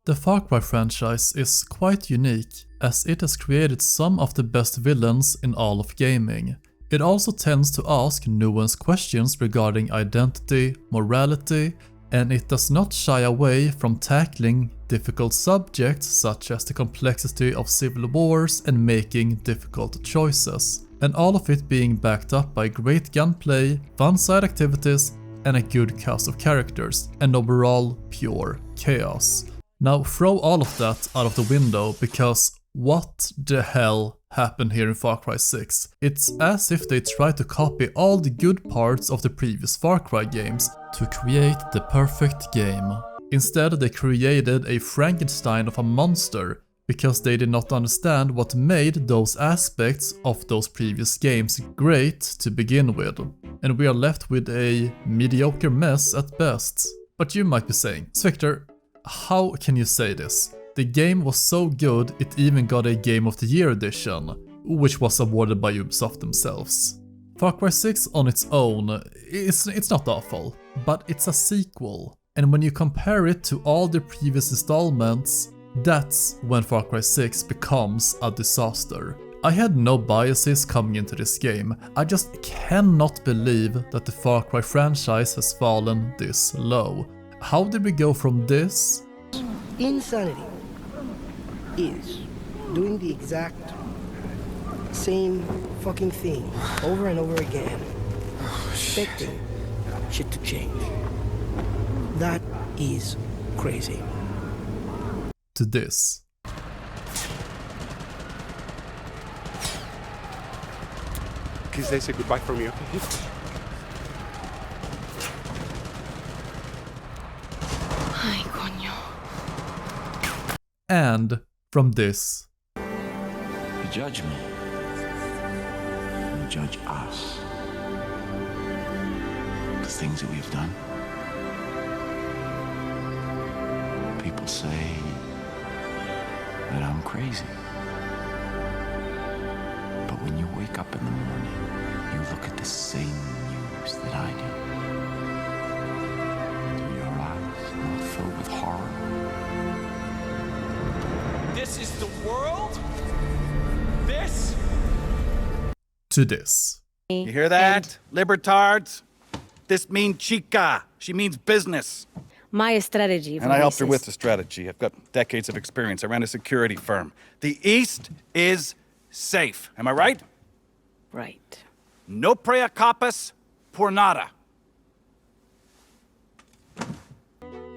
The Far Cry franchise is quite unique, as it has created some of the best villains in all of gaming. It also tends to ask nuanced questions regarding identity, morality, and it does not shy away from tackling difficult subjects such as the complexity of civil wars and making difficult choices, and all of it being backed up by great gunplay, fun side activities, and a good cast of characters, and overall pure chaos. Now throw all of that out of the window, because what the hell happened here in Far Cry 6? It's as if they tried to copy all the good parts of the previous Far Cry games to create the perfect game. Instead, they created a Frankenstein of a monster because they did not understand what made those aspects of those previous games great to begin with, and we are left with a mediocre mess at best. But you might be saying, Victor, how can you say this? The game was so good it even got a Game of the Year edition, which was awarded by Ubisoft themselves. Far Cry 6 on its own, it's not awful, but it's a sequel, and when you compare it to all the previous installments, that's when Far Cry 6 becomes a disaster. I had no biases coming into this game, I just cannot believe that the Far Cry franchise has fallen this low. How did we go from this? Insanity is doing the exact same fucking thing over and over again, expecting shit to change. That is crazy. To this. Please say goodbye for me, okay? Ay, coño. And from this. You judge me. You judge us. The things that we've done. People say that I'm crazy. But when you wake up in the morning, you look at the same news that I do. Do your eyes not fill with horror? This is the world? This? To this. You hear that, libertards? This means chica. She means business. My strategy. And I helped her with the strategy. I've got decades of experience. I ran a security firm. The East is safe. Am I right? Right. No prea capas por nada.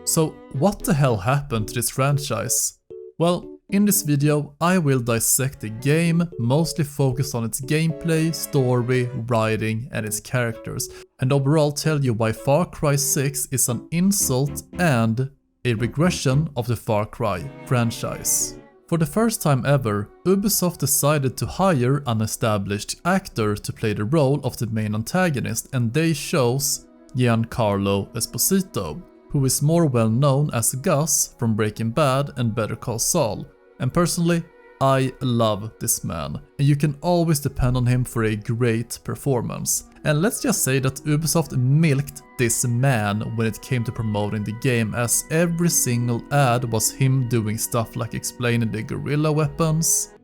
So what the hell happened to this franchise? Well, in this video I will dissect the game, mostly focused on its gameplay, story, writing and its characters, and overall tell you why Far Cry 6 is an insult and a regression of the Far Cry franchise. For the first time ever, Ubisoft decided to hire an established actor to play the role of the main antagonist, and they chose Giancarlo Esposito, who is more well known as Gus from Breaking Bad and Better Call Saul. And personally, I love this man, and you can always depend on him for a great performance. And let's just say that Ubisoft milked this man when it came to promoting the game, as every single ad was him doing stuff like explaining the guerrilla weapons.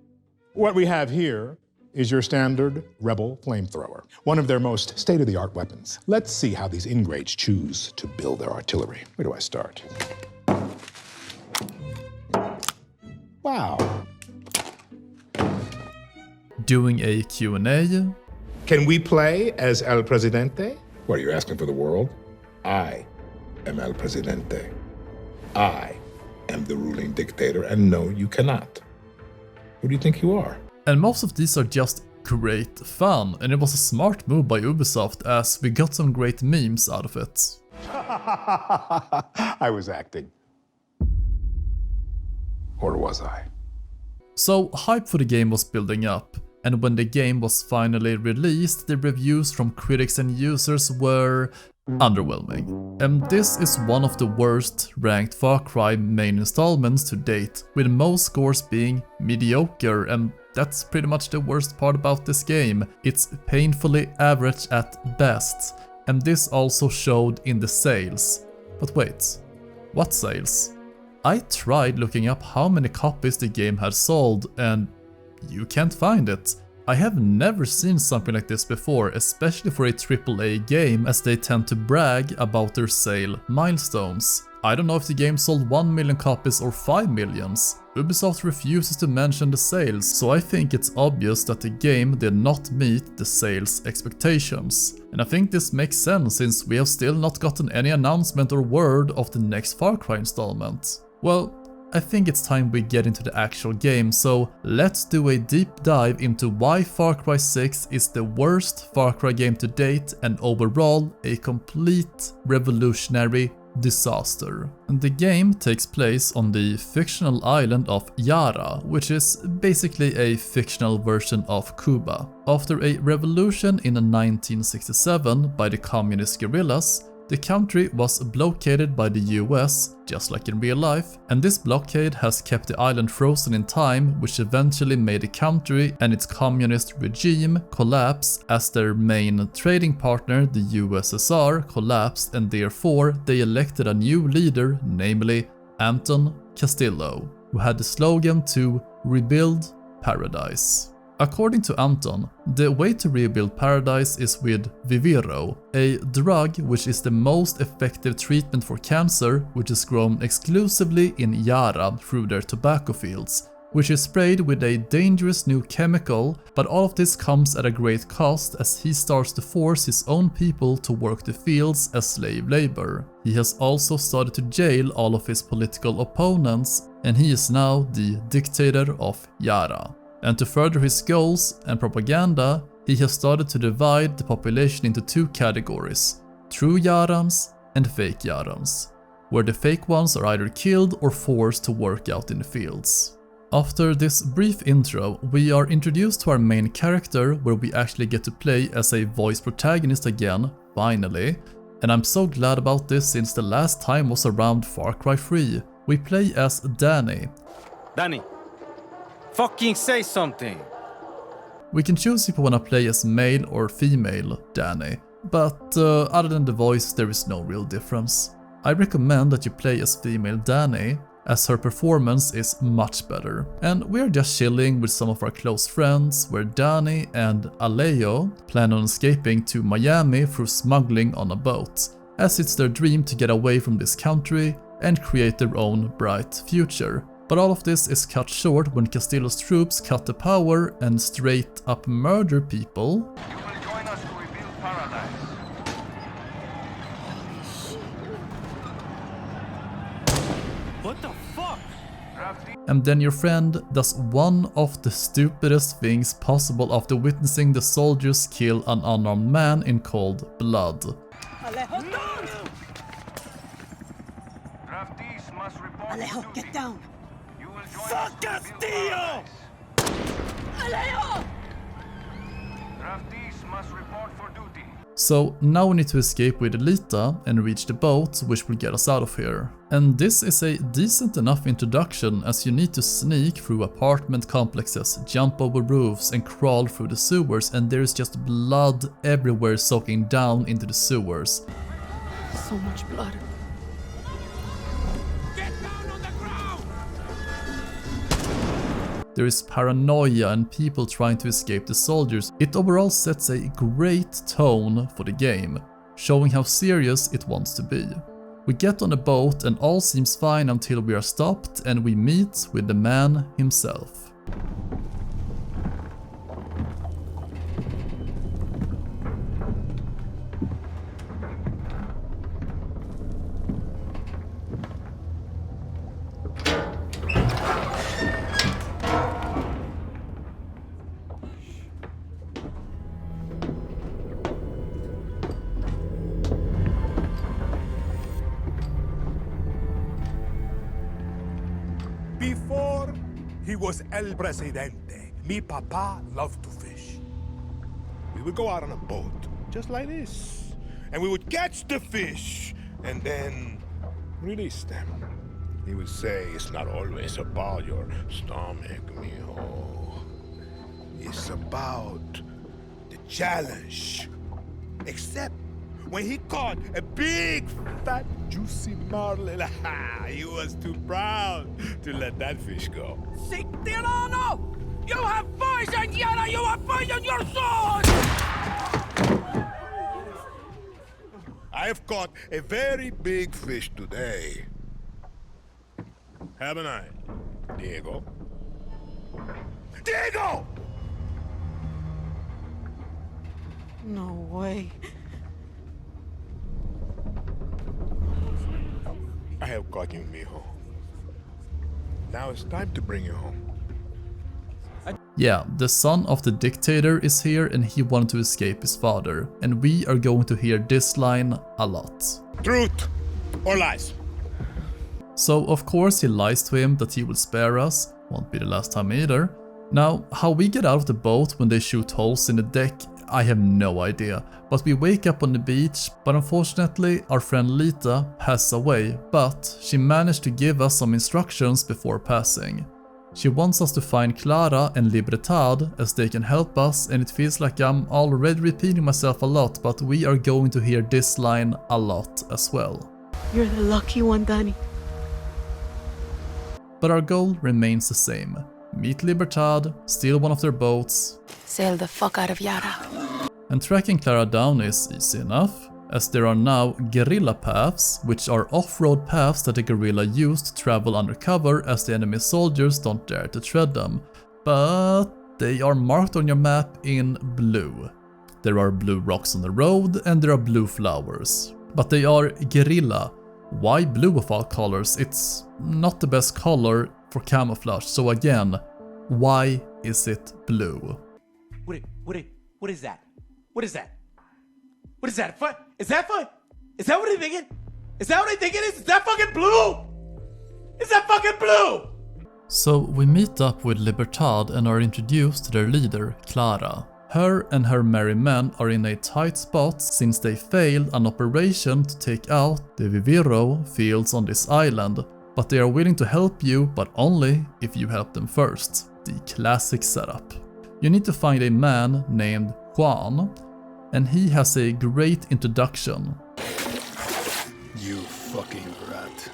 What we have here is your standard Rebel flamethrower, one of their most state-of-the-art weapons. Let's see how these ingrates choose to build their artillery. Where do I start? Wow. Doing a Q&A. Can we play as El Presidente? What, are you asking for the world? I am El Presidente. I am the ruling dictator, and no, you cannot. Who do you think you are? And most of these are just great fun, and it was a smart move by Ubisoft as we got some great memes out of it. I was acting. Or was I? So hype for the game was building up, and when the game was finally released, the reviews from critics and users were underwhelming. And this is one of the worst ranked Far Cry main installments to date, with most scores being mediocre, and that's pretty much the worst part about this game. It's painfully average at best, and this also showed in the sales. But wait, what sales? I tried looking up how many copies the game had sold, and you can't find it. I have never seen something like this before, especially for a AAA game, as they tend to brag about their sale milestones. I don't know if the game sold 1 million copies or 5 millions. Ubisoft refuses to mention the sales, so I think it's obvious that the game did not meet the sales expectations. And I think this makes sense since we have still not gotten any announcement or word of the next Far Cry installment. Well, I think it's time we get into the actual game, so let's do a deep dive into why Far Cry 6 is the worst Far Cry game to date and overall a complete revolutionary disaster. The game takes place on the fictional island of Yara, which is basically a fictional version of Cuba. After a revolution in 1967 by the communist guerrillas, the country was blockaded by the US, just like in real life, and this blockade has kept the island frozen in time, which eventually made the country and its communist regime collapse as their main trading partner, the USSR, collapsed, and therefore they elected a new leader, namely Anton Castillo, who had the slogan to rebuild paradise. According to Anton, the way to rebuild paradise is with Viviro, a drug which is the most effective treatment for cancer, which is grown exclusively in Yara through their tobacco fields, which is sprayed with a dangerous new chemical, but all of this comes at a great cost as he starts to force his own people to work the fields as slave labor. He has also started to jail all of his political opponents, and he is now the dictator of Yara. And to further his goals and propaganda, he has started to divide the population into two categories, true Yarans and fake Yarans, where the fake ones are either killed or forced to work out in the fields. After this brief intro, we are introduced to our main character, where we actually get to play as a voice protagonist again, finally, and I'm so glad about this since the last time was around Far Cry 3. We play as Dani. Dani, fucking say something! We can choose if we wanna play as male or female Dani, but other than the voice there is no real difference. I recommend that you play as female Dani, as her performance is much better. And we are just chilling with some of our close friends, where Dani and Alejo plan on escaping to Miami through smuggling on a boat, as it's their dream to get away from this country and create their own bright future. But all of this is cut short when Castillo's troops cut the power and straight up murder people. You will join us to rebuild paradise. What the fuck? And then your friend does one of the stupidest things possible after witnessing the soldiers kill an unarmed man in cold blood. Draftees must report Alejo, to duty. get down! You will join us to rebuild paradise. Alejo! Draftees must report for duty. So now we need to escape with Elita and reach the boat, which will get us out of here. And this is a decent enough introduction, as you need to sneak through apartment complexes, jump over roofs and crawl through the sewers, and there is just blood everywhere soaking down into the sewers. So much blood. There is paranoia and people trying to escape the soldiers. It overall sets a great tone for the game, showing how serious it wants to be. We get on a boat and all seems fine until we are stopped and we meet with the man himself. Before he was El Presidente, mi papa loved to fish. We would go out on a boat, just like this, and we would catch the fish, and then release them. He would say, it's not always about your stomach, mijo. It's about the challenge. Except when he caught a big, fat juicy marlin. You was too proud to let that fish go. Si tirano! You have poisoned Yara! You have poisoned your sword! I have caught a very big fish today. Haven't I, Diego? Diego! No way. I have caught you, mijo. Now it's time to bring you home. Yeah, the son of the dictator is here and he wanted to escape his father. And we are going to hear this line a lot. Truth or lies? So of course he lies to him that he will spare us, won't be the last time either. Now, how we get out of the boat when they shoot holes in the deck, I have no idea. But we wake up on the beach, but unfortunately our friend Lita passed away, but she managed to give us some instructions before passing. She wants us to find Clara and Libertad as they can help us, and it feels like I'm already repeating myself a lot, but we are going to hear this line a lot as well. You're the lucky one, Dani. But our goal remains the same. Meet Libertad, steal one of their boats, Sail the fuck out of Yara. and tracking Clara down is easy enough, as there are now guerrilla paths, which are off-road paths that the guerrilla used to travel undercover as the enemy soldiers don't dare to tread them, but they are marked on your map in blue. There are blue rocks on the road and there are blue flowers, but they are guerrilla. Why blue of all colors? It's not the best color for camouflage, so again, why is it blue? What is that? What is that? What is that? Is that fun? Is that what I think it? Is that what I think it is? Is that fucking blue? Is that fucking blue? So we meet up with Libertad and are introduced to their leader, Clara. Her and her merry men are in a tight spot since they failed an operation to take out the Viviro fields on this island, but they are willing to help you, but only if you help them first. The classic setup. You need to find a man named Juan, and he has a great introduction. You fucking rat.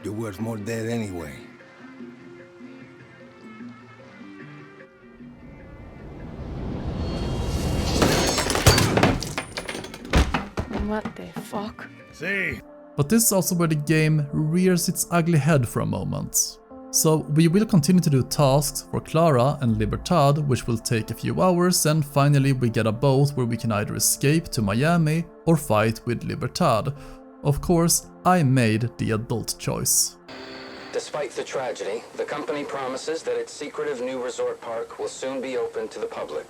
You're worth more dead anyway. What the fuck? See? But this is also where the game rears its ugly head for a moment. So we will continue to do tasks for Clara and Libertad, which will take a few hours, and finally we get a boat where we can either escape to Miami or fight with Libertad. Of course, I made the adult choice. Despite the tragedy, the company promises that its secretive new resort park will soon be open to the public.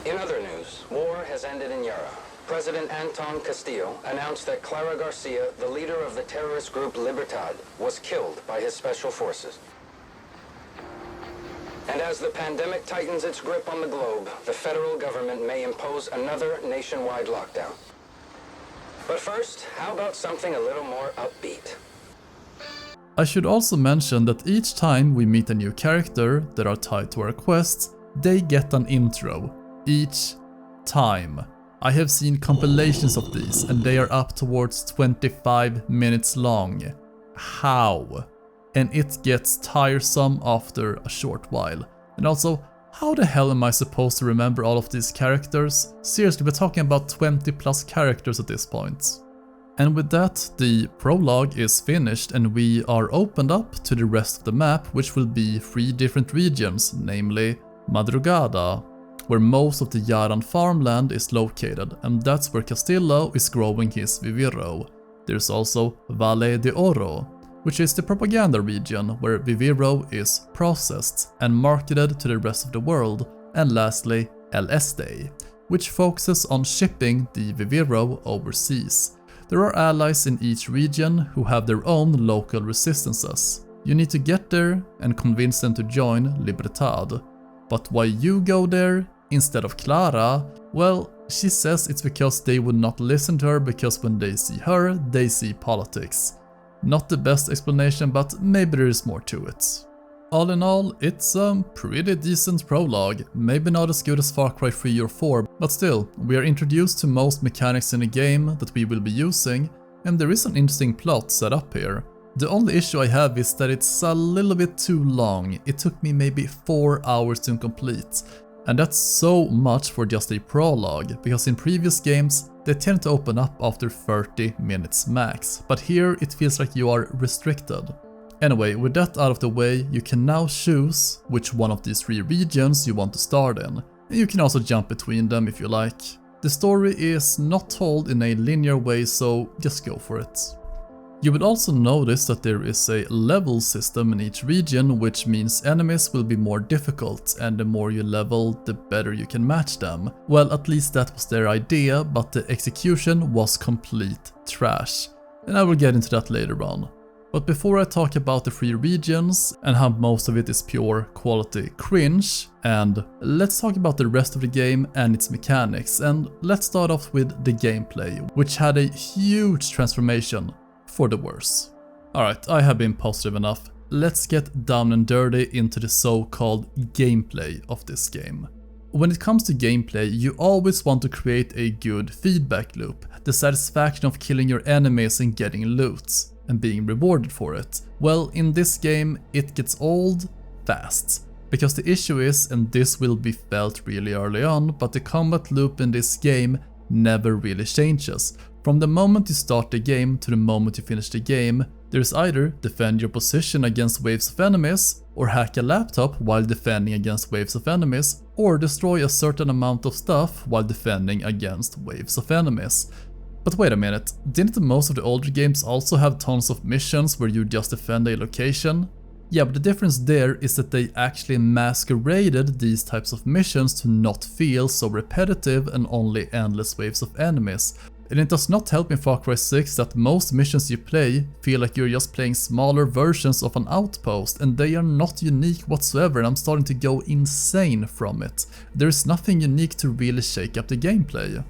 In other news, war has ended in Yara. President Anton Castillo announced that Clara Garcia, the leader of the terrorist group Libertad, was killed by his special forces. And as the pandemic tightens its grip on the globe, the federal government may impose another nationwide lockdown. But first, how about something a little more upbeat? I should also mention that each time we meet a new character that are tied to our quests, they get an intro. Each time. I have seen compilations of these and they are up towards 25 minutes long. How? And it gets tiresome after a short while. And also, how the hell am I supposed to remember all of these characters? Seriously, we're talking about 20 plus characters at this point. And with that, the prologue is finished and we are opened up to the rest of the map, which will be 3 different regions, namely Madrugada, where most of the Yaran farmland is located, and that's where Castillo is growing his Viviro. There's also Valle De Oro, which is the propaganda region where Viviro is processed and marketed to the rest of the world, and lastly Este, which focuses on shipping the Viviro overseas. There are allies in each region who have their own local resistances. You need to get there and convince them to join Libertad. But why you go there instead of Clara? Well, she says it's because they would not listen to her because when they see her, they see politics. Not the best explanation, but maybe there is more to it. All in all, it's a pretty decent prologue, maybe not as good as Far Cry 3 or 4, but still, we are introduced to most mechanics in the game that we will be using, and there is an interesting plot set up here. The only issue I have is that it's a little bit too long. It took me maybe 4 hours to complete, and that's so much for just a prologue, because in previous games they tend to open up after 30 minutes max, but here it feels like you are restricted. Anyway, with that out of the way, you can now choose which one of these 3 regions you want to start in, and you can also jump between them if you like. The story is not told in a linear way, so just go for it. You will also notice that there is a level system in each region, which means enemies will be more difficult, and the more you level, the better you can match them. Well, at least that was their idea, but the execution was complete trash, and I will get into that later on. But before I talk about the 3 regions and how most of it is pure quality cringe, and let's talk about the rest of the game and its mechanics, and let's start off with the gameplay, which had a huge transformation for the worse. Alright, I have been positive enough. Let's get down and dirty into the so-called gameplay of this game. When it comes to gameplay, you always want to create a good feedback loop, the satisfaction of killing your enemies and getting loot, and being rewarded for it. Well, in this game, it gets old fast. Because the issue is, and this will be felt really early on, but the combat loop in this game never really changes. From the moment you start the game to the moment you finish the game, there's either defend your position against waves of enemies, or hack a laptop while defending against waves of enemies, or destroy a certain amount of stuff while defending against waves of enemies. But wait a minute, didn't most of the older games also have tons of missions where you just defend a location? Yeah, but the difference there is that they actually masqueraded these types of missions to not feel so repetitive and only endless waves of enemies. And it does not help in Far Cry 6 that most missions you play feel like you're just playing smaller versions of an outpost, and they are not unique whatsoever, and I'm starting to go insane from it. There's nothing unique to really shake up the gameplay.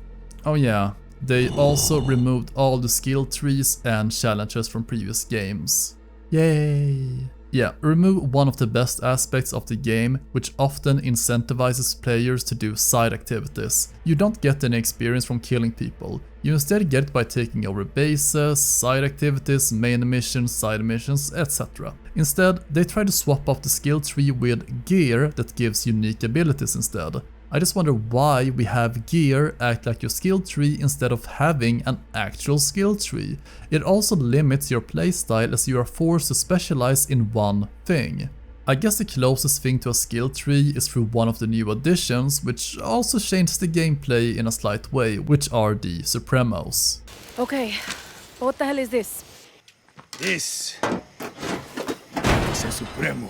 Oh yeah, they also removed all the skill trees and challenges from previous games. Yay! Yeah, remove one of the best aspects of the game, which often incentivizes players to do side activities. You don't get any experience from killing people. You instead get it by taking over bases, side activities, main missions, side missions, etc. Instead, they try to swap off the skill tree with gear that gives unique abilities instead. I just wonder why we have gear act like your skill tree instead of having an actual skill tree. It also limits your playstyle as you are forced to specialize in one thing. I guess the closest thing to a skill tree is through one of the new additions, which also changes the gameplay in a slight way, which are the Supremos. Okay, what the hell is this? This is a Supremo.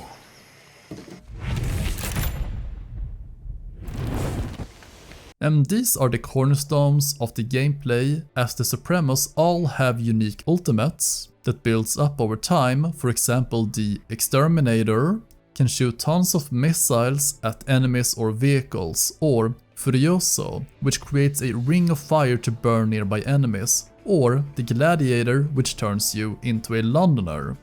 And these are the cornerstones of the gameplay, as the Supremos all have unique ultimates that builds up over time. For example, the Exterminator can shoot tons of missiles at enemies or vehicles, or Furioso, which creates a ring of fire to burn nearby enemies, or the Gladiator, which turns you into a Londoner.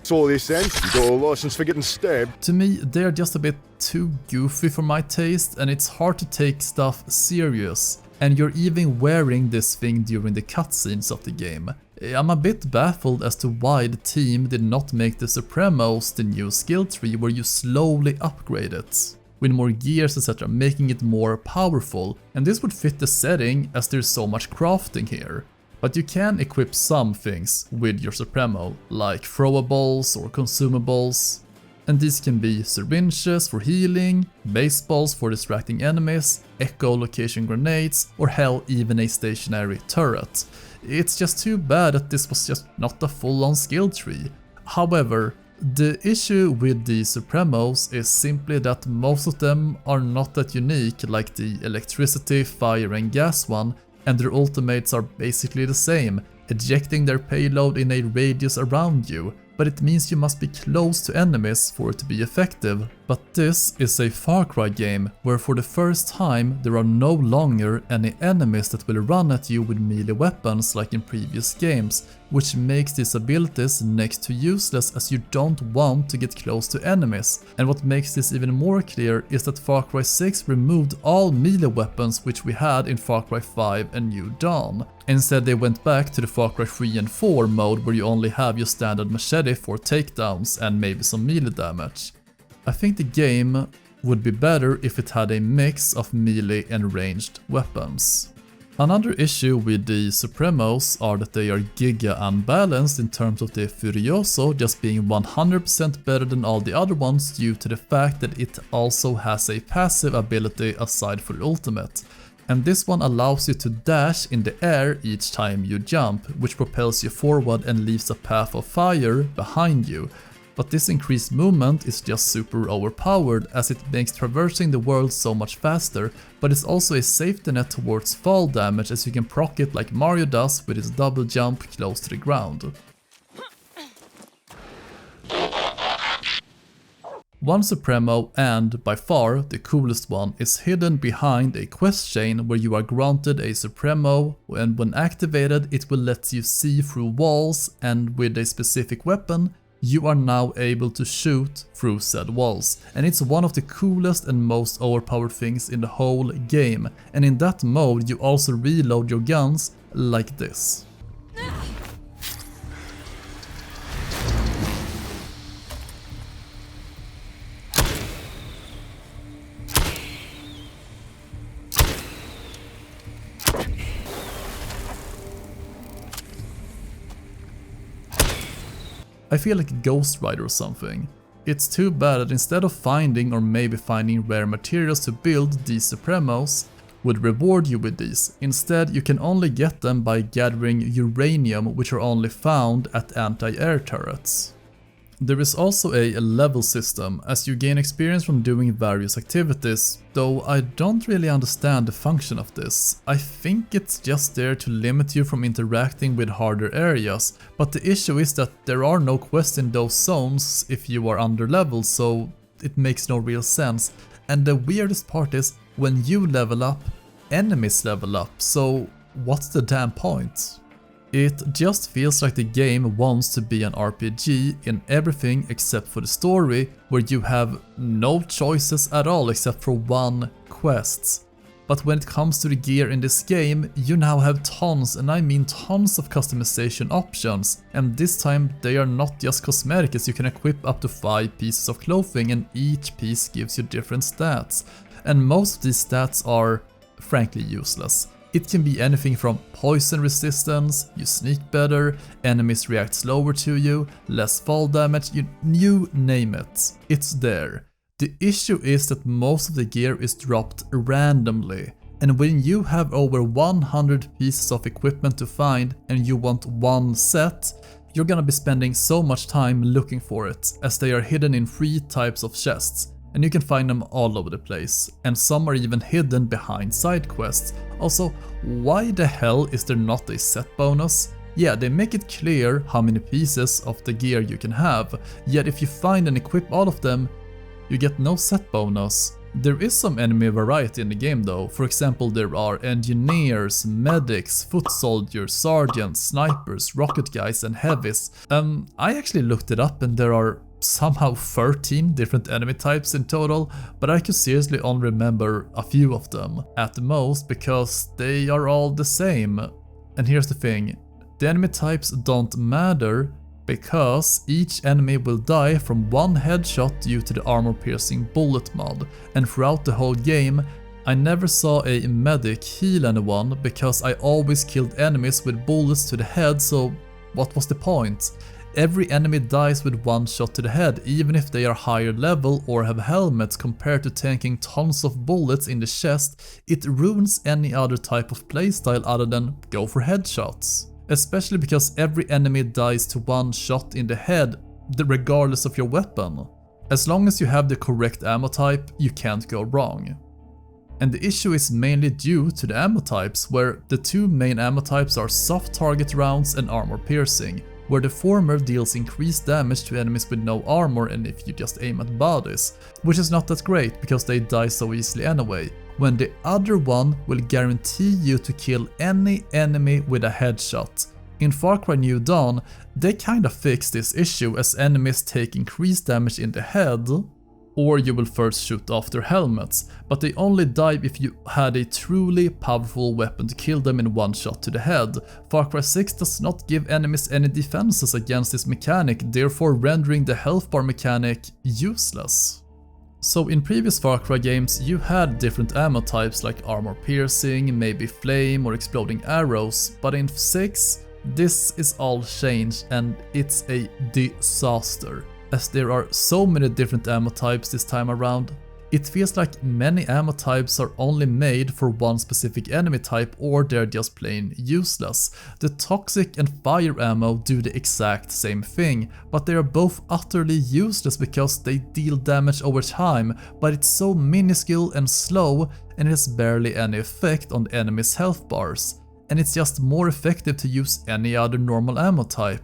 So this then, you got a license for getting stabbed? To me, they are just a bit too goofy for my taste, and it's hard to take stuff serious. And you're even wearing this thing during the cutscenes of the game. I'm a bit baffled as to why the team did not make the Supremos the new skill tree where you slowly upgrade it, with more gears etc, making it more powerful, and this would fit the setting as there's so much crafting here. But you can equip some things with your Supremo, like throwables or consumables, and these can be syringes for healing, baseballs for distracting enemies, echolocation grenades, or hell, even a stationary turret. It's just too bad that this was just not a full-on skill tree. However, the issue with the Supremos is simply that most of them are not that unique like the electricity, fire and gas one, and their ultimates are basically the same, ejecting their payload in a radius around you, but it means you must be close to enemies for it to be effective, But this is a Far Cry game where for the first time there are no longer any enemies that will run at you with melee weapons like in previous games, which makes these abilities next to useless as you don't want to get close to enemies. And what makes this even more clear is that Far Cry 6 removed all melee weapons which we had in Far Cry 5 and New Dawn. Instead they went back to the Far Cry 3 and 4 mode where you only have your standard machete for takedowns and maybe some melee damage. I think the game would be better if it had a mix of melee and ranged weapons. Another issue with the Supremos are that they are giga unbalanced in terms of the Furioso just being 100% better than all the other ones due to the fact that it also has a passive ability aside for ultimate. And this one allows you to dash in the air each time you jump, which propels you forward and leaves a path of fire behind you. But this increased movement is just super overpowered as it makes traversing the world so much faster, but it's also a safety net towards fall damage as you can proc it like Mario does with his double jump close to the ground. One Supremo, and by far the coolest one, is hidden behind a quest chain where you are granted a Supremo, and when activated it will let you see through walls, and with a specific weapon you are now able to shoot through said walls, and it's one of the coolest and most overpowered things in the whole game, and in that mode you also reload your guns like this. I feel like a Ghost Rider or something. It's too bad that instead of finding or maybe finding rare materials to build these Supremos would reward you with these. Instead you can only get them by gathering uranium, which are only found at anti-air turrets. There is also a level system as you gain experience from doing various activities, though I don't really understand the function of this. I think it's just there to limit you from interacting with harder areas, but the issue is that there are no quests in those zones if you are under level, so it makes no real sense. And the weirdest part is, when you level up, enemies level up, so what's the damn point? It just feels like the game wants to be an RPG in everything except for the story, where you have no choices at all except for one quest. But when it comes to the gear in this game, you now have tons, and I mean tons of customization options, and this time they are not just cosmetic, as you can equip up to 5 pieces of clothing and each piece gives you different stats. And most of these stats are frankly useless. It can be anything from poison resistance, you sneak better, enemies react slower to you, less fall damage, you name it. It's there. The issue is that most of the gear is dropped randomly, and when you have over 100 pieces of equipment to find and you want one set, you're gonna be spending so much time looking for it, as they are hidden in 3 types of chests. And you can find them all over the place, and some are even hidden behind side quests. Also, why the hell is there not a set bonus? Yeah, they make it clear how many pieces of the gear you can have, yet if you find and equip all of them, you get no set bonus. There is some enemy variety in the game though. For example, there are engineers, medics, foot soldiers, sergeants, snipers, rocket guys and heavies. I actually looked it up and there are somehow 13 different enemy types in total, but I could seriously only remember a few of them at the most because they are all the same. And here's the thing, the enemy types don't matter because each enemy will die from one headshot due to the armor piercing bullet mod, and throughout the whole game I never saw a medic heal anyone because I always killed enemies with bullets to the head, so what was the point? Every enemy dies with one shot to the head, even if they are higher level or have helmets, compared to tanking tons of bullets in the chest. It ruins any other type of playstyle other than go for headshots. Especially because every enemy dies to one shot in the head, regardless of your weapon. As long as you have the correct ammo type, you can't go wrong. And the issue is mainly due to the ammo types, where the 2 main ammo types are soft target rounds and armor piercing. where the former deals increased damage to enemies with no armor and if you just aim at bodies, which is not that great because they die so easily anyway, when the other one will guarantee you to kill any enemy with a headshot. In Far Cry New Dawn, they kinda fixed this issue as enemies take increased damage in the head, or you will first shoot off their helmets, but they only die if you had a truly powerful weapon to kill them in one shot to the head. Far Cry 6 does not give enemies any defenses against this mechanic, therefore rendering the health bar mechanic useless. So in previous Far Cry games you had different ammo types like armor piercing, maybe flame or exploding arrows, but in 6 this is all changed and it's a disaster. As there are so many different ammo types this time around, it feels like many ammo types are only made for one specific enemy type or they're just plain useless. The toxic and fire ammo do the exact same thing, but they are both utterly useless because they deal damage over time, but it's so minuscule and slow and it has barely any effect on the enemy's health bars. And it's just more effective to use any other normal ammo type.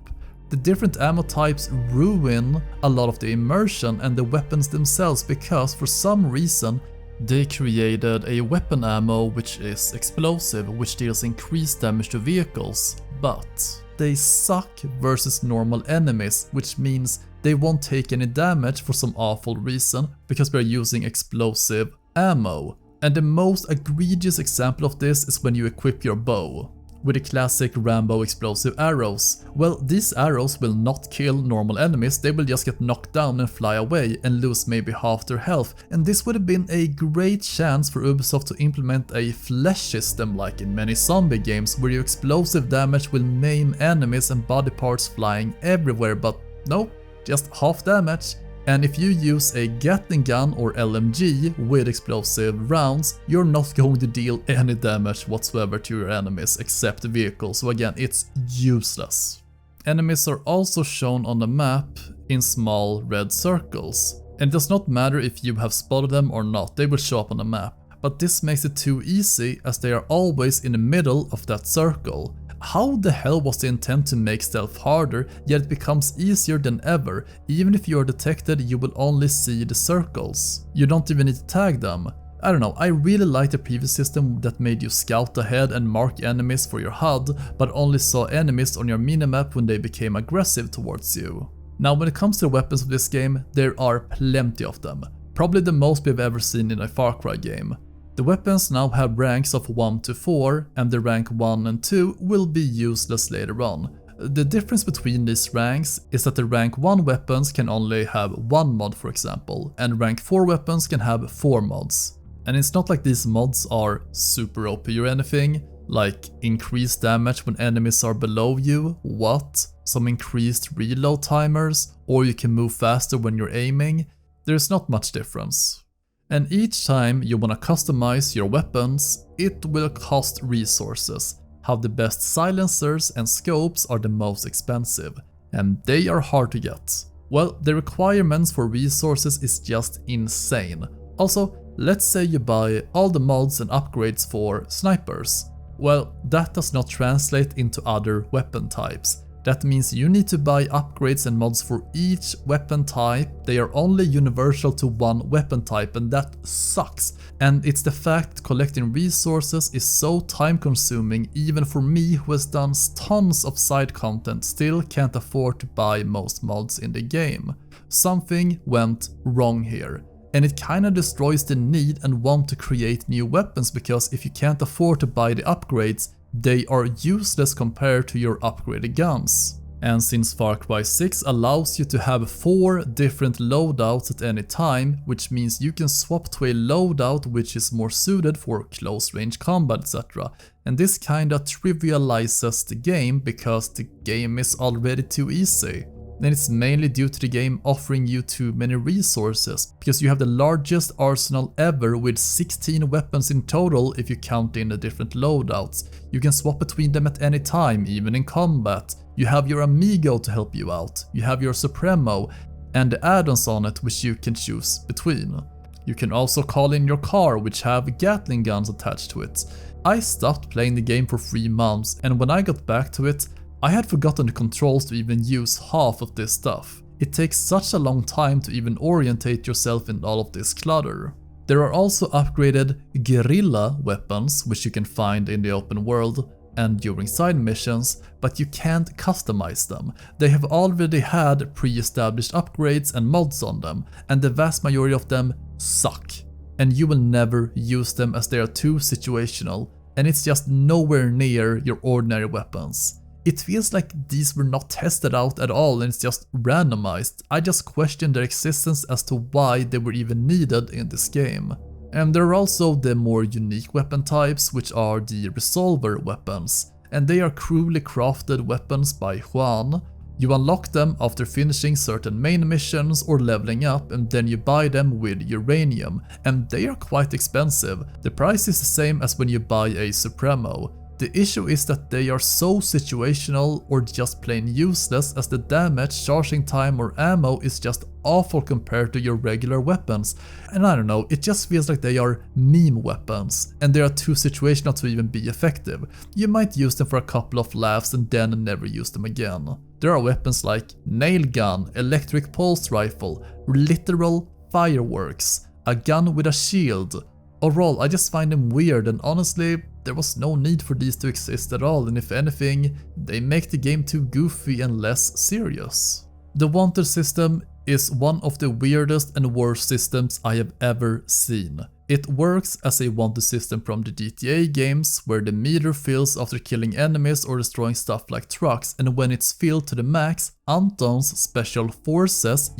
The different ammo types ruin a lot of the immersion and the weapons themselves because for some reason they created a weapon ammo which is explosive, which deals increased damage to vehicles, but they suck versus normal enemies, which means they won't take any damage for some awful reason because they're using explosive ammo. And the most egregious example of this is when you equip your bow with the classic Rambo explosive arrows. Well, these arrows will not kill normal enemies, they will just get knocked down and fly away and lose maybe half their health, and this would have been a great chance for Ubisoft to implement a flesh system like in many zombie games where your explosive damage will maim enemies and body parts flying everywhere, but no, just half damage. And if you use a Gatling gun or LMG with explosive rounds, you're not going to deal any damage whatsoever to your enemies except the vehicle, so again, it's useless. Enemies are also shown on the map in small red circles, and it does not matter if you have spotted them or not, they will show up on the map. But this makes it too easy as they are always in the middle of that circle. How the hell was the intent to make stealth harder, yet it becomes easier than ever? Even if you are detected, you will only see the circles. You don't even need to tag them. I don't know, I really liked the previous system that made you scout ahead and mark enemies for your HUD, but only saw enemies on your minimap when they became aggressive towards you. Now when it comes to the weapons of this game, there are plenty of them. Probably the most we've ever seen in a Far Cry game. The weapons now have ranks of 1 to 4 and the rank 1 and 2 will be useless later on. The difference between these ranks is that the rank 1 weapons can only have 1 mod for example, and rank 4 weapons can have 4 mods. And it's not like these mods are super OP or anything, like increased damage when enemies are below you, what? Some increased reload timers, or you can move faster when you're aiming. There's not much difference. And each time you want to customize your weapons, it will cost resources. How the best silencers and scopes are the most expensive, and they are hard to get. Well, the requirements for resources is just insane. Also, let's say you buy all the mods and upgrades for snipers. Well, that does not translate into other weapon types. That means you need to buy upgrades and mods for each weapon type. They are only universal to one weapon type and that sucks. And it's the fact that collecting resources is so time consuming even for me who has done tons of side content still can't afford to buy most mods in the game. Something went wrong here. And it kinda destroys the need and want to create new weapons because if you can't afford to buy the upgrades, they are useless compared to your upgraded guns. And since Far Cry 6 allows you to have 4 different loadouts at any time, which means you can swap to a loadout which is more suited for close range combat etc. And this kinda trivializes the game because the game is already too easy. And it's mainly due to the game offering you too many resources, because you have the largest arsenal ever with 16 weapons in total if you count in the different loadouts. You can swap between them at any time, even in combat. You have your Amigo to help you out, you have your Supremo, and the add-ons on it which you can choose between. You can also call in your car which have Gatling guns attached to it. I stopped playing the game for 3 months and when I got back to it, I had forgotten the controls to even use half of this stuff. It takes such a long time to even orientate yourself in all of this clutter. There are also upgraded guerrilla weapons, which you can find in the open world and during side missions, but you can't customize them. They have already had pre-established upgrades and mods on them, and the vast majority of them suck. And you will never use them as they are too situational, and it's just nowhere near your ordinary weapons. It feels like these were not tested out at all and it's just randomized. I just question their existence as to why they were even needed in this game. And there are also the more unique weapon types, which are the resolver weapons, and they are cruelly crafted weapons by Juan. You unlock them after finishing certain main missions or leveling up, and then you buy them with uranium, and they are quite expensive. The price is the same as when you buy a Supremo. The issue is that they are so situational or just plain useless, as the damage, charging time or ammo is just awful compared to your regular weapons. And I don't know, it just feels like they are meme weapons and they are too situational to even be effective. You might use them for a couple of laughs and then never use them again. There are weapons like nail gun, electric pulse rifle, literal fireworks, a gun with a shield. Overall, I just find them weird, and honestly, there was no need for these to exist at all, and if anything, they make the game too goofy and less serious. The wanted system is one of the weirdest and worst systems I have ever seen. It works as a wanted system from the GTA games, where the meter fills after killing enemies or destroying stuff like trucks, and when it's filled to the max, Anton's special forces,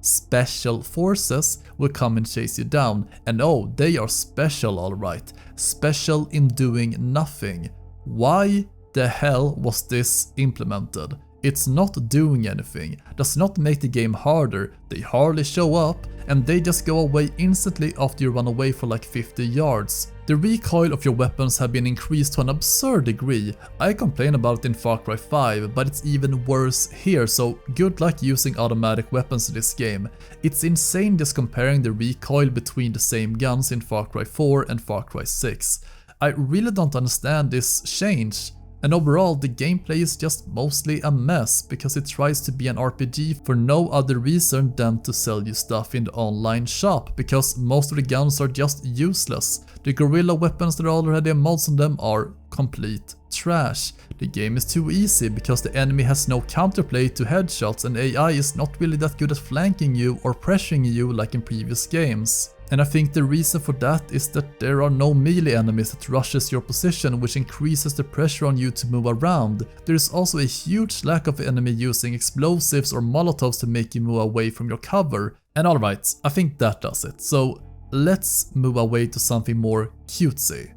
special forces, will come and chase you down. And oh, they are special, alright. Special in doing nothing. Why the hell was this implemented? It's not doing anything, does not make the game harder, they hardly show up, and they just go away instantly after you run away for like 50 yards. The recoil of your weapons have been increased to an absurd degree. I complain about it in Far Cry 5, but it's even worse here, so good luck using automatic weapons in this game. It's insane just comparing the recoil between the same guns in Far Cry 4 and Far Cry 6. I really don't understand this change. And overall, the gameplay is just mostly a mess because it tries to be an RPG for no other reason than to sell you stuff in the online shop, because most of the guns are just useless. The guerrilla weapons that already have mods on them are complete trash. The game is too easy because the enemy has no counterplay to headshots, and AI is not really that good at flanking you or pressuring you like in previous games. And I think the reason for that is that there are no melee enemies that rushes your position, which increases the pressure on you to move around. There is also a huge lack of enemy using explosives or molotovs to make you move away from your cover. And alright, I think that does it. So let's move away to something more cutesy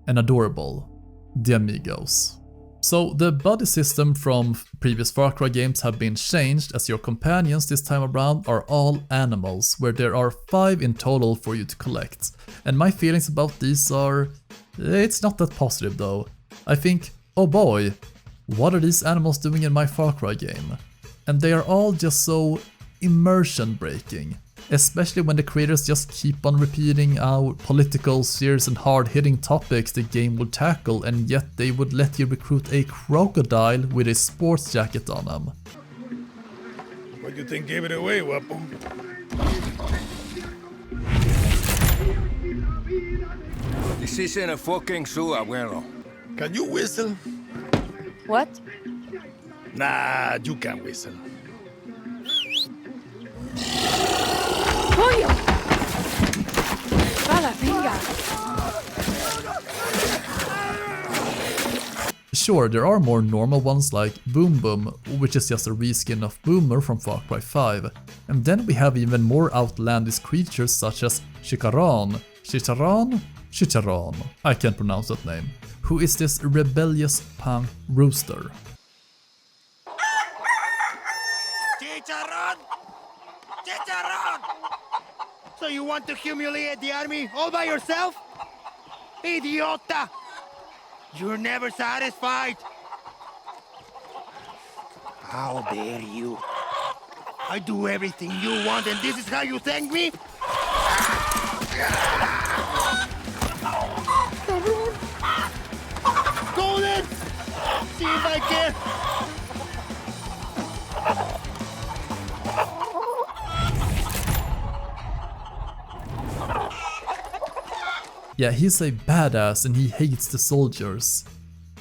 and adorable. The Amigos. So the buddy system from previous Far Cry games have been changed, as your companions this time around are all animals, where there are 5 in total for you to collect. And my feelings about these are... it's not that positive though. I think, oh boy, what are these animals doing in my Far Cry game? And they are all just so immersion breaking. Especially when the creators just keep on repeating how political, serious and hard-hitting topics the game would tackle, and yet they would let you recruit a crocodile with a sports jacket on him. What do you think gave it away, Wapo? This isn't a fucking zoo, abuelo. Can you whistle? What? Nah, you can't whistle. ¡Coño! ¡Hala, venga! Sure, there are more normal ones like Boom Boom, which is just a reskin of Boomer from Far Cry 5. And then we have even more outlandish creatures such as Chicharron, I can't pronounce that name, who is this rebellious punk rooster. Chicharron! Chicharron! So you want to humiliate the army all by yourself? Idiota! You're never satisfied! How dare you? I do everything you want, and this is how you thank me? Golden! See if I can Yeah, he's a badass and he hates the soldiers.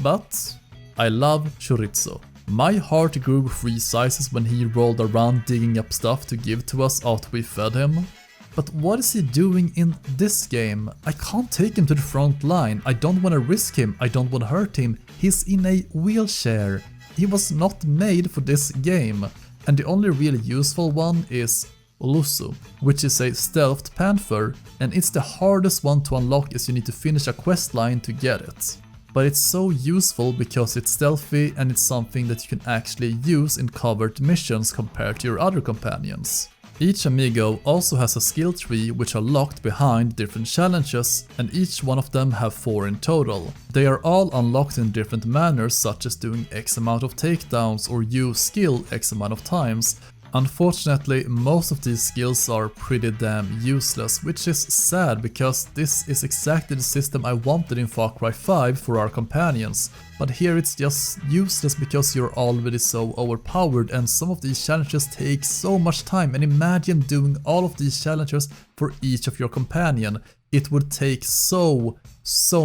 But I love chorizo. My heart grew 3 sizes when he rolled around digging up stuff to give to us after we fed him. But what is he doing in this game? I can't take him to the front line. I don't want to risk him. I don't want to hurt him. He's in a wheelchair. He was not made for this game. And the only really useful one is Ulusu, which is a stealthed panther, and it's the hardest one to unlock as you need to finish a quest line to get it. But it's so useful because it's stealthy and it's something that you can actually use in covered missions compared to your other companions. Each amigo also has a skill tree which are locked behind different challenges, and each one of them have 4 in total. They are all unlocked in different manners, such as doing X amount of takedowns or use skill X amount of times. Unfortunately, most of these skills are pretty damn useless, which is sad because this is exactly the system I wanted in Far Cry 5 for our companions. But here it's just useless because you're already so overpowered and some of these challenges take so much time, and imagine doing all of these challenges for each of your companion. It would take so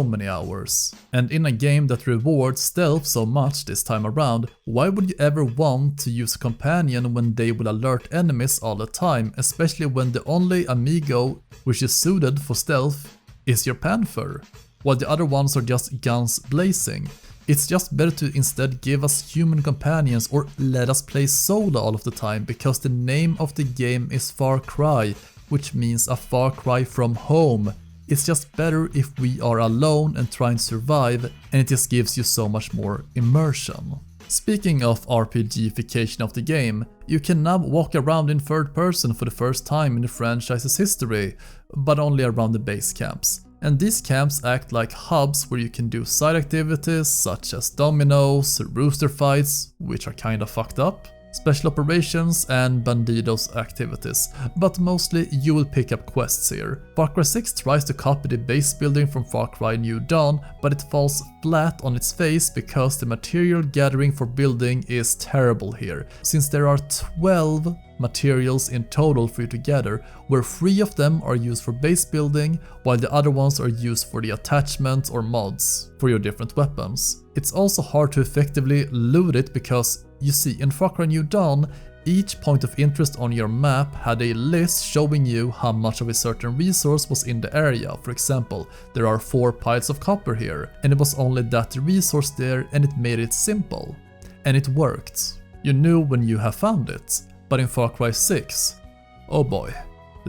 many hours. And in a game that rewards stealth so much this time around, why would you ever want to use a companion when they will alert enemies all the time, especially when the only amigo which is suited for stealth is your panther, while the other ones are just guns blazing. It's just better to instead give us human companions or let us play solo all of the time, because the name of the game is Far Cry, which means a far cry from home. It's just better if we are alone and trying to survive, and it just gives you so much more immersion. Speaking of RPGification of the game, you can now walk around in third person for the first time in the franchise's history, but only around the base camps. And these camps act like hubs where you can do side activities such as dominoes, rooster fights, which are kinda fucked up, special operations and bandidos activities, but mostly you will pick up quests here. Far Cry 6 tries to copy the base building from Far Cry New Dawn, but it falls flat on its face because the material gathering for building is terrible here, since there are 12 materials in total for you to gather, where 3 of them are used for base building, while the other ones are used for the attachments or mods for your different weapons. It's also hard to effectively loot it because, you see, in Far Cry New Dawn, each point of interest on your map had a list showing you how much of a certain resource was in the area. For example, there are 4 piles of copper here, and it was only that resource there, and it made it simple. And it worked. You knew when you have found it. But in Far Cry 6, oh boy.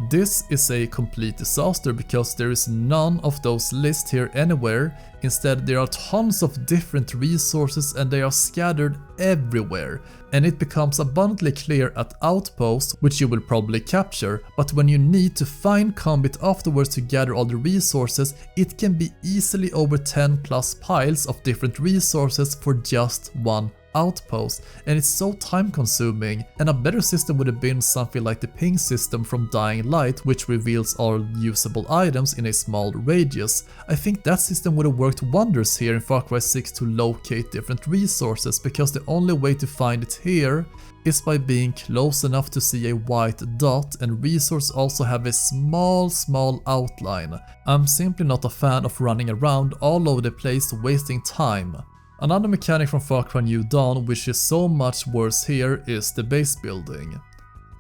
This is a complete disaster because there is none of those lists here anywhere. Instead, there are tons of different resources and they are scattered everywhere. And it becomes abundantly clear at outposts, which you will probably capture, but when you need to find combat afterwards to gather all the resources, it can be easily over 10 plus piles of different resources for just one outpost, and it's so time consuming. And a better system would have been something like the ping system from Dying Light, which reveals all usable items in a small radius. I think that system would have worked wonders here in Far Cry 6 to locate different resources, because the only way to find it here is by being close enough to see a white dot, and resources also have a small outline. I'm simply not a fan of running around all over the place wasting time. Another mechanic from Far Cry New Dawn, which is so much worse here, is the base building.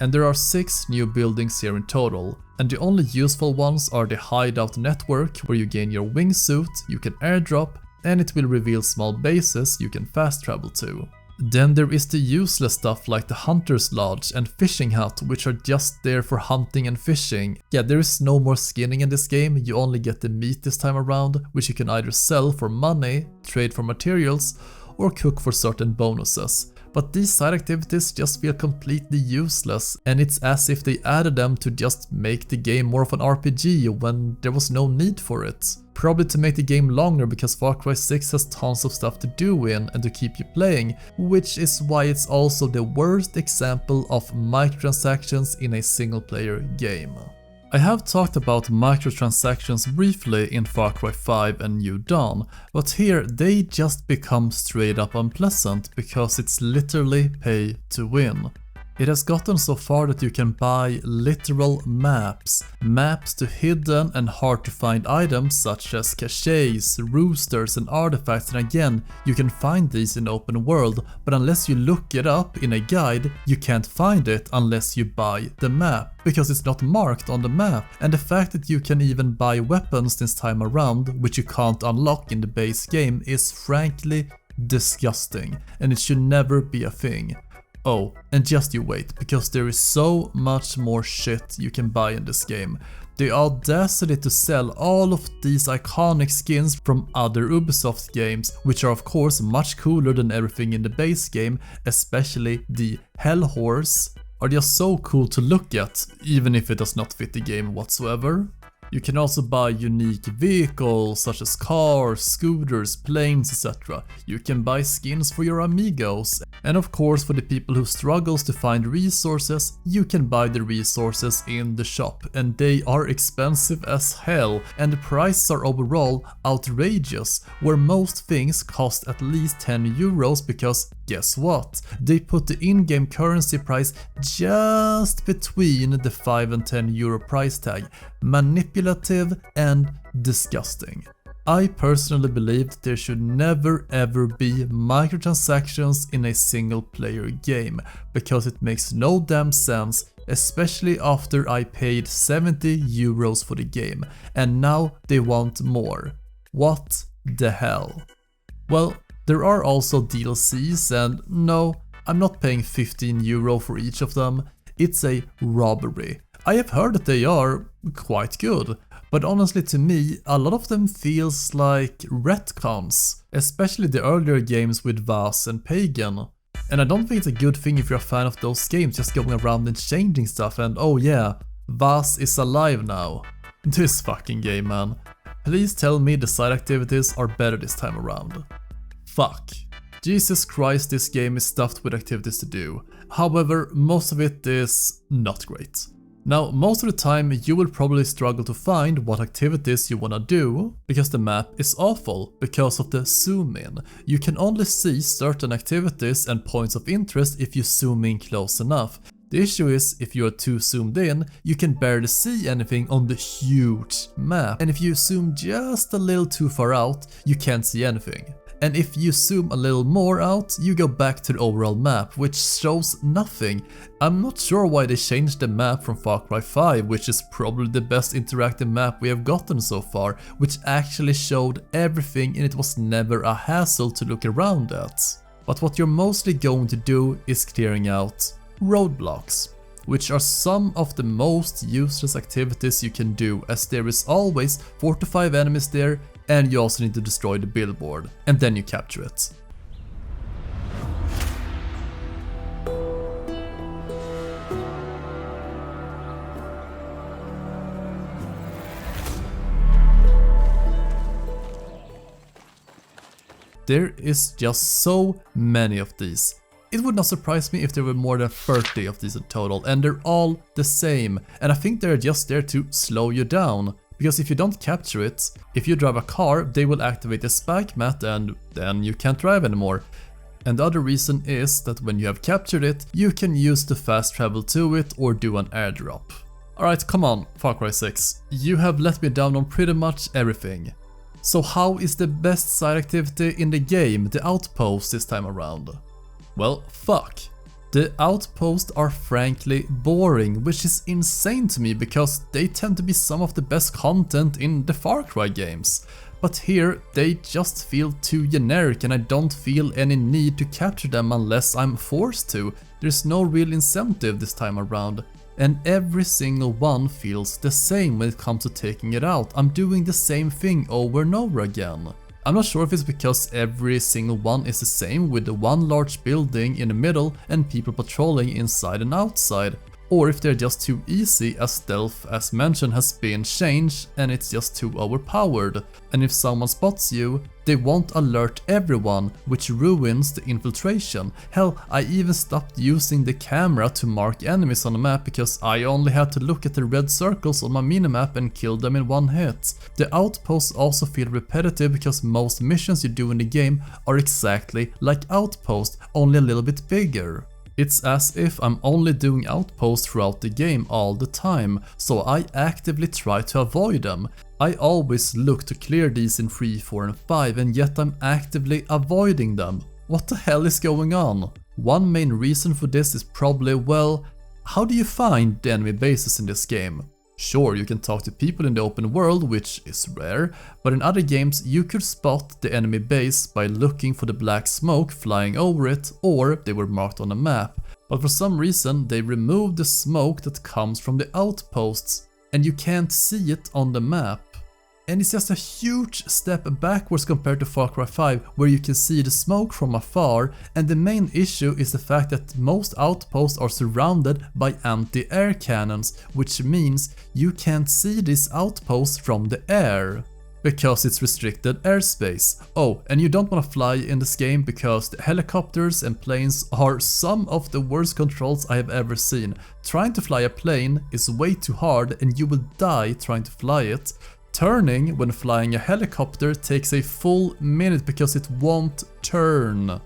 And there are 6 new buildings here in total, and the only useful ones are the hideout network, where you gain your wingsuit, you can airdrop, and it will reveal small bases you can fast travel to. Then there is the useless stuff like the Hunter's Lodge and Fishing Hut, which are just there for hunting and fishing. Yeah, there is no more skinning in this game, you only get the meat this time around, which you can either sell for money, trade for materials, or cook for certain bonuses. But these side activities just feel completely useless, and it's as if they added them to just make the game more of an RPG when there was no need for it. Probably to make the game longer, because Far Cry 6 has tons of stuff to do in and to keep you playing, which is why it's also the worst example of microtransactions in a single player game. I have talked about microtransactions briefly in Far Cry 5 and New Dawn, but here they just become straight up unpleasant because it's literally pay to win. It has gotten so far that you can buy literal maps to hidden and hard to find items such as caches, roosters and artifacts, and again, you can find these in open world, but unless you look it up in a guide, you can't find it unless you buy the map, because it's not marked on the map. And the fact that you can even buy weapons this time around, which you can't unlock in the base game, is frankly disgusting, and it should never be a thing. Oh, and just you wait, because there is so much more shit you can buy in this game. The audacity to sell all of these iconic skins from other Ubisoft games, which are of course much cooler than everything in the base game, especially the Hell Horse, are just so cool to look at, even if it does not fit the game whatsoever. You can also buy unique vehicles such as cars, scooters, planes, etc. You can buy skins for your amigos. And of course, for the people who struggles to find resources, you can buy the resources in the shop, and they are expensive as hell, and the prices are overall outrageous, where most things cost at least 10 euros because guess what? They put the in-game currency price just between the 5 and 10 euro price tag. Manipulative and disgusting. I personally believe that there should never ever be microtransactions in a single player game, because it makes no damn sense, especially after I paid 70 euros for the game, and now they want more. What the hell? Well, there are also DLCs, and no, I'm not paying 15 euro for each of them. It's a robbery. I have heard that they are quite good, but honestly to me, a lot of them feels like retcons, especially the earlier games with Vas and Pagan. And I don't think it's a good thing if you're a fan of those games, just going around and changing stuff and oh yeah, Vas is alive now. This fucking game, man. Please tell me the side activities are better this time around. Fuck. Jesus Christ, this game is stuffed with activities to do. However, most of it is not great. Now, most of the time you will probably struggle to find what activities you wanna do, because the map is awful because of the zoom in. You can only see certain activities and points of interest if you zoom in close enough. The issue is, if you are too zoomed in, you can barely see anything on the huge map, and if you zoom just a little too far out, you can't see anything. And if you zoom a little more out, you go back to the overall map, which shows nothing. I'm not sure why they changed the map from Far Cry 5, which is probably the best interactive map we have gotten so far, which actually showed everything and it was never a hassle to look around at. But what you're mostly going to do is clearing out roadblocks, which are some of the most useless activities you can do, as there is always 4 to 5 enemies there, and you also need to destroy the billboard, and then you capture it. There is just so many of these. It would not surprise me if there were more than 30 of these in total, and they're all the same, and I think they're just there to slow you down. Because if you don't capture it, if you drive a car, they will activate the spike mat and then you can't drive anymore. And the other reason is that when you have captured it, you can use the fast travel to it or do an airdrop. Alright, come on, Far Cry 6. You have let me down on pretty much everything. So how is the best side activity in the game, the outpost, this time around? Well, fuck. The outposts are frankly boring, which is insane to me because they tend to be some of the best content in the Far Cry games. But here they just feel too generic and I don't feel any need to capture them unless I'm forced to. There's no real incentive this time around. And every single one feels the same when it comes to taking it out. I'm doing the same thing over and over again. I'm not sure if it's because every single one is the same with the one large building in the middle and people patrolling inside and outside, or if they're just too easy as stealth as mentioned has been changed and it's just too overpowered, and if someone spots you, they won't alert everyone, which ruins the infiltration. Hell, I even stopped using the camera to mark enemies on the map because I only had to look at the red circles on my minimap and kill them in one hit. The outposts also feel repetitive because most missions you do in the game are exactly like outposts, only a little bit bigger. It's as if I'm only doing outposts throughout the game all the time, so I actively try to avoid them. I always look to clear these in 3, 4 and 5 and yet I'm actively avoiding them. What the hell is going on? One main reason for this is probably, well, how do you find the enemy bases in this game? Sure, you can talk to people in the open world, which is rare, but in other games you could spot the enemy base by looking for the black smoke flying over it, or they were marked on a map. But for some reason they removed the smoke that comes from the outposts and you can't see it on the map. And it's just a huge step backwards compared to Far Cry 5, where you can see the smoke from afar, and the main issue is the fact that most outposts are surrounded by anti-air cannons, which means you can't see these outposts from the air, because it's restricted airspace. Oh, and you don't want to fly in this game because the helicopters and planes are some of the worst controls I have ever seen. Trying to fly a plane is way too hard and you will die trying to fly it. Turning when flying a helicopter takes a full minute because it won't turn.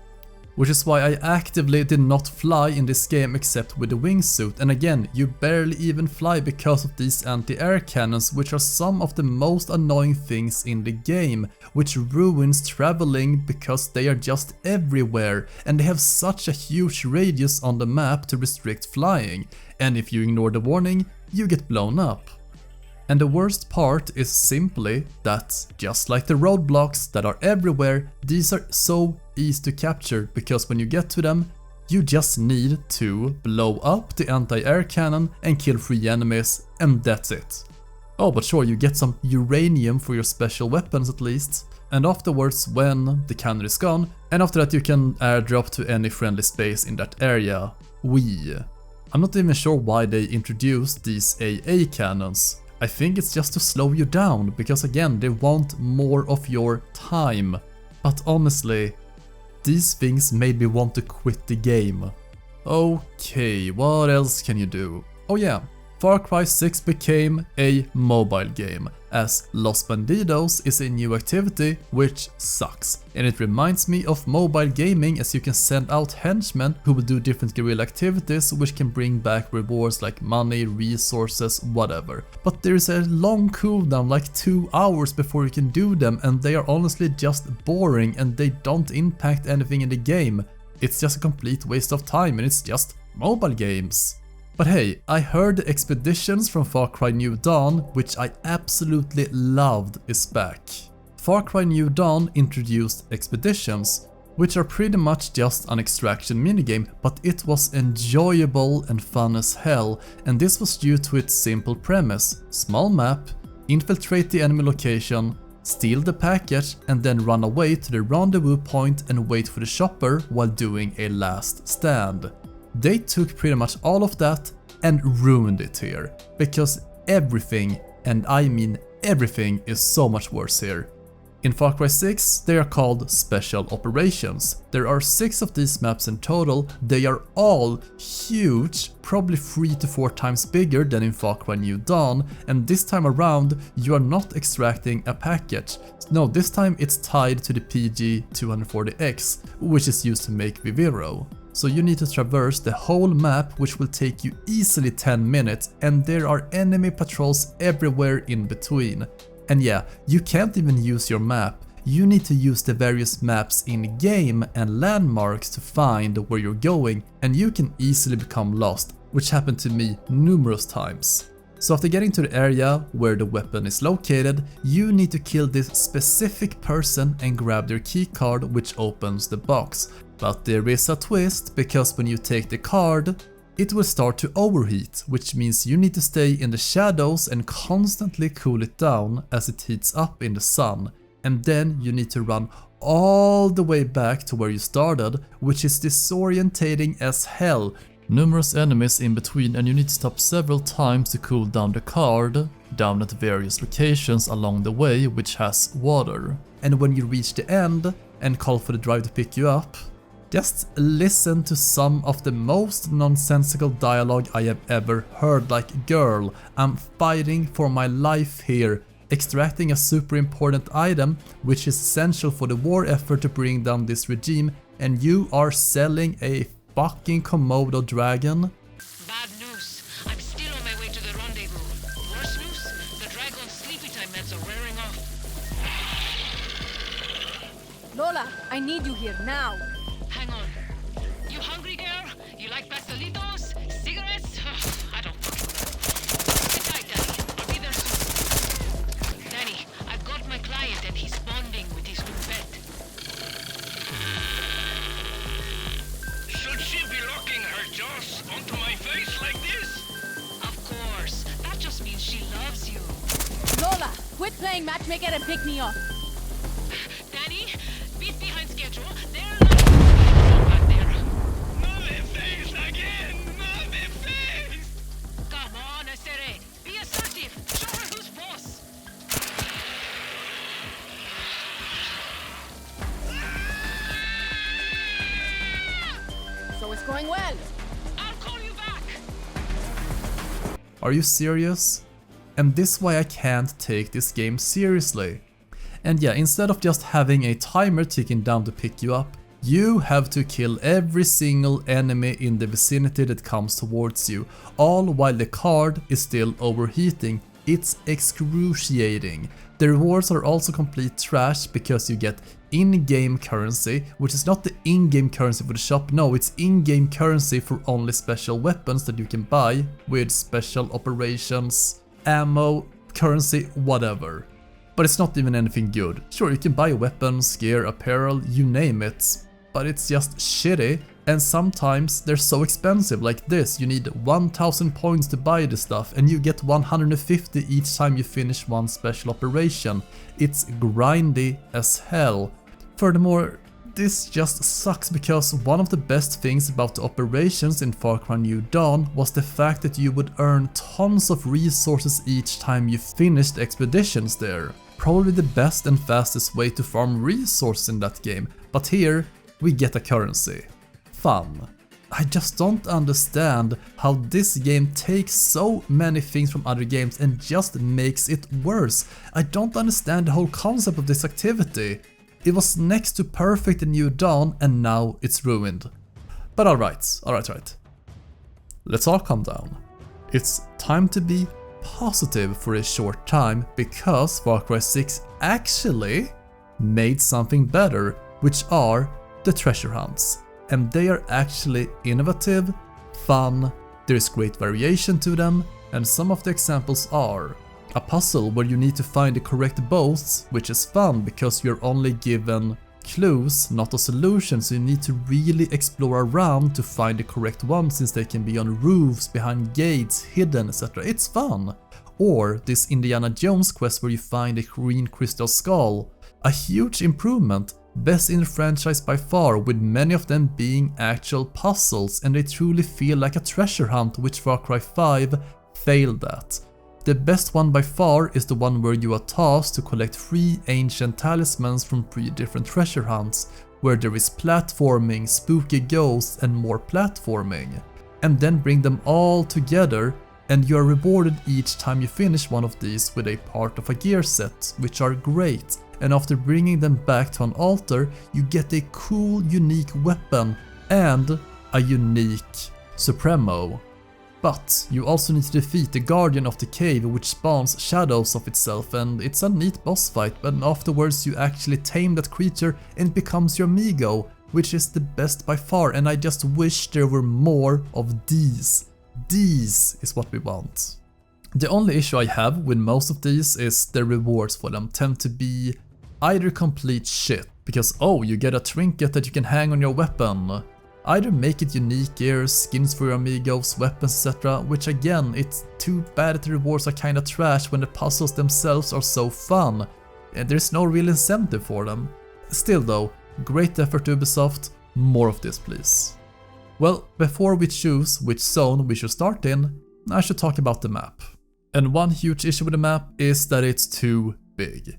Which is why I actively did not fly in this game except with the wingsuit, and again, you barely even fly because of these anti-air cannons, which are some of the most annoying things in the game, which ruins traveling because they are just everywhere and they have such a huge radius on the map to restrict flying, and if you ignore the warning, you get blown up. And the worst part is simply that, just like the roadblocks that are everywhere, these are so easy to capture because when you get to them, you just need to blow up the anti-air cannon and kill 3 enemies, and that's it. Oh, but sure, you get some uranium for your special weapons at least. And afterwards, when the cannon is gone, and after that you can airdrop to any friendly space in that area. I'm not even sure why they introduced these AA cannons. I think it's just to slow you down, because again, they want more of your time. But honestly, these things made me want to quit the game. Okay, what else can you do? Oh yeah, Far Cry 6 became a mobile game, as Los Bandidos is a new activity, which sucks. And it reminds me of mobile gaming, as you can send out henchmen who will do different guerrilla activities which can bring back rewards like money, resources, whatever. But there is a long cooldown, like 2 hours before you can do them, and they are honestly just boring and they don't impact anything in the game. It's just a complete waste of time and it's just mobile games. But hey, I heard the expeditions from Far Cry New Dawn, which I absolutely loved, is back. Far Cry New Dawn introduced expeditions, which are pretty much just an extraction minigame, but it was enjoyable and fun as hell, and this was due to its simple premise: small map, infiltrate the enemy location, steal the package, and then run away to the rendezvous point and wait for the shopper while doing a last stand. They took pretty much all of that and ruined it here, because everything, and I mean everything, is so much worse here. In Far Cry 6, they are called Special Operations. There are 6 of these maps in total. They are all huge, probably 3 to 4 times bigger than in Far Cry New Dawn, and this time around you are not extracting a package. No, this time it's tied to the PG-240X, which is used to make Viviro. So you need to traverse the whole map, which will take you easily 10 minutes, and there are enemy patrols everywhere in between. And yeah, you can't even use your map. You need to use the various maps in game and landmarks to find where you're going, and you can easily become lost, which happened to me numerous times. So after getting to the area where the weapon is located, you need to kill this specific person and grab their keycard, which opens the box. But there is a twist, because when you take the card, it will start to overheat, which means you need to stay in the shadows and constantly cool it down as it heats up in the sun. And then you need to run all the way back to where you started, which is disorientating as hell. Numerous enemies in between, and you need to stop several times to cool down the card, down at various locations along the way, which has water. And when you reach the end and call for the drive to pick you up, just listen to some of the most nonsensical dialogue I have ever heard, like, "Girl, I'm fighting for my life here, extracting a super important item which is essential for the war effort to bring down this regime, and you are selling a fucking Komodo dragon? Bad news. I'm still on my way to the rendezvous. Worse news, the dragon's sleepy time meds are wearing off. Lola, I need you here now. Hang on. You hungry, girl? You like pastelitos? Cigarettes? I don't fucking know. Sit tight, Dani. I'll be there soon. Dani, I've got my client and he's bonding with his new pet. Should she be locking her jaws onto my face like this? Of course. That just means she loves you. Lola, quit playing matchmaker and pick me up. Dani, beat behind schedule. They're not back there. Move face again! Move face! Come on, Este. Be assertive. Show her who's boss. So it's going well. I'll call you back. Are you serious? And this is why I can't take this game seriously. And yeah, instead of just having a timer ticking down to pick you up, you have to kill every single enemy in the vicinity that comes towards you, all while the card is still overheating. It's excruciating. The rewards are also complete trash because you get in-game currency, which is not the in-game currency for the shop, no, it's in-game currency for only special weapons that you can buy with special operations, ammo, currency, whatever. But it's not even anything good. Sure, you can buy weapons, gear, apparel, you name it, but it's just shitty, and sometimes they're so expensive. Like this, you need 1000 points to buy the stuff and you get 150 each time you finish one special operation. It's grindy as hell. Furthermore, this just sucks because one of the best things about the operations in Far Cry New Dawn was the fact that you would earn tons of resources each time you finished expeditions there. Probably the best and fastest way to farm resources in that game, but here we get a currency. Fun. I just don't understand how this game takes so many things from other games and just makes it worse. I don't understand the whole concept of this activity. It was next to perfect in New Dawn and now it's ruined. But alright. Let's all calm down. It's time to be positive for a short time because Far Cry 6 actually made something better, which are the treasure hunts. And they are actually innovative, fun, there is great variation to them, and some of the examples are a puzzle where you need to find the correct boats, which is fun because you're only given clues, not a solution, so you need to really explore around to find the correct one since they can be on roofs, behind gates, hidden, etc. It's fun. Or this Indiana Jones quest where you find a green crystal skull. A huge improvement, best in the franchise by far, with many of them being actual puzzles and they truly feel like a treasure hunt, which Far Cry 5 failed at. The best one by far is the one where you are tasked to collect 3 ancient talismans from 3 different treasure hunts, where there is platforming, spooky ghosts and more platforming. And then bring them all together and you are rewarded each time you finish one of these with a part of a gear set, which are great. And after bringing them back to an altar, you get a cool unique weapon and a unique Supremo. But you also need to defeat the Guardian of the Cave, which spawns shadows of itself, and it's a neat boss fight, but afterwards you actually tame that creature and it becomes your amigo, which is the best by far, and I just wish there were more of these. These is what we want. The only issue I have with most of these is the rewards for them tend to be either complete shit, because oh, you get a trinket that you can hang on your weapon. Either make it unique gear, skins for your amigos, weapons, etc, which again, it's too bad that the rewards are kinda trash when the puzzles themselves are so fun, and there's no real incentive for them. Still though, great effort Ubisoft, more of this please. Well, before we choose which zone we should start in, I should talk about the map. And one huge issue with the map is that it's too big.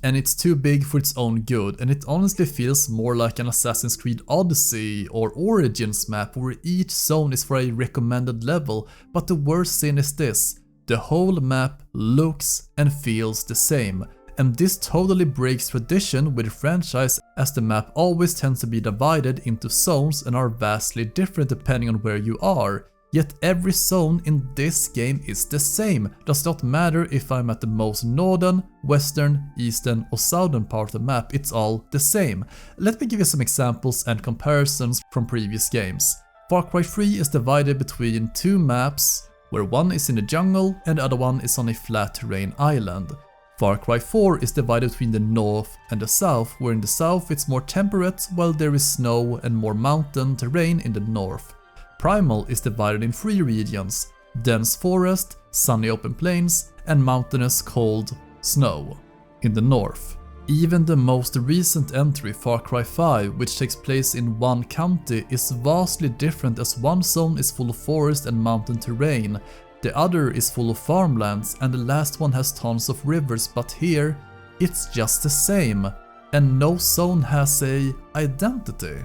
And it's too big for its own good, and it honestly feels more like an Assassin's Creed Odyssey or Origins map where each zone is for a recommended level, but the worst thing is this: the whole map looks and feels the same. and this totally breaks tradition with the franchise as the map always tends to be divided into zones and are vastly different depending on where you are. Yet every zone in this game is the same. Does not matter if I'm at the most northern, western, eastern or southern part of the map, it's all the same. Let me give you some examples and comparisons from previous games. Far Cry 3 is divided between two maps, where one is in the jungle and the other one is on a flat terrain island. Far Cry 4 is divided between the north and the south, where in the south it's more temperate while there is snow and more mountain terrain in the north. Primal is divided in 3 regions: dense forest, sunny open plains, and mountainous cold snow in the north. Even the most recent entry, Far Cry 5, which takes place in one county, is vastly different as one zone is full of forest and mountain terrain, the other is full of farmlands, and the last one has tons of rivers, but here it's just the same, and no zone has a identity.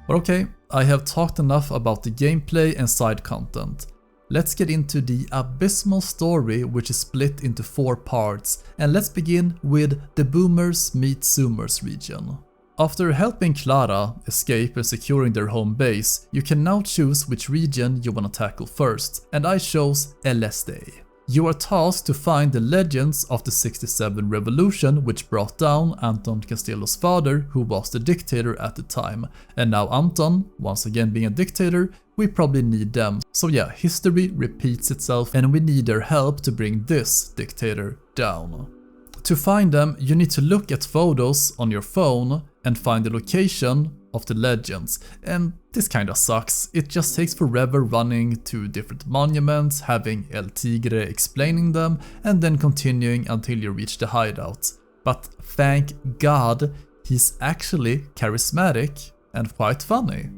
But okay, I have talked enough about the gameplay and side content. Let's get into the abysmal story, which is split into 4 parts, and let's begin with the Boomers meet Zoomers region. After helping Clara escape and securing their home base, you can now choose which region you want to tackle first, and I chose Este. You are tasked to find the legends of the 67 revolution which brought down Anton Castillo's father, who was the dictator at the time. And now Anton, once again being a dictator, we probably need them. So yeah, history repeats itself and we need their help to bring this dictator down. To find them, you need to look at photos on your phone and find the location of the legends, and this kinda sucks. It just takes forever running to different monuments, having El Tigre explaining them, and then continuing until you reach the hideout. But thank God, he's actually charismatic and quite funny.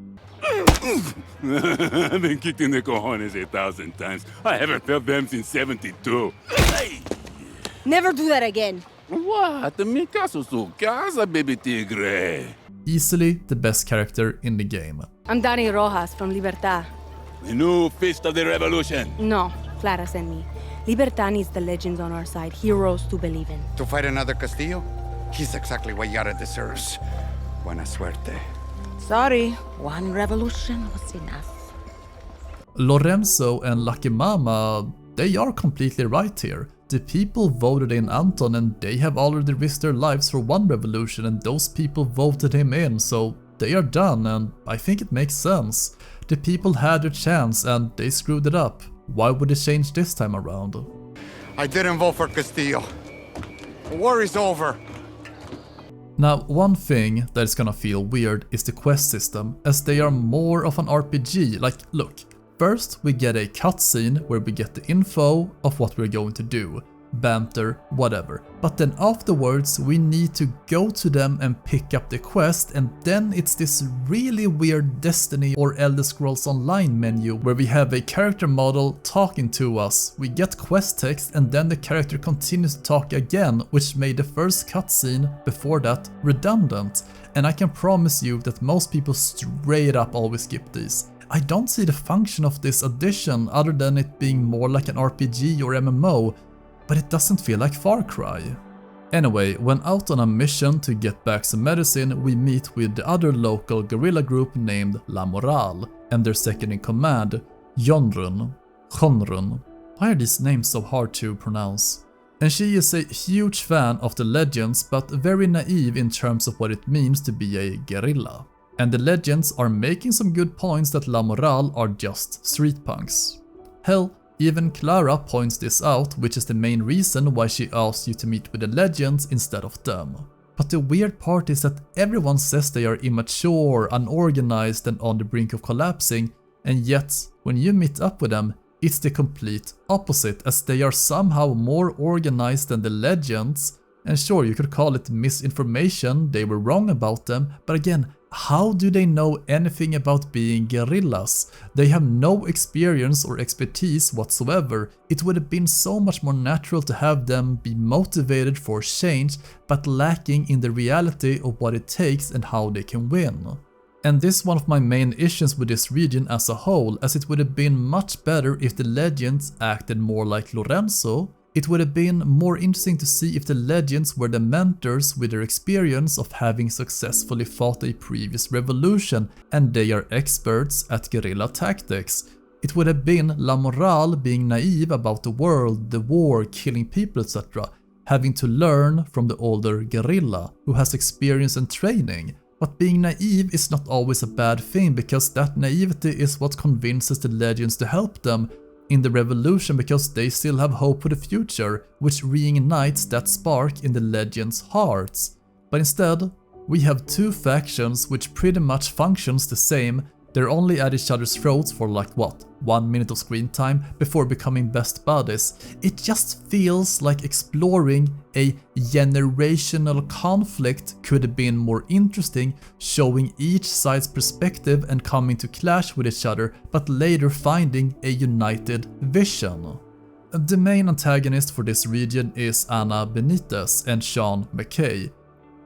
I've been kicked in the cojones 1,000 times. I haven't felt them since 72. Hey! Never do that again. What? Mi caso su casa, baby tigre. Easily the best character in the game. I'm Dani Rojas from Libertad. The new fist of the revolution. No, Clara sent me. Libertad needs the legends on our side, heroes to believe in. To fight another Castillo? He's exactly what Yara deserves. Buena suerte. Sorry, one revolution was enough. Lorenzo and Lucky Mama, they are completely right here. The people voted in Anton and they have already risked their lives for one revolution and those people voted him in, so they are done and I think it makes sense. The people had their chance and they screwed it up. Why would it change this time around? I didn't vote for Castillo. The war is over. Now, one thing that is gonna feel weird is the quest system, as they are more of an RPG. Like, look. First, we get a cutscene where we get the info of what we're going to do, banter, whatever. But then afterwards, we need to go to them and pick up the quest, and then it's this really weird Destiny or Elder Scrolls Online menu where we have a character model talking to us. We get quest text and then the character continues to talk again, which made the first cutscene before that redundant. And I can promise you that most people straight up always skip these. I don't see the function of this addition other than it being more like an RPG or MMO, but it doesn't feel like Far Cry. Anyway, when out on a mission to get back some medicine, we meet with the other local guerrilla group named La Moral and their second in command, Jonrun. Why are these names so hard to pronounce? And she is a huge fan of the legends, but very naive in terms of what it means to be a guerrilla. And the legends are making some good points that La Moral are just street punks. Hell, even Clara points this out, which is the main reason why she asks you to meet with the legends instead of them. But the weird part is that everyone says they are immature, unorganized and on the brink of collapsing, and yet when you meet up with them, it's the complete opposite, as they are somehow more organized than the legends. And sure, you could call it misinformation, they were wrong about them, but again, how do they know anything about being guerrillas? They have no experience or expertise whatsoever. It would have been so much more natural to have them be motivated for change, but lacking in the reality of what it takes and how they can win. And this is one of my main issues with this region as a whole, as it would have been much better if the legends acted more like Lorenzo It would have been more interesting to see if the legends were the mentors with their experience of having successfully fought a previous revolution and they are experts at guerrilla tactics. It would have been La Morale being naive about the world, the war, killing people, etc., having to learn from the older guerrilla who has experience and training. But being naive is not always a bad thing because that naivety is what convinces the legends to help them in the revolution because they still have hope for the future, which reignites that spark in the legends' hearts. But instead, we have two factions which pretty much functions the same. They're only at each other's throats for like what, 1 minute of screen time before becoming best buddies. It just feels like exploring a generational conflict could have been more interesting, showing each side's perspective and coming to clash with each other, but later finding a united vision. The main antagonist for this region is Ana Benitez and Sean McKay.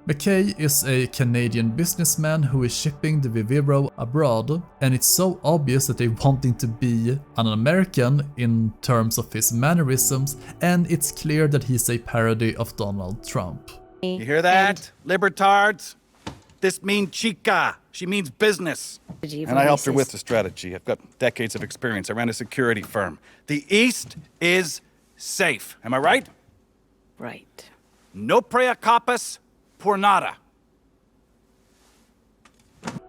McKay is a Canadian businessman who is shipping the Viviro abroad, and it's so obvious that they want him to be an American in terms of his mannerisms, and it's clear that he's a parody of Donald Trump. You hear that, libertards? This means chica. She means business. And I helped her with the strategy. I've got decades of experience. I ran a security firm. The East is safe. Am I right? Right. No preocupas por nada.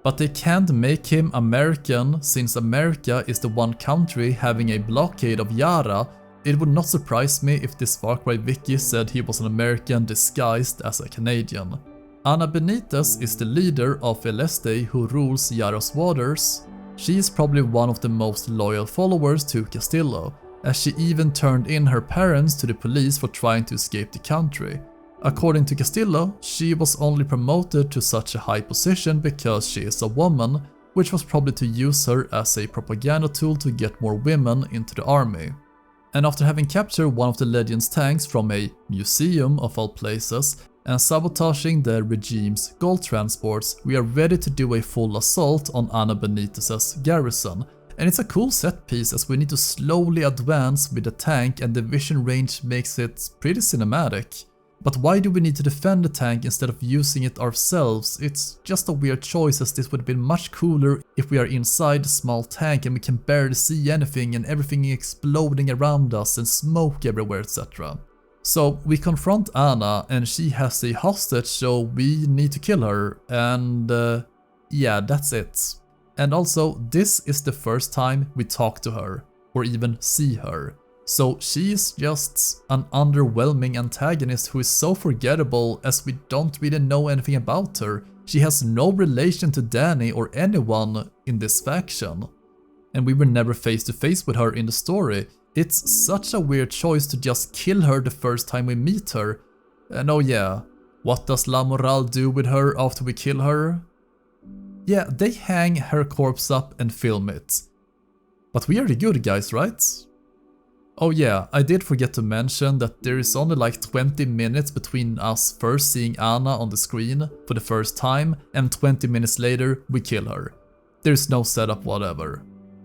But they can't make him American since America is the one country having a blockade of Yara. It would not surprise me if this Far Cry wiki said he was an American disguised as a Canadian. Ana Benitez is the leader of Este who rules Yara's waters. She is probably one of the most loyal followers to Castillo, as she even turned in her parents to the police for trying to escape the country. According to Castillo, she was only promoted to such a high position because she is a woman, which was probably to use her as a propaganda tool to get more women into the army. And after having captured one of the Legion's tanks from a museum of all places and sabotaging the regime's gold transports, we are ready to do a full assault on Ana Benitez's garrison. And it's a cool set piece as we need to slowly advance with the tank and the vision range makes it pretty cinematic. But why do we need to defend the tank instead of using it ourselves? It's just a weird choice as this would have been much cooler if we are inside the small tank and we can barely see anything and everything exploding around us and smoke everywhere, etc. So we confront Ana and she has a hostage, so we need to kill her, and yeah, that's it. And also, this is the first time we talk to her or even see her. So she is just an underwhelming antagonist who is so forgettable as we don't really know anything about her. She has no relation to Dani or anyone in this faction. And we were never face to face with her in the story. It's such a weird choice to just kill her the first time we meet her. And oh yeah, what does La Morale do with her after we kill her? Yeah, they hang her corpse up and film it. But we are the good guys, right? Oh yeah, I did forget to mention that there is only like 20 minutes between us first seeing Ana on the screen for the first time and 20 minutes later we kill her. There's no setup whatever.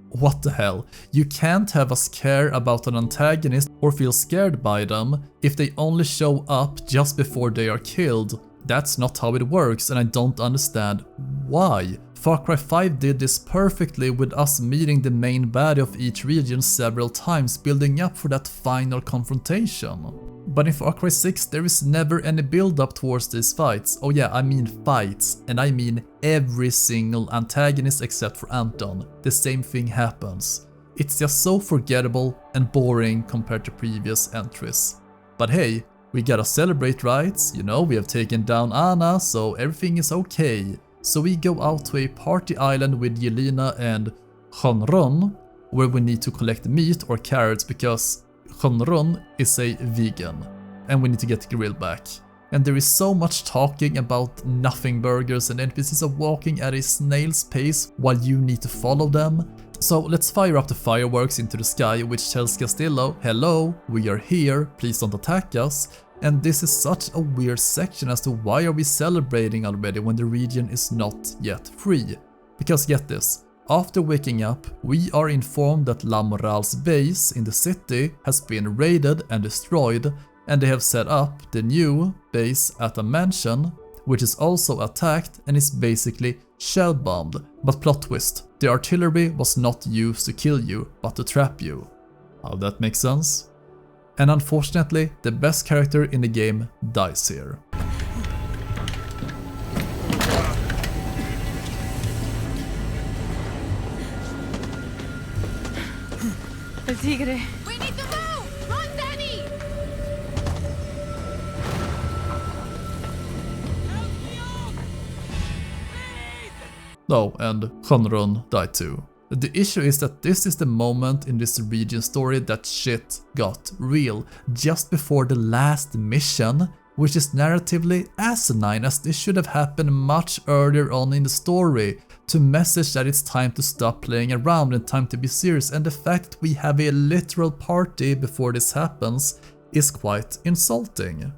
What the hell? You can't have us care about an antagonist or feel scared by them if they only show up just before they are killed. That's not how it works and I don't understand why. Far Cry 5 did this perfectly with us meeting the main baddie of each region several times, building up for that final confrontation. But in Far Cry 6 there is never any build up towards these fights. Oh yeah, I mean fights, and I mean every single antagonist except for Anton. The same thing happens. It's just so forgettable and boring compared to previous entries. But hey, we gotta celebrate, right? You know, we have taken down Ana, so everything is okay. So we go out to a party island with Yelena and Honron, where we need to collect meat or carrots because Honron is a vegan and we need to get the grill back. And there is so much talking about nothing burgers and NPCs are walking at a snail's pace while you need to follow them. So let's fire up the fireworks into the sky, which tells Castillo, hello, we are here, please don't attack us. And this is such a weird section as to why are we celebrating already when the region is not yet free. Because get this, After waking up, we are informed that La Morale's base in the city has been raided and destroyed, and they have set up the new base at a mansion, which is also attacked and is basically shell-bombed. But plot twist, the artillery was not used to kill you, but to trap you. How that makes sense? And unfortunately, the best character in the game dies here. El tigre. We need to move! Run, Dani! Oh, and Shanron died too. The issue is that this is the moment in this region story that shit got real, just before the last mission, which is narratively asinine as this should have happened much earlier on in the story, to message that it's time to stop playing around and time to be serious, and the fact that we have a literal party before this happens is quite insulting.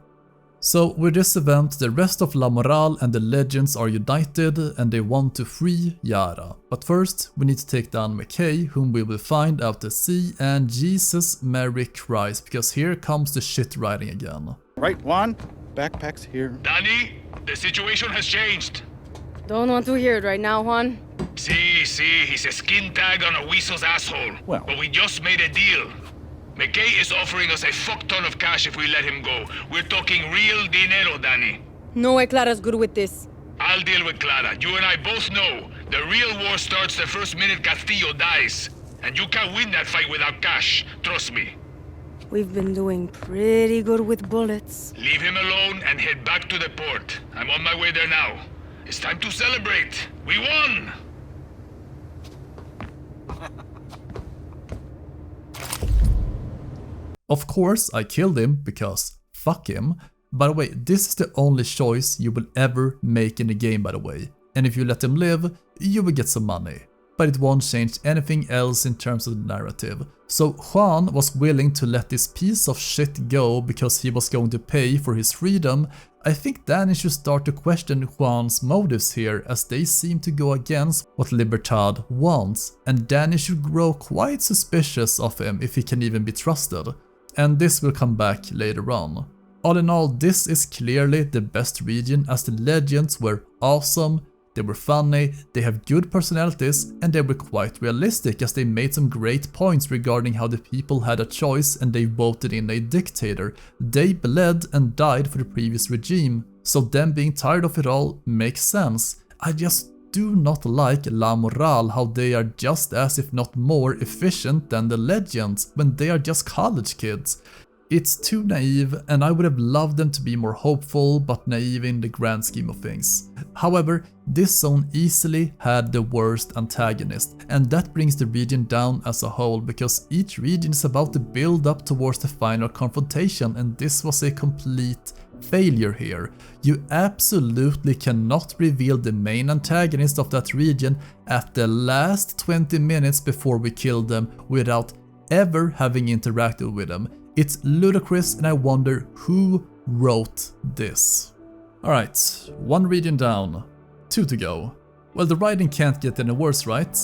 So with this event, the rest of La Morale and the Legends are united and they want to free Yara. But first, we need to take down McKay, whom we will find out to sea, and Jesus Mary Christ, because here comes the shit writing again. Right, Juan? Backpack's here. Dani, the situation has changed. Don't want to hear it right now, Juan. See, he's a skin tag on a weasel's asshole. Well. But we just made a deal. McKay is offering us a fuck ton of cash if we let him go. We're talking real dinero, Dani. No way Clara's good with this. I'll deal with Clara. You and I both know the real war starts the first minute Castillo dies. And you can't win that fight without cash. Trust me. We've been doing pretty good with bullets. Leave him alone and head back to the port. I'm on my way there now. It's time to celebrate. We won! Of course, I killed him because fuck him. By the way, this is the only choice you will ever make in the game, by the way. And if you let him live, you will get some money. But it won't change anything else in terms of the narrative. So Juan was willing to let this piece of shit go because he was going to pay for his freedom. I think Dani should start to question Juan's motives here, as they seem to go against what Libertad wants. And Dani should grow quite suspicious of him if he can even be trusted. And this will come back later on. All in all, this is clearly the best region, as the Legends were awesome, they were funny, they have good personalities, and they were quite realistic, as they made some great points regarding how the people had a choice and they voted in a dictator. They bled and died for the previous regime, so them being tired of it all makes sense. I just do not like La Morale, how they are just as if not more efficient than the Legends when they are just college kids. It's too naive, and I would have loved them to be more hopeful, but naive in the grand scheme of things. However, this zone easily had the worst antagonist, and that brings the region down as a whole, because each region is about to build up towards the final confrontation, and this was a complete failure here. You absolutely cannot reveal the main antagonist of that region at the last 20 minutes before we kill them without ever having interacted with them. It's ludicrous, and I wonder who wrote this. Alright, one region down, 2 to go. Well, the writing can't get any worse, right?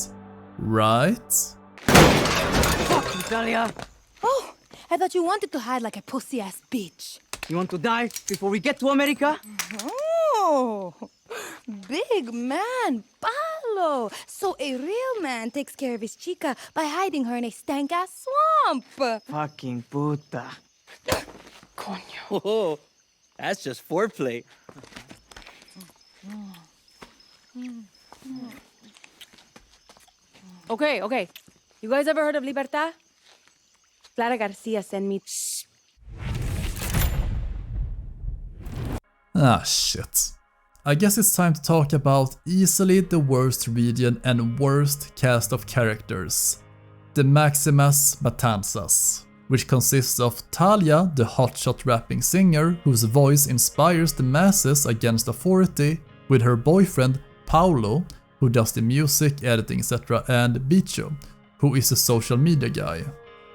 Right? Fuck you, Talia! Oh, I thought you wanted to hide like a pussy-ass bitch. You want to die before we get to America? Oh, big man, palo. So a real man takes care of his chica by hiding her in a stank-ass swamp. Fucking puta. Coño. Oh, that's just foreplay. Okay. You guys ever heard of Libertad? Clara Garcia sent me. Ah, shit. I guess it's time to talk about easily the worst region and worst cast of characters. The Maximas Matanzas, which consists of Talia, the hotshot rapping singer whose voice inspires the masses against authority, with her boyfriend Paulo, who does the music, editing, etc., and Bicho, who is a social media guy.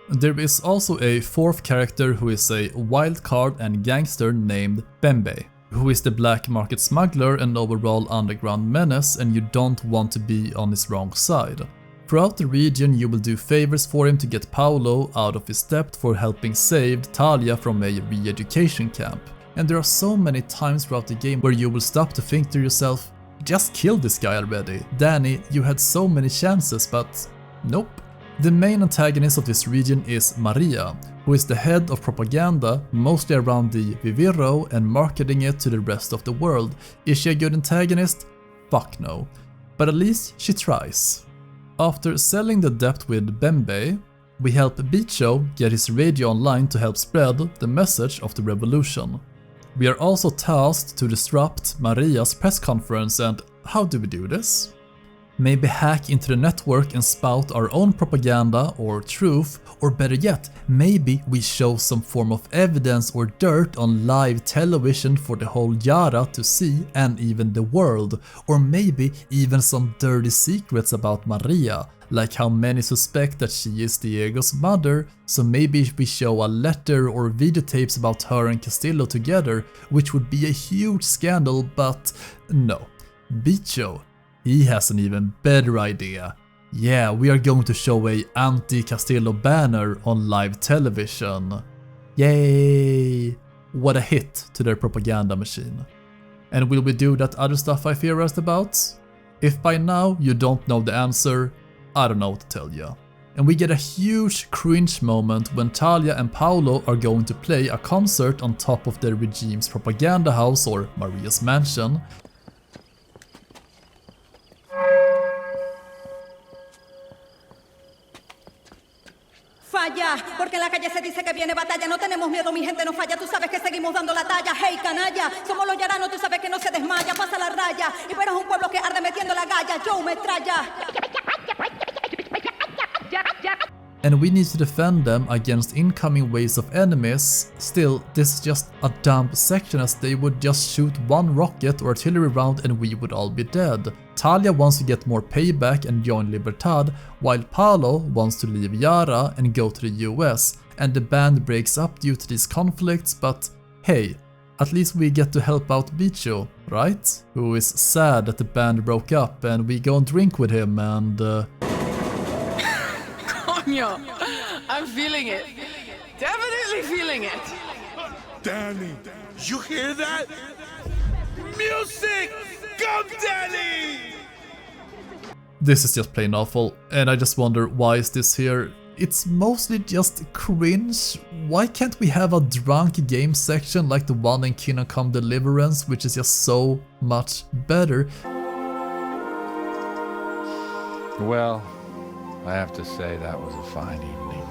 There is also a fourth character who is a wild card and gangster named Bembe, who is the black market smuggler and overall underground menace, and you don't want to be on his wrong side. Throughout the region you will do favors for him to get Paolo out of his debt for helping save Talia from a re-education camp. And there are so many times throughout the game where you will stop to think to yourself, just kill this guy already. Dani, you had so many chances, but nope. The main antagonist of this region is Maria, who is the head of propaganda, mostly around the Viviro and marketing it to the rest of the world. Is she a good antagonist? Fuck no. But at least she tries. After selling the debt with Bembe, we help Bicho get his radio online to help spread the message of the revolution. We are also tasked to disrupt Maria's press conference, and how do we do this? Maybe hack into the network and spout our own propaganda or truth, or better yet, maybe we show some form of evidence or dirt on live television for the whole Yara to see and even the world, or maybe even some dirty secrets about Maria, like how many suspect that she is Diego's mother, so maybe we show a letter or videotapes about her and Castillo together, which would be a huge scandal, but no. Bicho, he has an even better idea. Yeah, we are going to show a anti-Castillo banner on live television. Yay! What a hit to their propaganda machine. And will we do that other stuff I theorized about? If by now you don't know the answer, I don't know what to tell you. And we get a huge cringe moment when Talia and Paolo are going to play a concert on top of their regime's propaganda house or Maria's mansion. Falla, porque en la calle se dice que viene batalla. No tenemos miedo, mi gente no falla. Tú sabes que seguimos dando la talla. Hey, canalla, somos los yaranos, tú sabes que no se desmaya. Pasa la raya, y pero es un pueblo que arde metiendo la galla. Yo me traya. And we need to defend them against incoming waves of enemies. Still, this is just a dumb section as they would just shoot one rocket or artillery round and we would all be dead. Talia wants to get more payback and join Libertad, while Paolo wants to leave Yara and go to the US, and the band breaks up due to these conflicts, but hey, at least we get to help out Bicho, right? Who is sad that the band broke up, and we go and drink with him and Coño, I'm feeling it. Definitely feeling it. Dani, you hear that? Music! Go, Dani! This is just plain awful, and I just wonder why is this here? It's mostly just cringe. Why can't we have a drunk game section like the one in Kingdom Come Deliverance, which is just so much better? Well, I have to say that was a fine evening.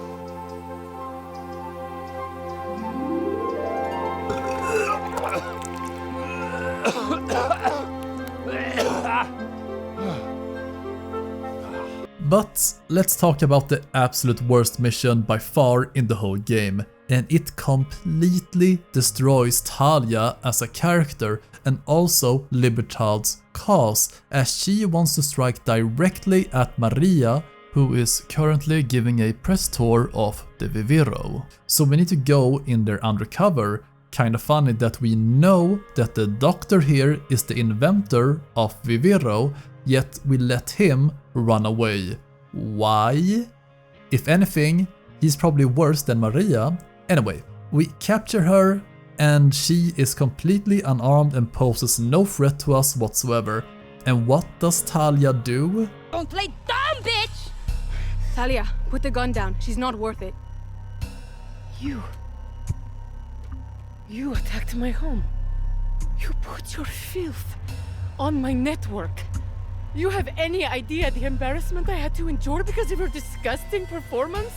But let's talk about the absolute worst mission by far in the whole game, and it completely destroys Talia as a character and also Libertad's cause, as she wants to strike directly at Maria, who is currently giving a press tour of the Viviro. So we need to go in there undercover. Kinda funny that we know that the doctor here is the inventor of Viviro, yet we let him run away. Why? If anything, he's probably worse than Maria. Anyway, we capture her and she is completely unarmed and poses no threat to us whatsoever. And what does Talia do? Don't play dumb, bitch! Talia, put the gun down. She's not worth it. You attacked my home. You put your filth on my network. You have any idea the embarrassment I had to endure because of your disgusting performance?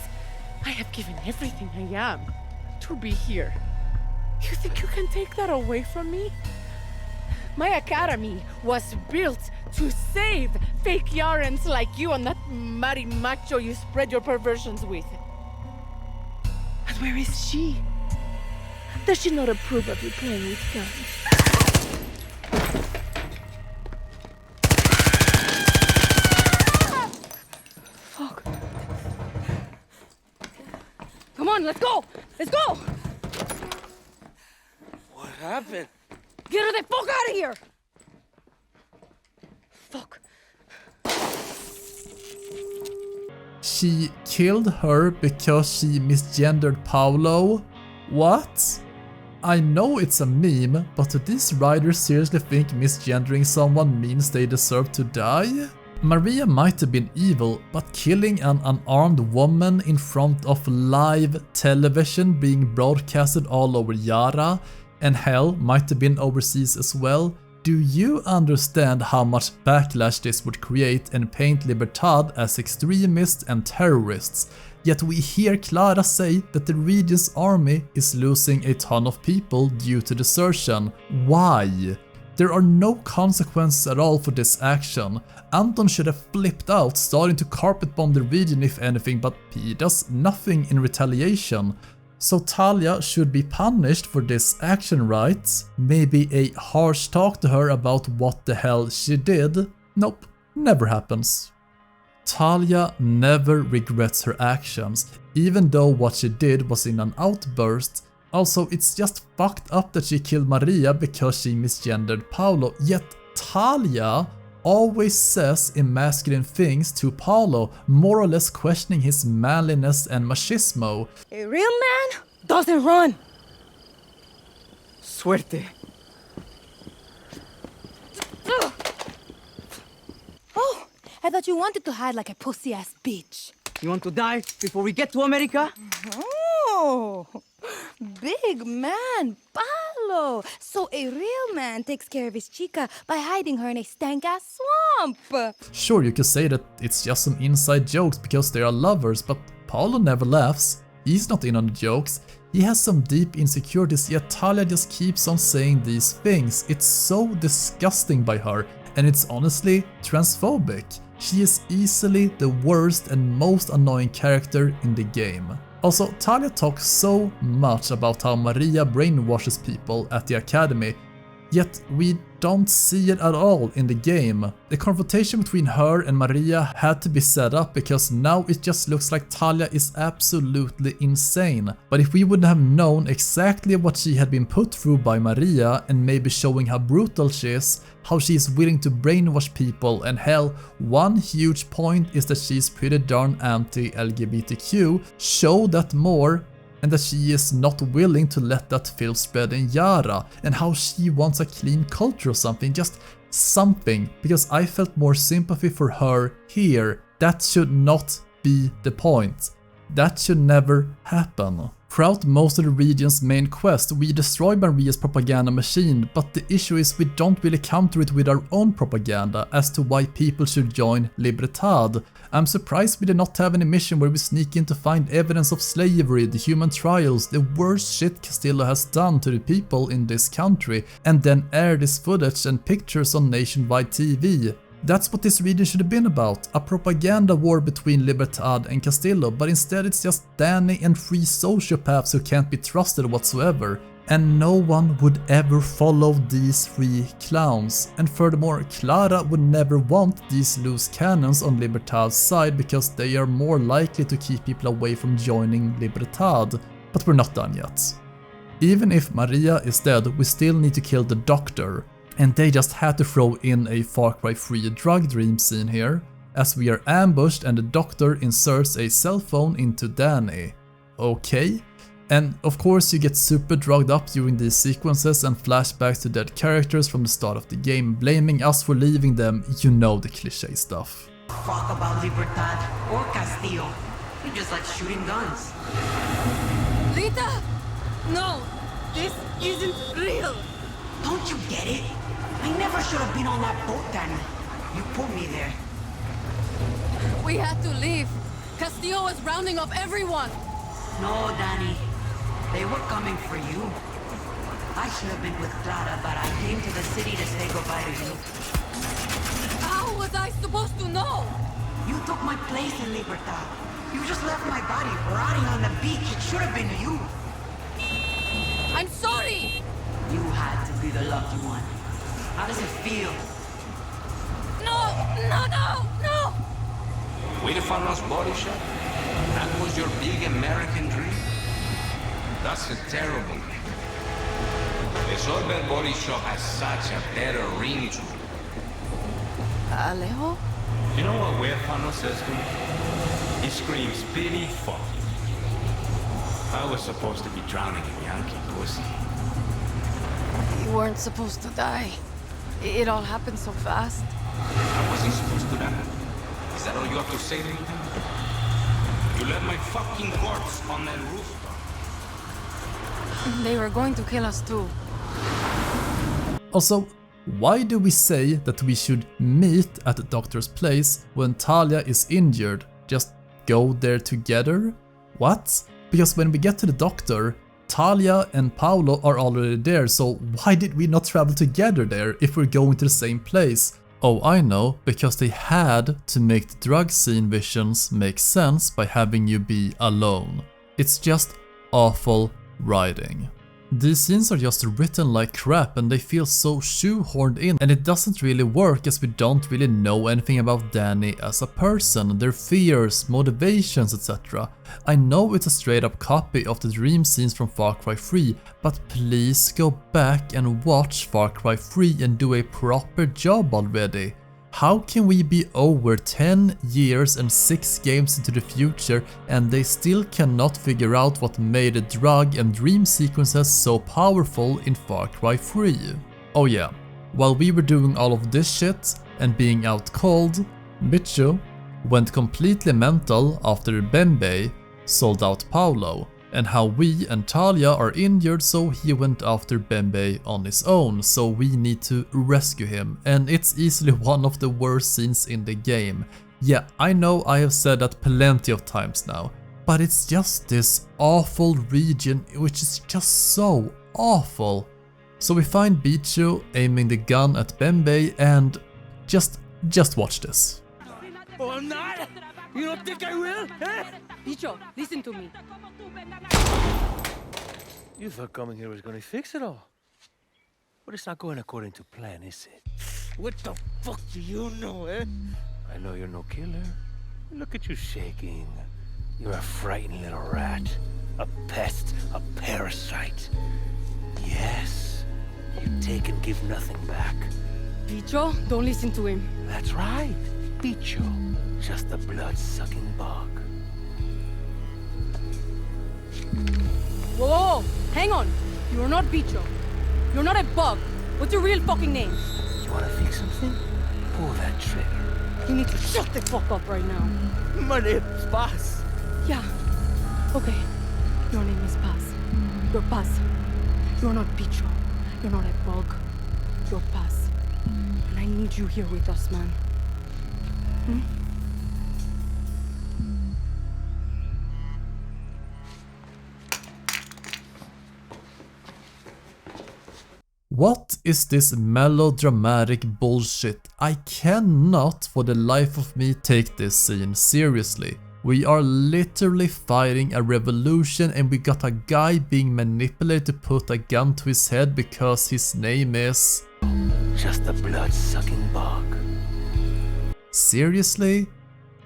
I have given everything I am to be here. You think you can take that away from me? My academy was built to save fake Yarans like you and that marimacho you spread your perversions with. And where is she? Does she not approve of you playing with guns? Fuck. Come on, let's go! Let's go! What happened? Get her the fuck out of here! Fuck. She killed her because she misgendered Paolo? What? I know it's a meme, but do these writers seriously think misgendering someone means they deserve to die? Maria might have been evil, but killing an unarmed woman in front of live television being broadcasted all over Yara, and hell, might have been overseas as well. Do you understand how much backlash this would create and paint Libertad as extremists and terrorists? Yet we hear Clara say that the region's army is losing a ton of people due to desertion. Why? There are no consequences at all for this action. Anton should have flipped out, starting to carpet bomb the region if anything, but he does nothing in retaliation. So Talia should be punished for this action, right? Maybe a harsh talk to her about what the hell she did? Nope, never happens. Talia never regrets her actions, even though what she did was in an outburst. Also, it's just fucked up that she killed Maria because she misgendered Paolo, yet Talia always says masculine things to Paolo, more or less questioning his manliness and machismo. A real man doesn't run. Suerte. Oh, I thought you wanted to hide like a pussy-ass bitch. You want to die before we get to America? Oh, big man, Paolo. So a real man takes care of his chica by hiding her in a stank-ass swamp. Sure, you could say that it's just some inside jokes because they are lovers, but Paolo never laughs. He's not in on the jokes. He has some deep insecurities, yet Talia just keeps on saying these things. It's so disgusting by her, and it's honestly transphobic. She is easily the worst and most annoying character in the game. Also, Talia talks so much about how Maria brainwashes people at the academy, yet we don't see it at all in the game. The confrontation between her and Maria had to be set up because now it just looks like Talia is absolutely insane. But if we would have known exactly what she had been put through by Maria and maybe showing how brutal she is, how she is willing to brainwash people, and hell, one huge point is that she's pretty darn anti-LGBTQ, show that more, and that she is not willing to let that filth spread in Yara, and how she wants a clean culture or something, just something, because I felt more sympathy for her here. That should not be the point. That should never happen. Throughout most of the region's main quest, we destroy Maria's propaganda machine, but the issue is we don't really counter it with our own propaganda as to why people should join Libertad. I'm surprised we did not have any mission where we sneak in to find evidence of slavery, the human trials, the worst shit Castillo has done to the people in this country, and then air this footage and pictures on nationwide TV. That's what this region should have been about, a propaganda war between Libertad and Castillo, but instead it's just Dani and 3 sociopaths who can't be trusted whatsoever. And no one would ever follow these 3 clowns. And furthermore, Clara would never want these loose cannons on Libertad's side because they are more likely to keep people away from joining Libertad. But we're not done yet. Even if Maria is dead, we still need to kill the doctor. And they just had to throw in a Far Cry 3 drug dream scene here, as we are ambushed and the doctor inserts a cell phone into Dani. Okay. And of course you get super drugged up during these sequences and flashbacks to dead characters from the start of the game, blaming us for leaving them, you know the cliche stuff. Fuck about Libertad or Castillo. We just like shooting guns. Rita! No! This isn't real! Don't you get it? I never should have been on that boat, Dani. You put me there. We had to leave. Castillo was rounding up everyone. No, Dani. They were coming for you. I should have been with Clara, but I came to the city to say goodbye to you. How was I supposed to know? You took my place in Libertad. You just left my body rotting on the beach. It should have been you. I'm sorry! You had to be the lucky one. How does it feel? No! No, no, no! Wait for us body shop? That was your big American dream? That's a terrible name. The Solver Body Shop has such a better ring to it. Alejo? You know what Huérfano says to me? He screams, pity fuck. I was supposed to be drowning in Yankee pussy. You weren't supposed to die. It all happened so fast. I wasn't supposed to die. Is that all you have to say to me? You left my fucking corpse on that rooftop. They were going to kill us too. Also, why do we say that we should meet at the doctor's place when Talia is injured? Just go there together? What? Because when we get to the doctor, Talia and Paolo are already there, so why did we not travel together there if we're going to the same place? Oh, I know, because they had to make the drug scene visions make sense by having you be alone. It's just awful writing. These scenes are just written like crap and they feel so shoehorned in, and it doesn't really work as we don't really know anything about Dani as a person, their fears, motivations, etc. I know it's a straight up copy of the dream scenes from Far Cry 3, but please go back and watch Far Cry 3 and do a proper job already. How can we be over 10 years and 6 games into the future and they still cannot figure out what made the drug and dream sequences so powerful in Far Cry 3? Oh yeah, while we were doing all of this shit and being out cold, Bicho went completely mental after Bembe sold out Paolo, and how we and Talia are injured, so he went after Bembe on his own, so we need to rescue him, and it's easily one of the worst scenes in the game. Yeah, I know I have said that plenty of times now, but it's just this awful region which is just so awful. So we find Bicho aiming the gun at Bembe and just watch this. Oh, I'm not? You don't think I will? Eh? Bicho, listen to me. You thought coming here was gonna fix it all. But it's not going according to plan, is it? What the fuck do you know, eh? I know you're no killer. Look at you shaking. You're a frightened little rat. A pest, a parasite. Yes, you take and give nothing back. Bicho, don't listen to him. That's right, Bicho. Just a blood-sucking bug. Whoa, whoa, whoa, hang on. You're not Bicho. You're not a bug. What's your real fucking name? You wanna fix something? Pull that trigger. You need to shut the fuck up right now. My name's Paz. Yeah. Okay. Your name is Paz. You're Paz. You're not Bicho. You're not a bug. You're Paz. And I need you here with us, man. Hmm? What is this melodramatic bullshit? I cannot for the life of me take this scene seriously. We are literally fighting a revolution and we got a guy being manipulated to put a gun to his head because his name is... Just a blood-sucking bug. Seriously?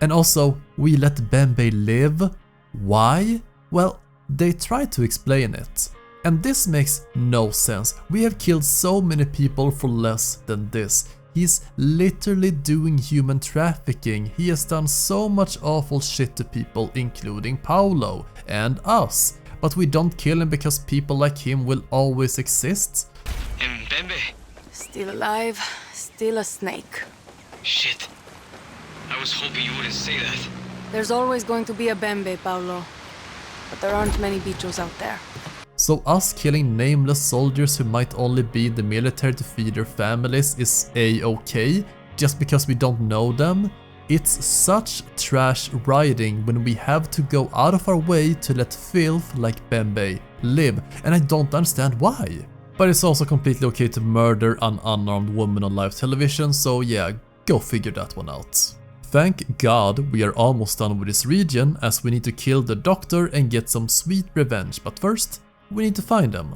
And also, we let Bembe live? Why? Well, they tried to explain it. And this makes no sense. We have killed so many people for less than this. He's literally doing human trafficking. He has done so much awful shit to people, including Paolo and us. But we don't kill him because people like him will always exist? And Bembe? Still alive, still a snake. Shit. I was hoping you wouldn't say that. There's always going to be a Bembe, Paolo. But there aren't many Bichos out there. So us killing nameless soldiers who might only be in the military to feed their families is a-okay, just because we don't know them? It's such trash writing when we have to go out of our way to let filth like Bembe live, and I don't understand why. But it's also completely okay to murder an unarmed woman on live television, so yeah, go figure that one out. Thank God we are almost done with this region, as we need to kill the doctor and get some sweet revenge, but first, we need to find him.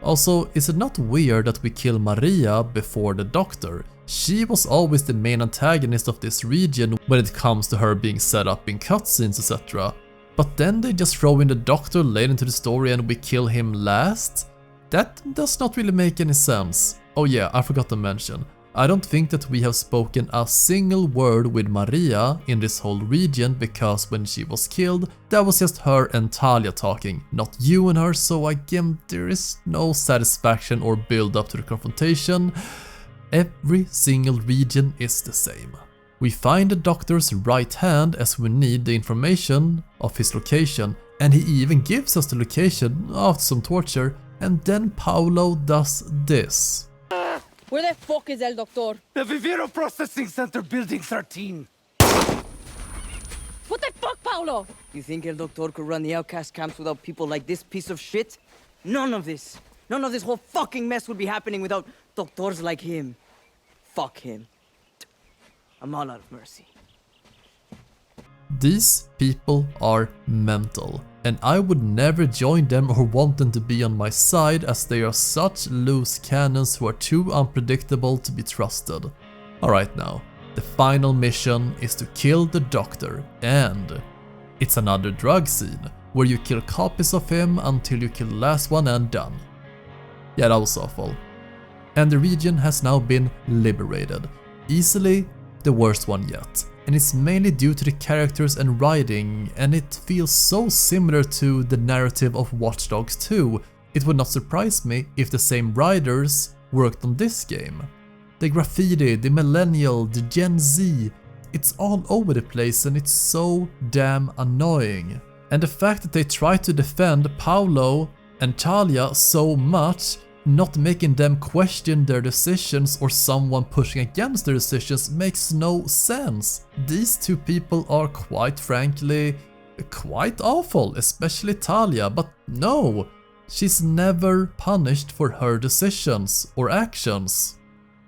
Also, is it not weird that we kill Maria before the doctor? She was always the main antagonist of this region when it comes to her being set up in cutscenes, etc. But then they just throw in the doctor late into the story and we kill him last? That does not really make any sense. Oh yeah, I forgot to mention. I don't think that we have spoken a single word with Maria in this whole region, because when she was killed, that was just her and Talia talking, not you and her, so again there is no satisfaction or build up to the confrontation. Every single region is the same. We find the doctor's right hand as we need the information of his location, and he even gives us the location after some torture, and then Paolo does this. Where the fuck is El Doctor? The Vivero Processing Center, Building 13. What the fuck, Paolo? You think El Doctor could run the outcast camps without people like this piece of shit? None of this whole fucking mess would be happening without doctors like him. Fuck him. I'm all out of mercy. These people are mental, and I would never join them or want them to be on my side, as they are such loose cannons who are too unpredictable to be trusted. Alright now, the final mission is to kill the doctor, and it's another drug scene, where you kill copies of him until you kill the last one and done. Yeah, that was awful. And the region has now been liberated. Easily the worst one yet. And it's mainly due to the characters and writing, and it feels so similar to the narrative of Watch Dogs 2. It would not surprise me if the same writers worked on this game. The graffiti, the millennial, the Gen Z, it's all over the place and it's so damn annoying. And the fact that they try to defend Paolo and Talia so much, not making them question their decisions or someone pushing against their decisions, makes no sense. These two people are quite frankly quite awful, especially Talia, but no, she's never punished for her decisions or actions.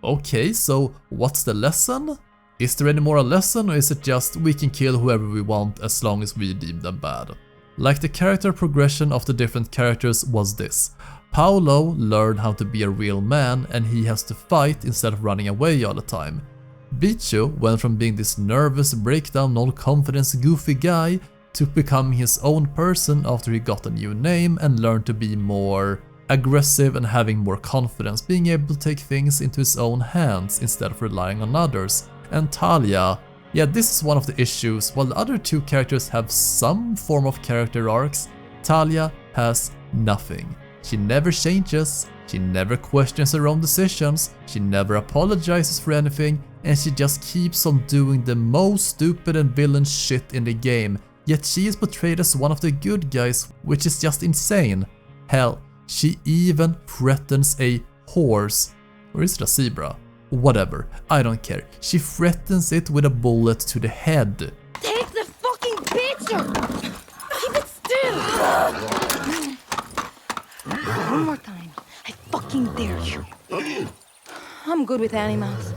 Okay, so what's the lesson? Is there any moral lesson, or is it just we can kill whoever we want as long as we deem them bad? Like, the character progression of the different characters was this. Paolo learned how to be a real man, and he has to fight instead of running away all the time. Bicho went from being this nervous, breakdown, no-confidence, goofy guy to becoming his own person after he got a new name and learned to be more aggressive and having more confidence, being able to take things into his own hands instead of relying on others. And Talia, yeah, this is one of the issues. While the other two characters have some form of character arcs, Talia has nothing. She never changes, she never questions her own decisions, she never apologizes for anything, and she just keeps on doing the most stupid and villain shit in the game, yet she is portrayed as one of the good guys, which is just insane. Hell, she even threatens a horse, or is it a zebra? Whatever, I don't care. She threatens it with a bullet to the head. Take the fucking picture! Keep it still! One more time. I fucking dare you. I'm good with animals.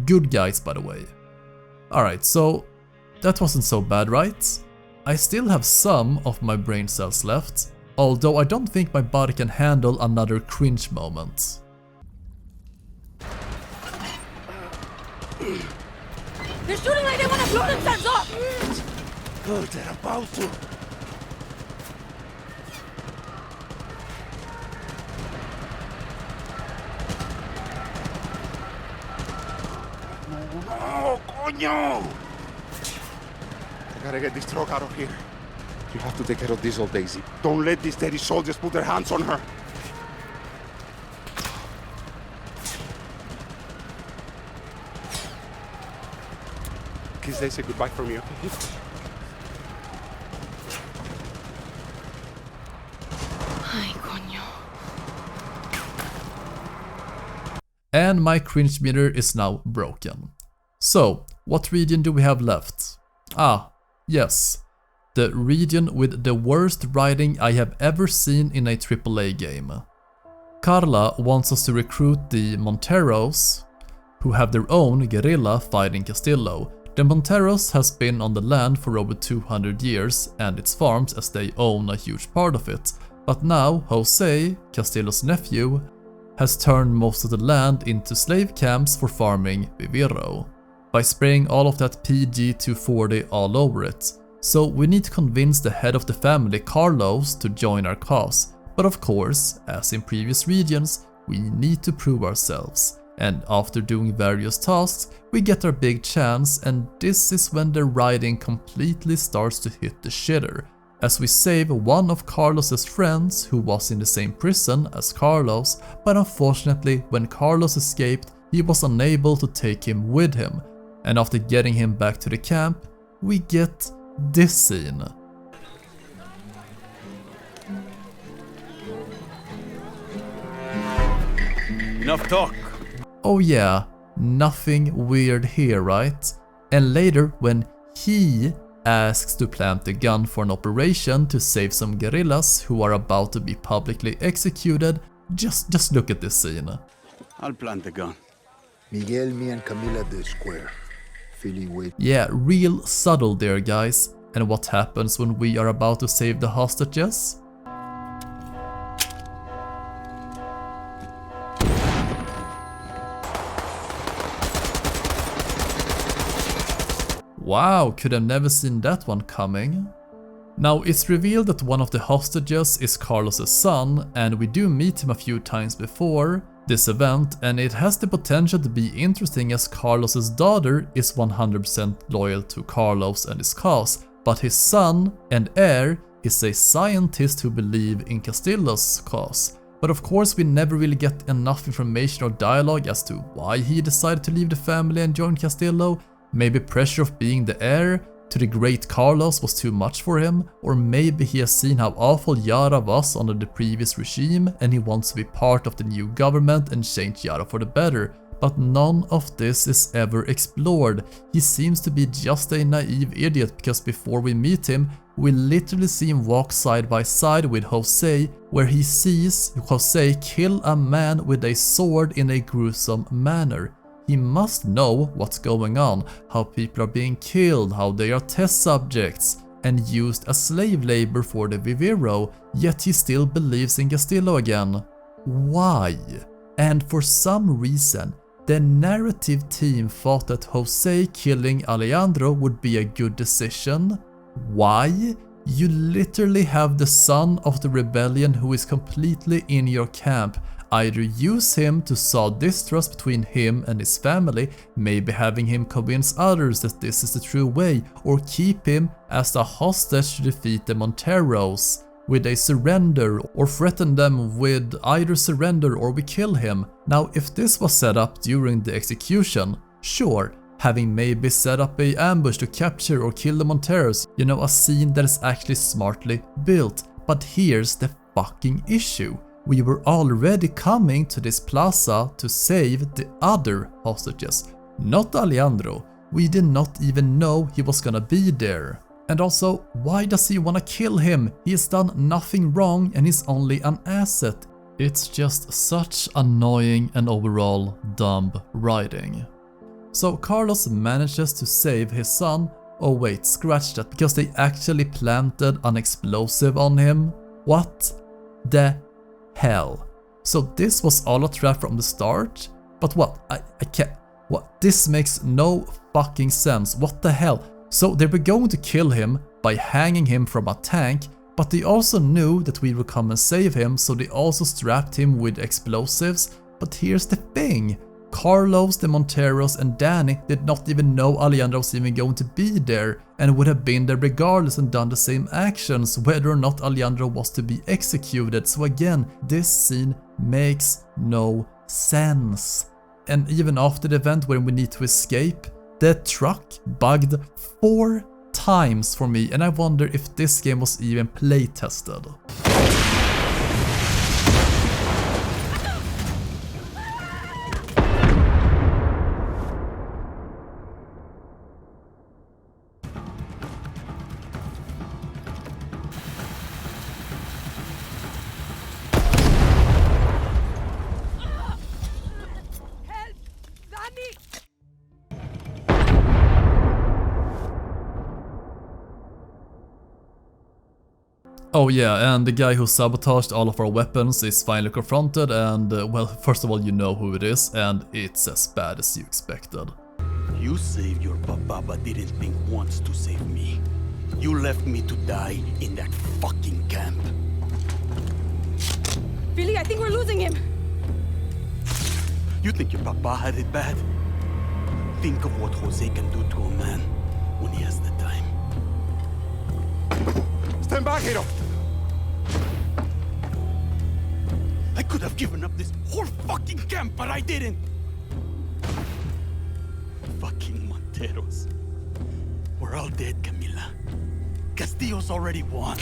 Good guys, by the way. Alright, so that wasn't so bad, right? I still have some of my brain cells left, although I don't think my body can handle another cringe moment. They're shooting like they want to blow themselves up! Good, they're about to. No, coño! I gotta get this truck out of here. You have to take care of this old Daisy. Don't let these dirty soldiers put their hands on her. Kiss Daisy goodbye for me, okay? Ay, coño. And my cringe meter is now broken. So, what region do we have left? Ah, yes. The region with the worst writing I have ever seen in a AAA game. Carla wants us to recruit the Monteros, who have their own guerrilla fighting Castillo. The Monteros has been on the land for over 200 years and its farms, as they own a huge part of it. But now Jose, Castillo's nephew, has turned most of the land into slave camps for farming Vivero, by spraying all of that PG-240 all over it. So we need to convince the head of the family, Carlos, to join our cause. But of course, as in previous regions, we need to prove ourselves. And after doing various tasks, we get our big chance, and this is when the writing completely starts to hit the shitter. As we save one of Carlos's friends who was in the same prison as Carlos, but unfortunately when Carlos escaped, he was unable to take him with him. And after getting him back to the camp, we get this scene. Enough talk. Oh yeah, nothing weird here, right? And later, when he asks to plant the gun for an operation to save some guerrillas who are about to be publicly executed, just look at this scene. I'll plant the gun. Miguel, me and Camila the square. Philly wait. Yeah, real subtle there, guys. And what happens when we are about to save the hostages? Wow, could have never seen that one coming. Now, it's revealed that one of the hostages is Carlos's son, and we do meet him a few times before this event, and it has the potential to be interesting as Carlos's daughter is 100% loyal to Carlos and his cause, but his son and heir is a scientist who believes in Castillo's cause. But of course we never really get enough information or dialogue as to why he decided to leave the family and join Castillo. Maybe pressure of being the heir to the great Carlos was too much for him, or maybe he has seen how awful Yara was under the previous regime and he wants to be part of the new government and change Yara for the better. But none of this is ever explored. He seems to be just a naive idiot because before we meet him, we literally see him walk side by side with Jose, where he sees Jose kill a man with a sword in a gruesome manner. He must know what's going on, how people are being killed, how they are test subjects and used as slave labor for the Viviro, yet he still believes in Castillo again. Why? And for some reason, the narrative team thought that Jose killing Alejandro would be a good decision. Why? You literally have the son of the rebellion who is completely in your camp. Either use him to sow distrust between him and his family, maybe having him convince others that this is the true way, or keep him as a hostage to defeat the Monteros with a surrender, or threaten them with either surrender or we kill him. Now, if this was set up during the execution, sure, having maybe set up a ambush to capture or kill the Monteros, you know, a scene that is actually smartly built. But here's the fucking issue. We were already coming to this plaza to save the other hostages, not Alejandro. We did not even know he was gonna be there. And also, why does he wanna kill him? He has done nothing wrong and he's only an asset. It's just such annoying and overall dumb writing. So Carlos manages to save his son. Oh wait, scratch that, because they actually planted an explosive on him. What the hell? So this was all a trap from the start? But what? I can't. What? This makes no fucking sense. What the hell? So they were going to kill him by hanging him from a tank, but they also knew that we would come and save him, so they also strapped him with explosives. But here's the thing. Carlos, the Monteros and Dani did not even know Alejandro was even going to be there and would have been there regardless and done the same actions whether or not Alejandro was to be executed. So again, this scene makes no sense. And even after the event when we need to escape, the truck bugged 4 times for me, and I wonder if this game was even play tested. Oh yeah, and the guy who sabotaged all of our weapons is finally confronted and, well, first of all you know who it is, and it's as bad as you expected. You saved your papa but didn't think once to save me. You left me to die in that fucking camp. Billy, I think we're losing him. You think your papa had it bad? Think of what Jose can do to a man when he has the time. Stand back, Hiro! I could have given up this whole fucking camp, but I didn't! Fucking Monteros. We're all dead, Camila. Castillo's already won.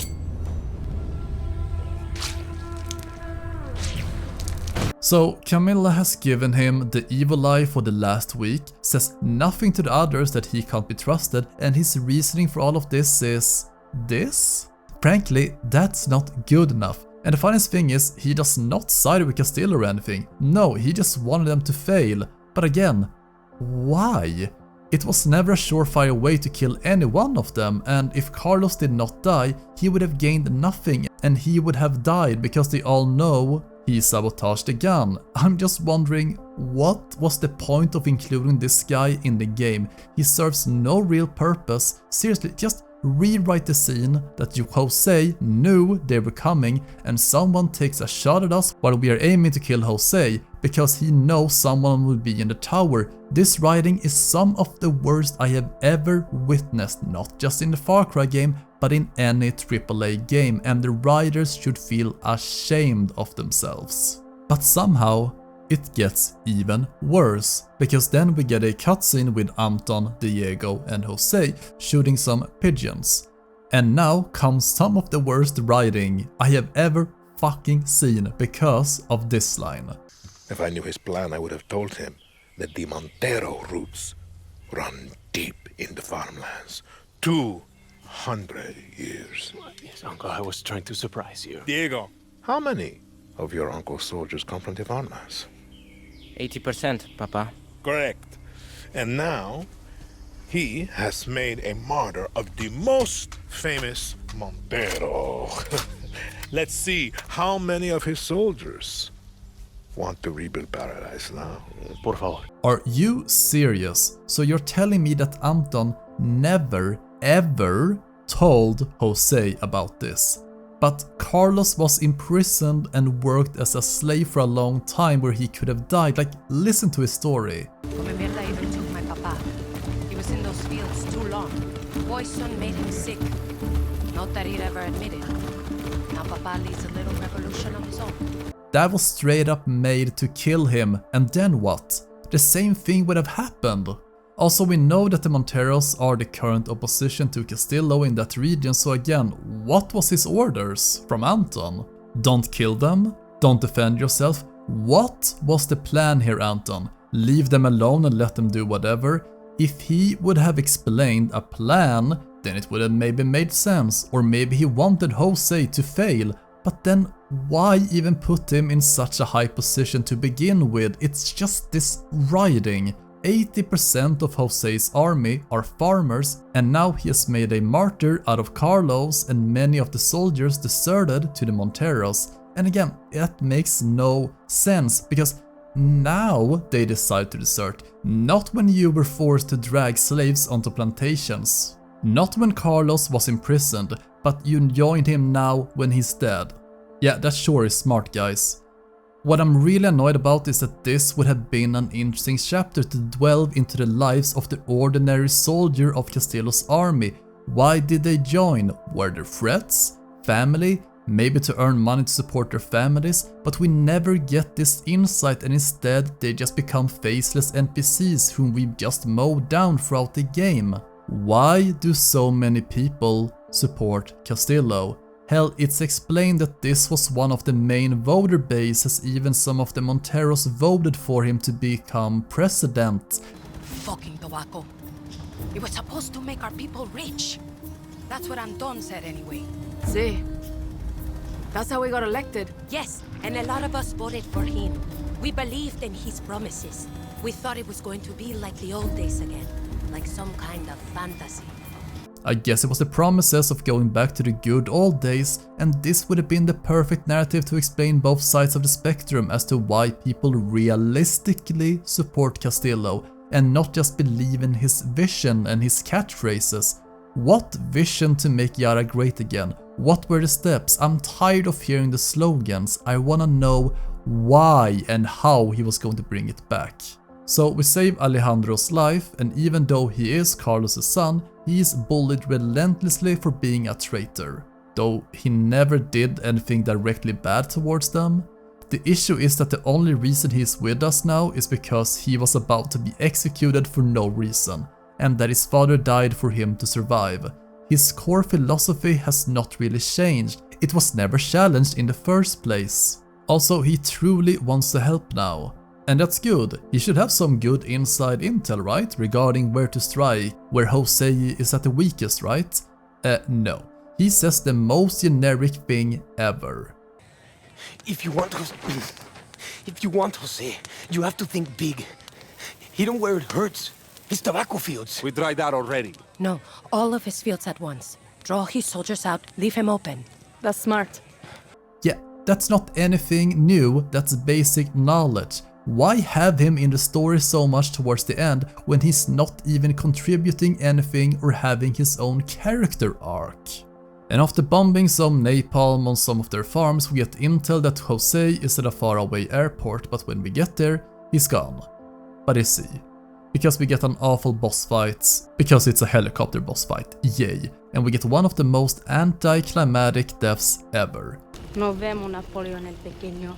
So Camilla has given him the evil eye for the last week, says nothing to the others that he can't be trusted, and his reasoning for all of this is this? Frankly, that's not good enough. And the funniest thing is, he does not side with Castillo or anything. No, he just wanted them to fail. But again, why? It was never a surefire way to kill any one of them, and if Carlos did not die, he would have gained nothing, and he would have died because they all know he sabotaged the gun. I'm just wondering, what was the point of including this guy in the game? He serves no real purpose. Seriously, just rewrite the scene that Jose knew they were coming and someone takes a shot at us while we are aiming to kill Jose because he knows someone will be in the tower. This writing is some of the worst I have ever witnessed, not just in the Far Cry game, but in any AAA game, and the writers should feel ashamed of themselves. But somehow, it gets even worse, because then we get a cutscene with Anton, Diego and Jose shooting some pigeons. And now comes some of the worst writing I have ever fucking seen because of this line. If I knew his plan, I would have told him that the Montero roots run deep in the farmlands. 200 years. Yes, Uncle, I was trying to surprise you. Diego. How many of your uncle's soldiers come from the farmlands? 80%, Papa. Correct. And now, he has made a martyr of the most famous Montero. Let's see how many of his soldiers want to rebuild paradise now. Por favor. Are you serious? So you're telling me that Anton never, ever told Jose about this? But Carlos was imprisoned and worked as a slave for a long time where he could have died. Like, listen to his story. Come mierda even took my papa. He was in those fields too long. Poison made him sick. Not that he'd ever admit it. Now papa leads a little revolution of his own. That was straight up made to kill him, and then what? The same thing would have happened. Also, we know that the Monteros are the current opposition to Castillo in that region, so again, what was his orders from Anton? Don't kill them? Don't defend yourself? What was the plan here, Anton? Leave them alone and let them do whatever? If he would have explained a plan, then it would have maybe made sense, or maybe he wanted Jose to fail, but then why even put him in such a high position to begin with? It's just this writing. 80% of Jose's army are farmers, and now he has made a martyr out of Carlos, and many of the soldiers deserted to the Monteros. And again, that makes no sense, because now they decide to desert, not when you were forced to drag slaves onto plantations. Not when Carlos was imprisoned, but you joined him now when he's dead. Yeah, that sure is smart, guys. What I'm really annoyed about is that this would have been an interesting chapter to delve into the lives of the ordinary soldier of Castillo's army. Why did they join? Were there threats? Family? Maybe to earn money to support their families? But we never get this insight, and instead they just become faceless NPCs whom we just mow down throughout the game. Why do so many people support Castillo? Hell, it's explained that this was one of the main voter bases, even some of the Monteros voted for him to become president. Fucking tobacco. It was supposed to make our people rich. That's what Anton said anyway. See? That's how we got elected. Yes, and a lot of us voted for him. We believed in his promises. We thought it was going to be like the old days again, like some kind of fantasy. I guess it was the promises of going back to the good old days, and this would have been the perfect narrative to explain both sides of the spectrum as to why people realistically support Castillo and not just believe in his vision and his catchphrases. What vision to make Yara great again? What were the steps? I'm tired of hearing the slogans. I wanna know why and how he was going to bring it back. So we save Alejandro's life, and even though he is Carlos's son, he is bullied relentlessly for being a traitor. Though he never did anything directly bad towards them. The issue is that the only reason he is with us now is because he was about to be executed for no reason, and that his father died for him to survive. His core philosophy has not really changed, it was never challenged in the first place. Also, he truly wants to help now. And that's good, he should have some good inside intel, right? Regarding where to strike, where Jose is at the weakest, right? No. He says the most generic thing ever. If you want Jose, you have to think big. Hit him where it hurts. His tobacco fields. We tried that already. No, all of his fields at once. Draw his soldiers out, leave him open. That's smart. Yeah, that's not anything new, that's basic knowledge. Why have him in the story so much towards the end when he's not even contributing anything or having his own character arc? And after bombing some napalm on some of their farms, we get intel that Jose is at a faraway airport, but when we get there, he's gone. But is he? Because we get an awful boss fight, because it's a helicopter boss fight, yay. And we get one of the most anticlimactic deaths ever. Nos vemos, Napoleon el Pequeño.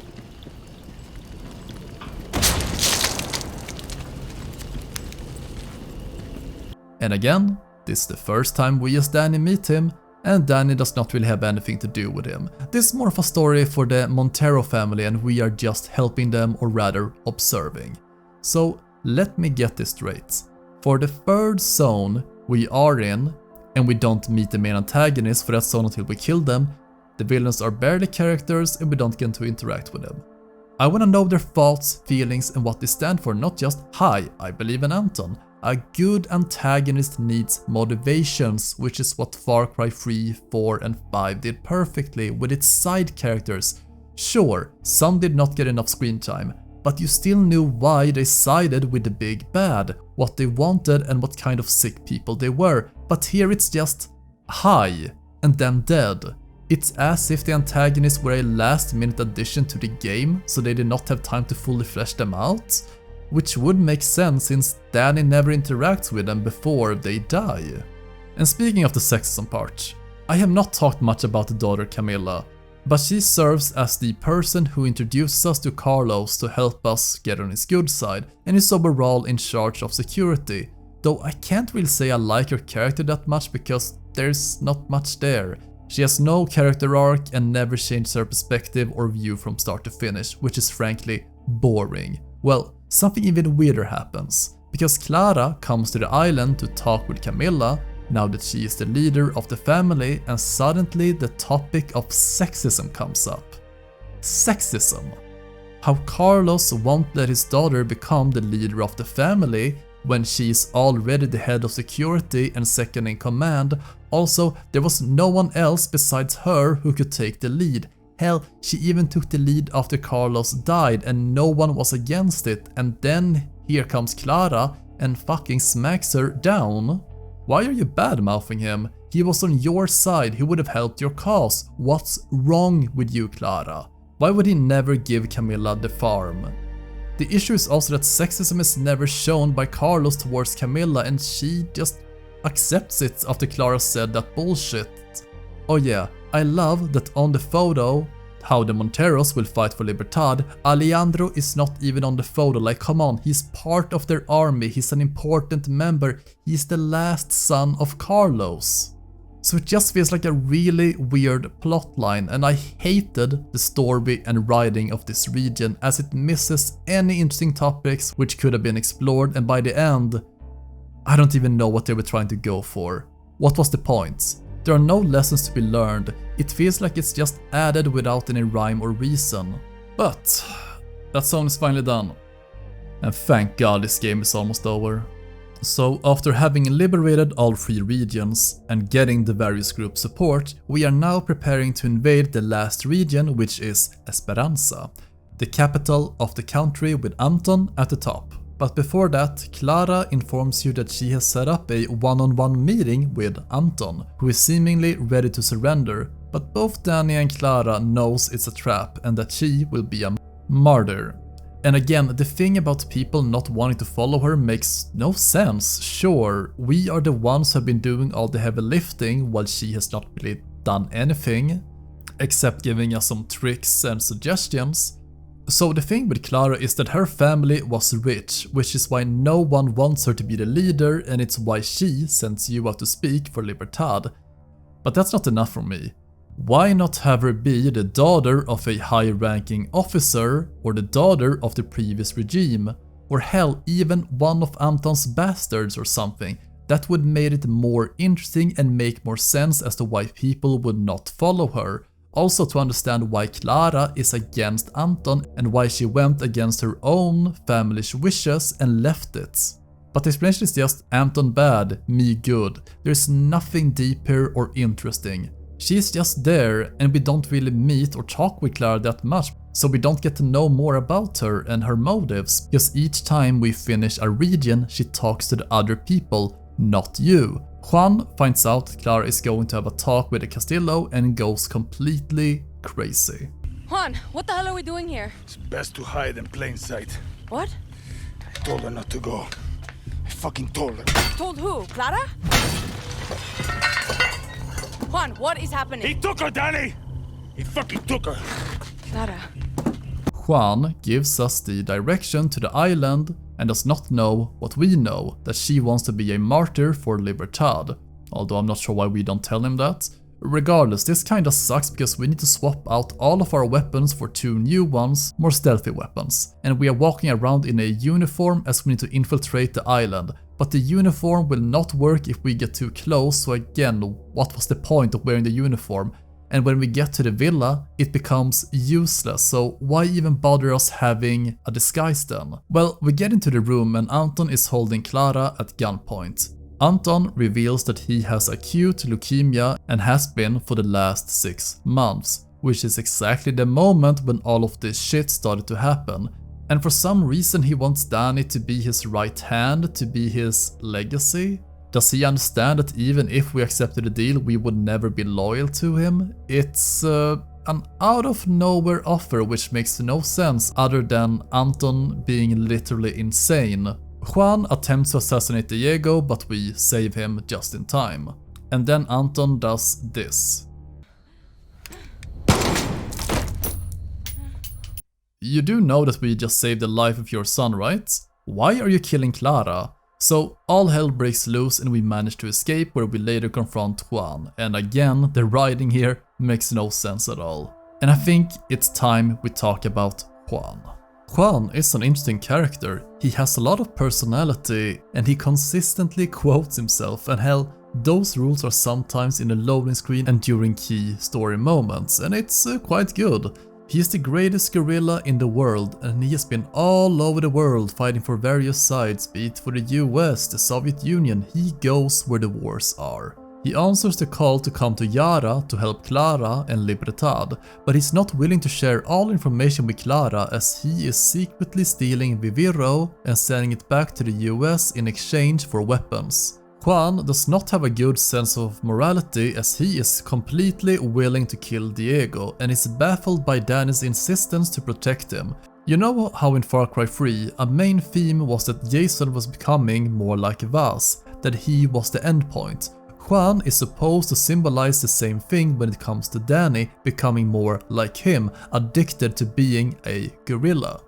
And again, this is the first time we as Dani meet him, and Dani does not really have anything to do with him. This is more of a story for the Montero family and we are just helping them, or rather observing. So let me get this straight. For the third zone we are in, and we don't meet the main antagonist for that zone until we kill them, the villains are barely characters and we don't get to interact with them. I wanna know their thoughts, feelings and what they stand for, not just, hi, I believe in Anton. A good antagonist needs motivations, which is what Far Cry 3, 4 and 5 did perfectly with its side characters. Sure, some did not get enough screen time, but you still knew why they sided with the big bad, what they wanted and what kind of sick people they were. But here it's just, hi, and then dead. It's as if the antagonists were a last-minute addition to the game, so they did not have time to fully flesh them out. Which would make sense since Dani never interacts with them before they die. And speaking of the sexism part, I have not talked much about the daughter Camilla, but she serves as the person who introduces us to Carlos to help us get on his good side and is overall in charge of security, though I can't really say I like her character that much because there's not much there. She has no character arc and never changes her perspective or view from start to finish, which is frankly boring. Well, something even weirder happens, because Clara comes to the island to talk with Camilla, now that she is the leader of the family, and suddenly the topic of sexism comes up. Sexism. How Carlos won't let his daughter become the leader of the family when she is already the head of security and second in command. Also, there was no one else besides her who could take the lead. Hell, she even took the lead after Carlos died and no one was against it, and then here comes Clara and fucking smacks her down. Why are you bad-mouthing him? He was on your side, he would have helped your cause. What's wrong with you, Clara? Why would he never give Camilla the farm? The issue is also that sexism is never shown by Carlos towards Camilla and she just accepts it after Clara said that bullshit. Oh yeah, I love that on the photo, how the Monteros will fight for Libertad, Alejandro is not even on the photo, like come on, he's part of their army, he's an important member, he's the last son of Carlos. So it just feels like a really weird plotline and I hated the story and writing of this region as it misses any interesting topics which could have been explored, and by the end, I don't even know what they were trying to go for. What was the point? There are no lessons to be learned, it feels like it's just added without any rhyme or reason. But that song is finally done. And thank God this game is almost over. So after having liberated all 3 regions and getting the various group support, we are now preparing to invade the last region, which is Esperanza, the capital of the country with Anton at the top. But before that, Clara informs you that she has set up a one-on-one meeting with Anton, who is seemingly ready to surrender, but both Dani and Clara knows it's a trap and that she will be a martyr. And again, the thing about people not wanting to follow her makes no sense. Sure, we are the ones who have been doing all the heavy lifting while she has not really done anything, except giving us some tricks and suggestions. So the thing with Clara is that her family was rich, which is why no one wants her to be the leader, and it's why she sends you out to speak for Libertad. But that's not enough for me. Why not have her be the daughter of a high-ranking officer, or the daughter of the previous regime, or hell, even one of Anton's bastards or something? That would make it more interesting and make more sense as to why people would not follow her. Also to understand why Clara is against Anton and why she went against her own family's wishes and left it. But the explanation is just Anton bad, me good. There's nothing deep here or interesting. She's just there and we don't really meet or talk with Clara that much, so we don't get to know more about her and her motives, because each time we finish a region she talks to the other people, not you. Juan finds out Clara is going to have a talk with the Castillo and goes completely crazy. Juan, what the hell are we doing here? It's best to hide in plain sight. What? I told her not to go. I fucking told her. Told who? Clara? Juan, what is happening? He took her, Dani! He fucking took her. Clara. Juan gives us the direction to the island and does not know what we know, that she wants to be a martyr for Libertad, although I'm not sure why we don't tell him that. Regardless, this kinda sucks because we need to swap out all of our weapons for 2 new ones, more stealthy weapons, and we are walking around in a uniform as we need to infiltrate the island, but the uniform will not work if we get too close, so again, what was the point of wearing the uniform? And when we get to the villa, it becomes useless, so why even bother us having a disguise then? Well, we get into the room and Anton is holding Clara at gunpoint. Anton reveals that he has acute leukemia and has been for the last 6 months, which is exactly the moment when all of this shit started to happen. And for some reason he wants Dani to be his right hand, to be his legacy. Does he understand that even if we accepted the deal, we would never be loyal to him? It's an out of nowhere offer which makes no sense other than Anton being literally insane. Juan attempts to assassinate Diego, but we save him just in time. And then Anton does this. You do know that we just saved the life of your son, right? Why are you killing Clara? So all hell breaks loose and we manage to escape, where we later confront Juan. And again, the writing here makes no sense at all. And I think it's time we talk about Juan. Juan is an interesting character. He has a lot of personality and he consistently quotes himself, and hell, those rules are sometimes in the loading screen and during key story moments, and it's quite good. He is the greatest guerrilla in the world, and he has been all over the world fighting for various sides, be it for the US, the Soviet Union. He goes where the wars are. He answers the call to come to Yara to help Clara and Libertad, but he's not willing to share all information with Clara, as he is secretly stealing Viviro and sending it back to the US in exchange for weapons. Juan does not have a good sense of morality, as he is completely willing to kill Diego and is baffled by Dani's insistence to protect him. You know how in Far Cry 3 a main theme was that Jason was becoming more like Vaz, that he was the endpoint. Juan is supposed to symbolize the same thing when it comes to Dani becoming more like him, addicted to being a gorilla.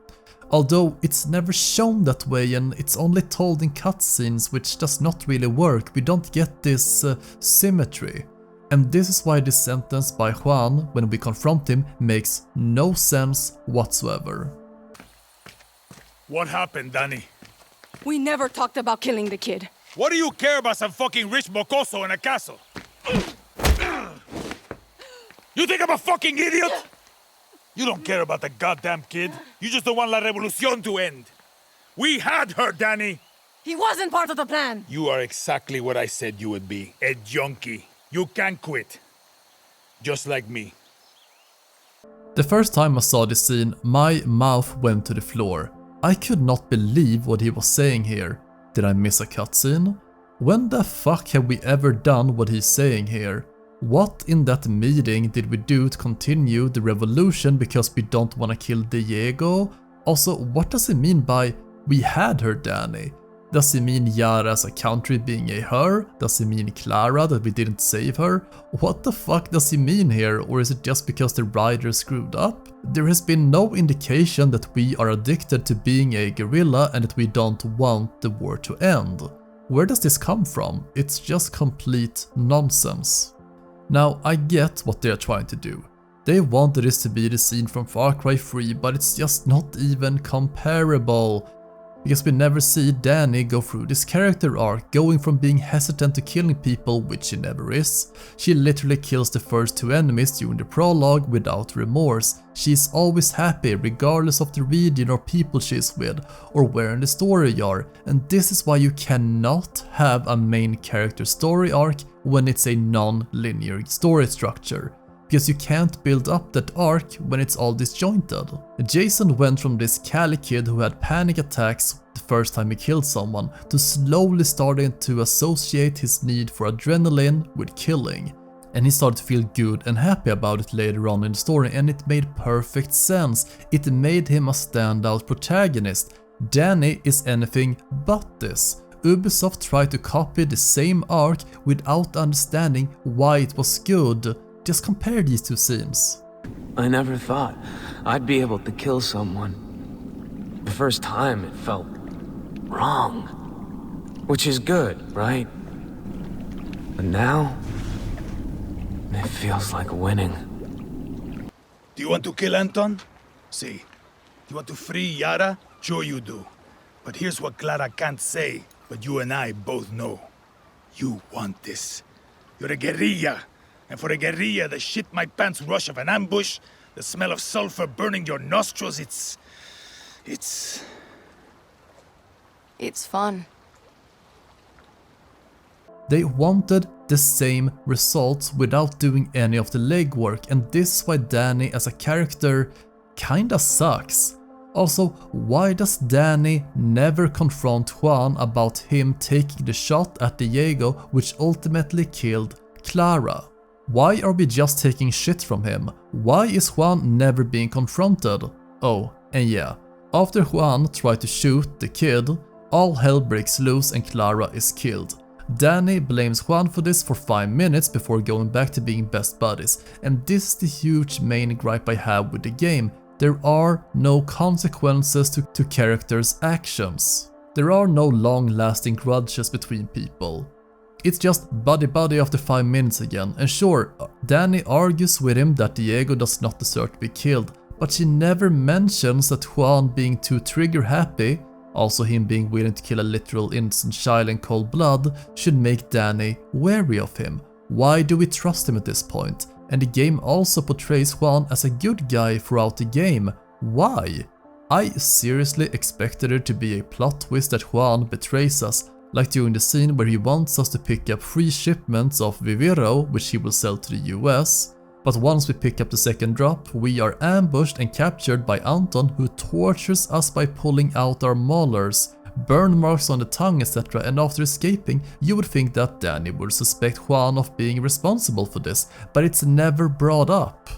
Although it's never shown that way and it's only told in cutscenes, which does not really work. We don't get this symmetry. And this is why this sentence by Juan, when we confront him, makes no sense whatsoever. What happened, Dani? We never talked about killing the kid. What do you care about some fucking rich mocoso in a castle? You think I'm a fucking idiot? You don't care about the goddamn kid. You just don't want La Revolucion to end. We had her, Dani. He wasn't part of the plan. You are exactly what I said you would be. A junkie. You can't quit. Just like me. The first time I saw this scene, my mouth went to the floor. I could not believe what he was saying here. Did I miss a cutscene? When the fuck have we ever done what he's saying here? What in that meeting did we do to continue the revolution because we don't want to kill Diego? Also, what does he mean by "we had her, Dani"? Does he mean Yara as a country being a her? Does he mean Clara, that we didn't save her? What the fuck does he mean here, or is it just because the writer screwed up? There has been no indication that we are addicted to being a guerrilla and that we don't want the war to end. Where does this come from? It's just complete nonsense. Now, I get what they are trying to do. They wanted this to be the scene from Far Cry 3, but it's just not even comparable. Because we never see Dani go through this character arc, going from being hesitant to killing people, which she never is. She literally kills the first 2 enemies during the prologue without remorse. She's always happy regardless of the region or people she's with, or where in the story you are, and this is why you cannot have a main character story arc when it's a non-linear story structure. Because you can't build up that arc when it's all disjointed. Jason went from this Cali kid who had panic attacks the first time he killed someone to slowly starting to associate his need for adrenaline with killing. And he started to feel good and happy about it later on in the story, and it made perfect sense. It made him a standout protagonist. Dani is anything but this. Ubisoft tried to copy the same arc without understanding why it was good. Just compare these 2 scenes. I never thought I'd be able to kill someone. The first time it felt wrong. Which is good, right? But now, it feels like winning. Do you want to kill Anton? See. You want to free Yara? Sure you do. But here's what Clara can't say, but you and I both know. You want this. You're a guerrilla. And for a guerrilla, the shit my pants rush of an ambush, the smell of sulfur burning your nostrils, it's fun. They wanted the same results without doing any of the legwork, and this is why Dani as a character kinda sucks. Also, why does Dani never confront Juan about him taking the shot at Diego, which ultimately killed Clara? Why are we just taking shit from him? Why is Juan never being confronted? Oh, and yeah, after Juan tried to shoot the kid, all hell breaks loose and Clara is killed. Dani blames Juan for this for 5 minutes before going back to being best buddies, and this is the huge main gripe I have with the game. There are no consequences to characters' actions. There are no long-lasting grudges between people. It's just buddy-buddy after 5 minutes again, and sure, Dani argues with him that Diego does not deserve to be killed, but she never mentions that Juan being too trigger-happy, also him being willing to kill a literal innocent child in cold blood, should make Dani wary of him. Why do we trust him at this point? And the game also portrays Juan as a good guy throughout the game. Why? I seriously expected there to be a plot twist that Juan betrays us, like during the scene where he wants us to pick up 3 shipments of Viviro, which he will sell to the US. But once we pick up the second drop, we are ambushed and captured by Anton, who tortures us by pulling out our molars, burn marks on the tongue, etc. And after escaping, you would think that Dani would suspect Juan of being responsible for this, but it's never brought up.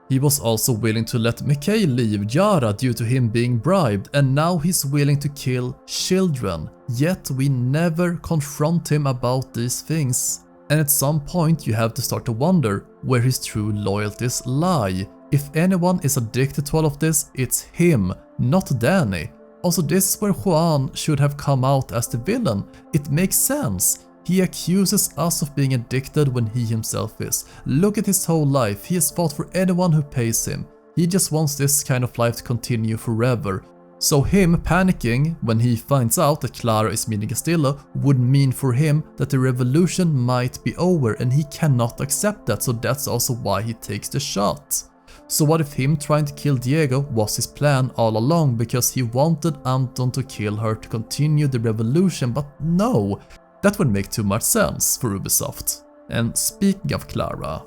He was also willing to let McKay leave Yara due to him being bribed, and now he's willing to kill children. Yet we never confront him about these things. And at some point you have to start to wonder where his true loyalties lie. If anyone is addicted to all of this, it's him, not Dani. Also, this is where Juan should have come out as the villain. It makes sense. He accuses us of being addicted when he himself is. Look at his whole life, he has fought for anyone who pays him. He just wants this kind of life to continue forever. So him panicking when he finds out that Clara is meeting Castillo would mean for him that the revolution might be over, and he cannot accept that, so that's also why he takes the shot. So what if him trying to kill Diego was his plan all along because he wanted Anton to kill her to continue the revolution? But no, that would make too much sense for Ubisoft. And speaking of Clara,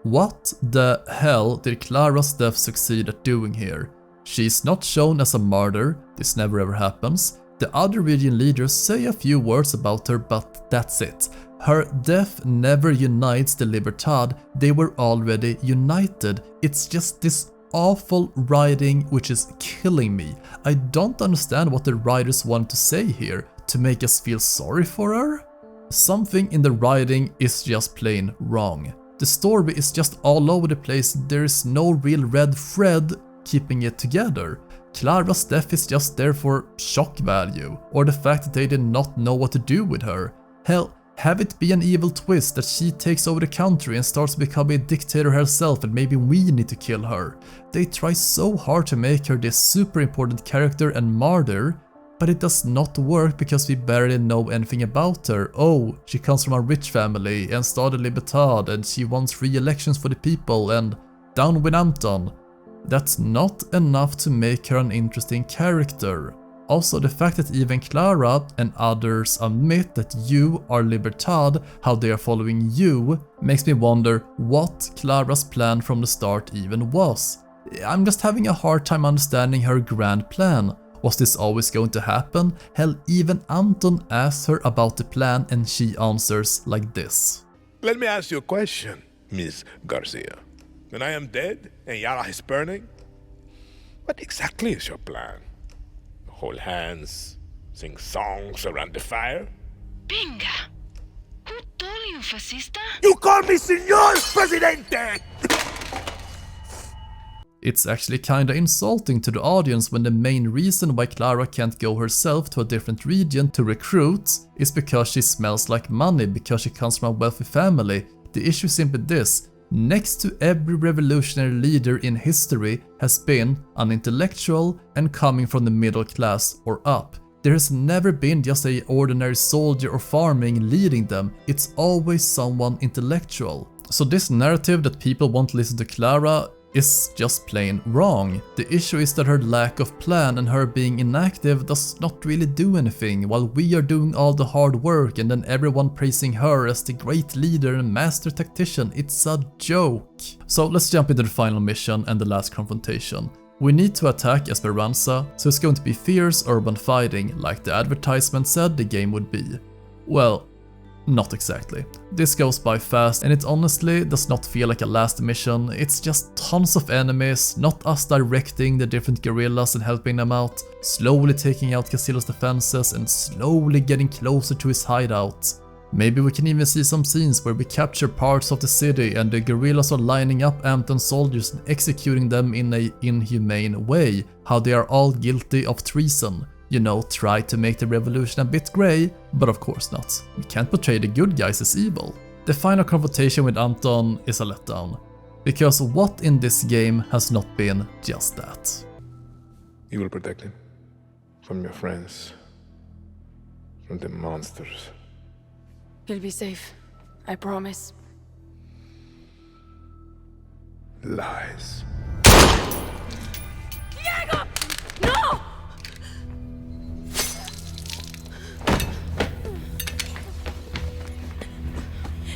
what the hell did Clara's death succeed at doing here? She's not shown as a martyr, this never ever happens. The other region leaders say a few words about her, but that's it. Her death never unites the Libertad, they were already united. It's just this awful writing which is killing me. I don't understand what the writers want to say here, to make us feel sorry for her? Something in the writing is just plain wrong. The story is just all over the place, there is no real red thread keeping it together. Clara's death is just there for shock value, or the fact that they did not know what to do with her. Hell, have it be an evil twist that she takes over the country and starts becoming a dictator herself and maybe we need to kill her. They try so hard to make her this super important character and martyr, but it does not work because we barely know anything about her. Oh, she comes from a rich family and started Libertad and she wants re-elections for the people and down with Anton. That's not enough to make her an interesting character. Also, the fact that even Clara and others admit that you are Libertad, how they are following you, makes me wonder what Clara's plan from the start even was. I'm just having a hard time understanding her grand plan. Was this always going to happen? Hell, even Anton asks her about the plan and she answers like this. Let me ask you a question, Miss Garcia. When I am dead and Yara is burning, what exactly is your plan? Hold hands, sing songs around the fire? Pinga! Who told you, fascista? You call me Señor Presidente! It's actually kinda insulting to the audience when the main reason why Clara can't go herself to a different region to recruit is because she smells like money, because she comes from a wealthy family. The issue is simply this: next to every revolutionary leader in history has been an intellectual and coming from the middle class or up. There has never been just an ordinary soldier or farming leading them, it's always someone intellectual. So this narrative that people won't listen to Clara is just plain wrong. The issue is that her lack of plan and her being inactive does not really do anything, while we are doing all the hard work and then everyone praising her as the great leader and master tactician. It's a joke. So let's jump into the final mission and the last confrontation. We need to attack Esperanza, so it's going to be fierce urban fighting like the advertisement said the game would be. Well, not exactly. This goes by fast and it honestly does not feel like a last mission, it's just tons of enemies, not us directing the different guerrillas and helping them out, slowly taking out Casillo's defenses and slowly getting closer to his hideout. Maybe we can even see some scenes where we capture parts of the city and the guerrillas are lining up Anton's soldiers and executing them in an inhumane way, how they are all guilty of treason. You know, try to make the revolution a bit grey, but of course not. We can't portray the good guys as evil. The final confrontation with Anton is a letdown, because what in this game has not been just that? You will protect him from your friends, from the monsters. He'll be safe. I promise. Lies. Diego! No!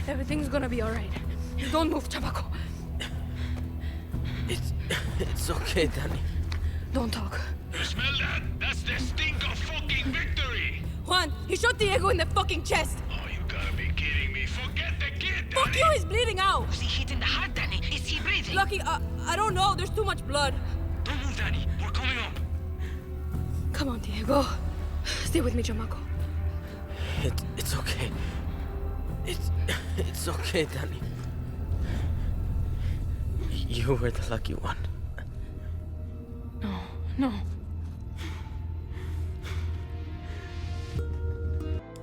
Everything's gonna be alright. Don't move, Chamaco. It's okay, Dani. Don't talk. You smell that? That's the stink of fucking victory! Juan, he shot Diego in the fucking chest. Oh, you gotta be kidding me. Forget the kid, Dani. Fuck you, he's bleeding out. Was he hit in the heart, Dani? Is he breathing? Lucky, I don't know. There's too much blood. Don't move, Dani. We're coming up. Come on, Diego. Stay with me, Chamaco. It's okay. It's okay, Dani. You were the lucky one. No.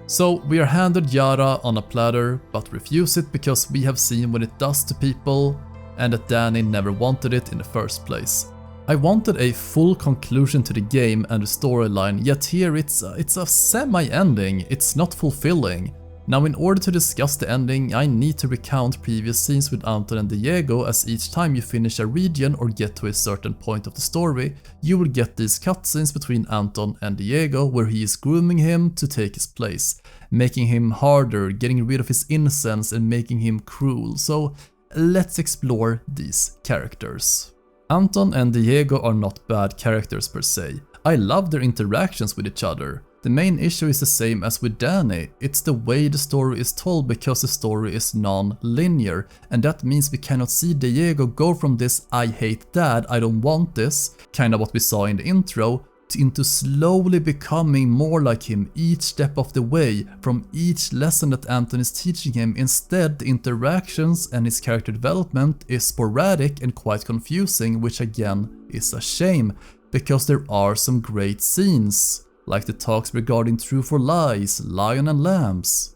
So we are handed Yara on a platter, but refuse it because we have seen what it does to people and that Dani never wanted it in the first place. I wanted a full conclusion to the game and the storyline, yet here it's a semi-ending, it's not fulfilling. Now in order to discuss the ending, I need to recount previous scenes with Anton and Diego, as each time you finish a region or get to a certain point of the story, you will get these cutscenes between Anton and Diego where he is grooming him to take his place, making him harder, getting rid of his innocence and making him cruel. So let's explore these characters. Anton and Diego are not bad characters per se. I love their interactions with each other. The main issue is the same as with Dani, it's the way the story is told because the story is non-linear, and that means we cannot see Diego go from this "I hate dad, I don't want this" kinda what we saw in the intro, into slowly becoming more like him each step of the way from each lesson that Anton is teaching him. Instead, the interactions and his character development is sporadic and quite confusing, which again is a shame, because there are some great scenes, like the talks regarding truth or lies, lion and lambs.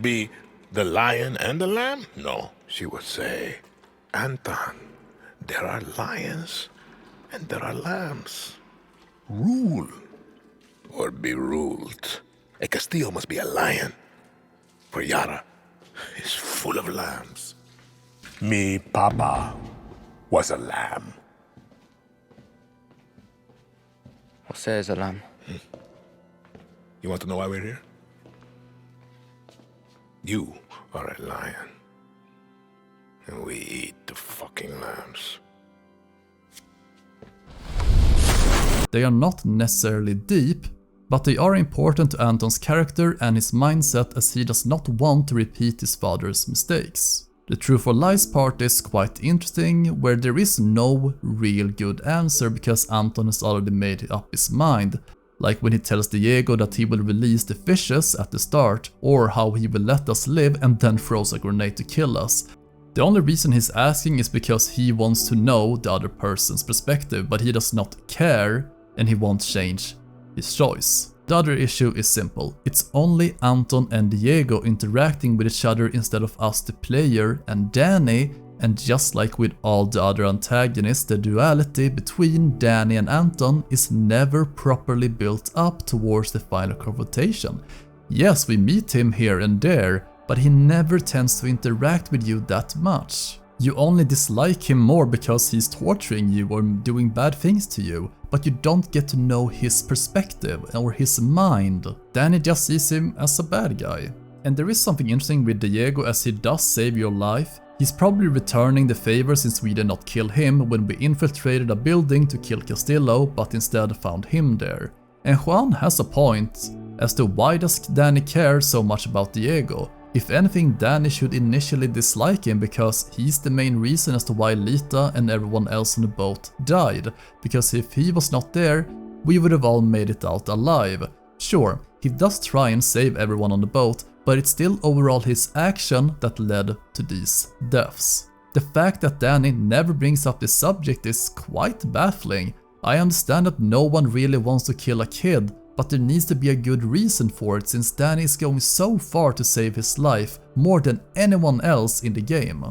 Be the lion and the lamb? No, she would say, Anton, there are lions and there are lambs. Rule or be ruled. A castillo must be a lion, for Yara is full of lambs. Me papa was a lamb. Jose is a lamb. You want to know why we're here? You are a lion, and we eat the fucking lambs. They are not necessarily deep, but they are important to Anton's character and his mindset, as he does not want to repeat his father's mistakes. The truth or lies part is quite interesting, where there is no real good answer because Anton has already made up his mind, like when he tells Diego that he will release the fishes at the start, or how he will let us live and then throws a grenade to kill us. The only reason he's asking is because he wants to know the other person's perspective, but he does not care and he won't change his choice. The other issue is simple. It's only Anton and Diego interacting with each other instead of us the player and Dani, and just like with all the other antagonists, the duality between Dani and Anton is never properly built up towards the final confrontation. Yes, we meet him here and there, but he never tends to interact with you that much. You only dislike him more because he's torturing you or doing bad things to you, but you don't get to know his perspective or his mind. Dani just sees him as a bad guy. And there is something interesting with Diego, as he does save your life. He's probably returning the favor since we did not kill him when we infiltrated a building to kill Castillo, but instead found him there. And Juan has a point as to why does Dani care so much about Diego. If anything, Dani should initially dislike him because he's the main reason as to why Lita and everyone else on the boat died, because if he was not there, we would have all made it out alive. Sure, he does try and save everyone on the boat, but it's still overall his action that led to these deaths. The fact that Dani never brings up this subject is quite baffling. I understand that no one really wants to kill a kid, but there needs to be a good reason for it, since Dani is going so far to save his life, more than anyone else in the game.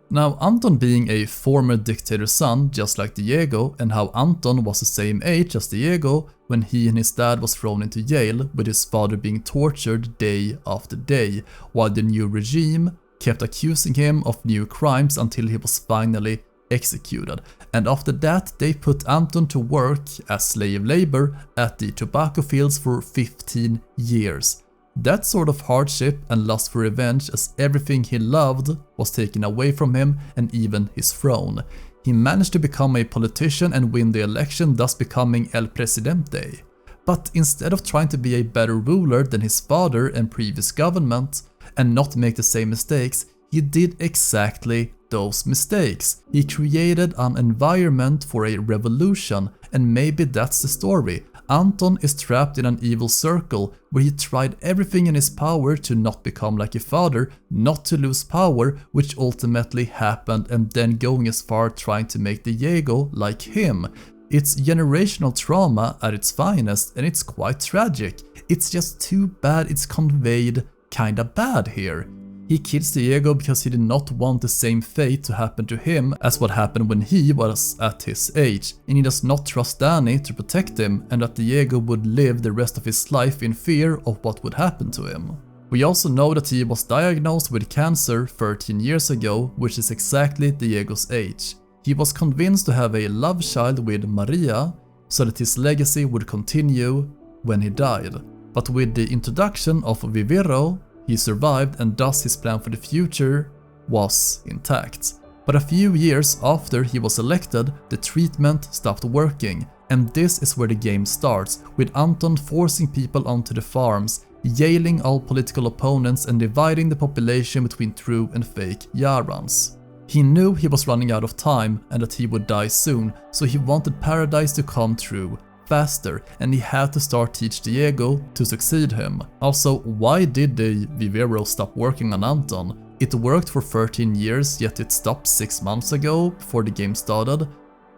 Now, Anton being a former dictator's son, just like Diego, and how Anton was the same age as Diego when he and his dad was thrown into jail, with his father being tortured day after day, while the new regime kept accusing him of new crimes until he was finally executed. And after that, they put Anton to work as slave labor at the tobacco fields for 15 years. That sort of hardship and lust for revenge, as everything he loved was taken away from him, and even his throne. He managed to become a politician and win the election, thus becoming El Presidente. But instead of trying to be a better ruler than his father and previous government, and not make the same mistakes, he did exactly those mistakes. He created an environment for a revolution, and maybe that's the story. Anton is trapped in an evil circle where he tried everything in his power to not become like a father, not to lose power, which ultimately happened, and then going as far trying to make Diego like him. It's generational trauma at its finest, and it's quite tragic. It's just too bad it's conveyed kinda bad here. He kills Diego because he did not want the same fate to happen to him as what happened when he was at his age, and he does not trust Dani to protect him, and that Diego would live the rest of his life in fear of what would happen to him. We also know that he was diagnosed with cancer 13 years ago, which is exactly Diego's age. He was convinced to have a love child with Maria, so that his legacy would continue when he died. But with the introduction of Viviro, he survived, and thus his plan for the future was intact. But a few years after he was elected, the treatment stopped working. And this is where the game starts, with Anton forcing people onto the farms, jailing all political opponents and dividing the population between true and fake Yarans. He knew he was running out of time and that he would die soon, so he wanted paradise to come true faster, and he had to start teach Diego to succeed him. Also, why did the Vivero stop working on Anton? It worked for 13 years, yet it stopped 6 months ago before the game started.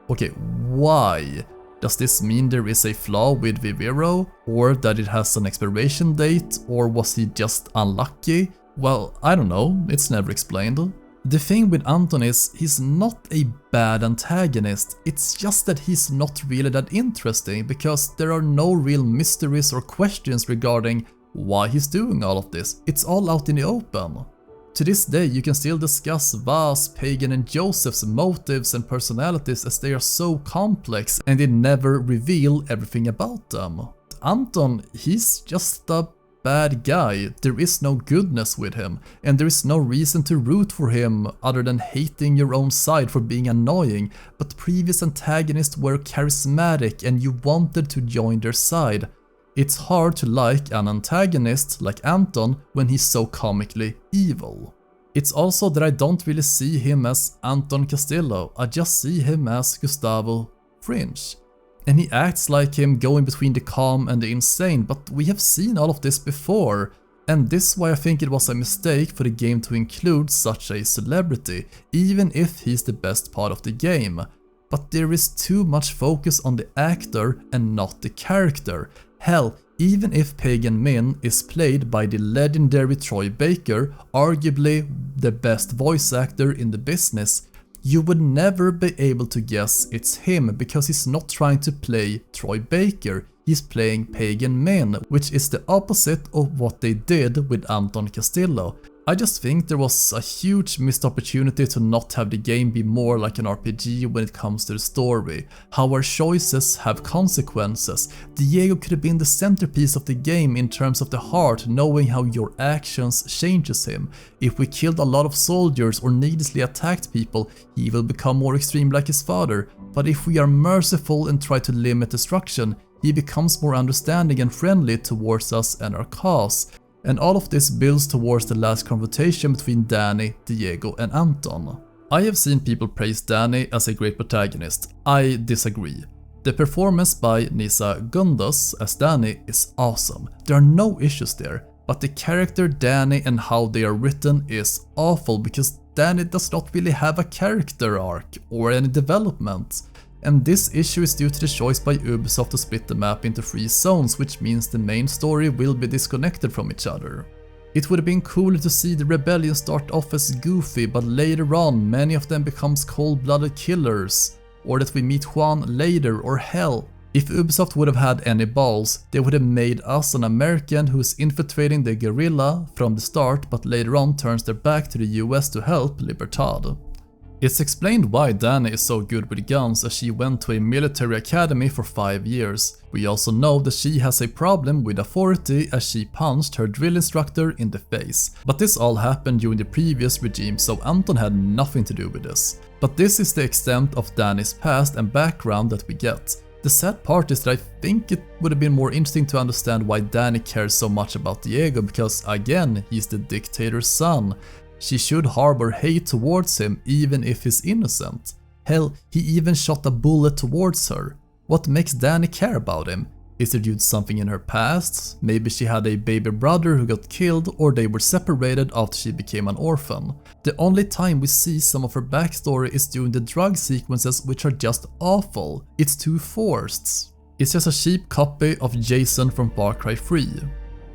Okay, why? Does this mean there is a flaw with Vivero, or that it has an expiration date, or was he just unlucky? Well, I don't know, it's never explained. The thing with Anton is, he's not a bad antagonist, it's just that he's not really that interesting, because there are no real mysteries or questions regarding why he's doing all of this. It's all out in the open. To this day, you can still discuss Vas, Pagan and Joseph's motives and personalities as they are so complex and they never reveal everything about them. Anton, he's just a bad guy. There is no goodness with him, and there is no reason to root for him other than hating your own side for being annoying, but previous antagonists were charismatic and you wanted to join their side. It's hard to like an antagonist like Anton when he's so comically evil. It's also that I don't really see him as Anton Castillo, I just see him as Gustavo Fringe. And he acts like him, going between the calm and the insane, but we have seen all of this before. And this is why I think it was a mistake for the game to include such a celebrity, even if he's the best part of the game. But there is too much focus on the actor and not the character. Hell, even if Pagan Min is played by the legendary Troy Baker, arguably the best voice actor in the business, you would never be able to guess it's him because he's not trying to play Troy Baker, he's playing Pagan Min, which is the opposite of what they did with Anton Castillo. I just think there was a huge missed opportunity to not have the game be more like an RPG when it comes to the story, how our choices have consequences. Diego could have been the centerpiece of the game in terms of the heart, knowing how your actions changes him. If we killed a lot of soldiers or needlessly attacked people, he will become more extreme like his father, but if we are merciful and try to limit destruction, he becomes more understanding and friendly towards us and our cause. And all of this builds towards the last confrontation between Dani, Diego and Anton. I have seen people praise Dani as a great protagonist. I disagree. The performance by Nisa Gundas as Dani is awesome. There are no issues there. But the character Dani and how they are written is awful because Dani does not really have a character arc or any development. And this issue is due to the choice by Ubisoft to split the map into 3 zones, which means the main story will be disconnected from each other. It would have been cooler to see the rebellion start off as goofy, but later on many of them becomes cold-blooded killers, or that we meet Juan later, or hell, if Ubisoft would have had any balls, they would have made us an American who is infiltrating the guerrilla from the start but later on turns their back to the US to help Libertad. It's explained why Dani is so good with guns as she went to a military academy for 5 years. We also know that she has a problem with authority as she punched her drill instructor in the face. But this all happened during the previous regime, so Anton had nothing to do with this. But this is the extent of Dani's past and background that we get. The sad part is that I think it would have been more interesting to understand why Dani cares so much about Diego, because again, he's the dictator's son. She should harbor hate towards him even if he's innocent. Hell, he even shot a bullet towards her. What makes Dani care about him? Is it due to something in her past? Maybe she had a baby brother who got killed, or they were separated after she became an orphan. The only time we see some of her backstory is during the drug sequences, which are just awful. It's too forced. It's just a cheap copy of Jason from Far Cry 3.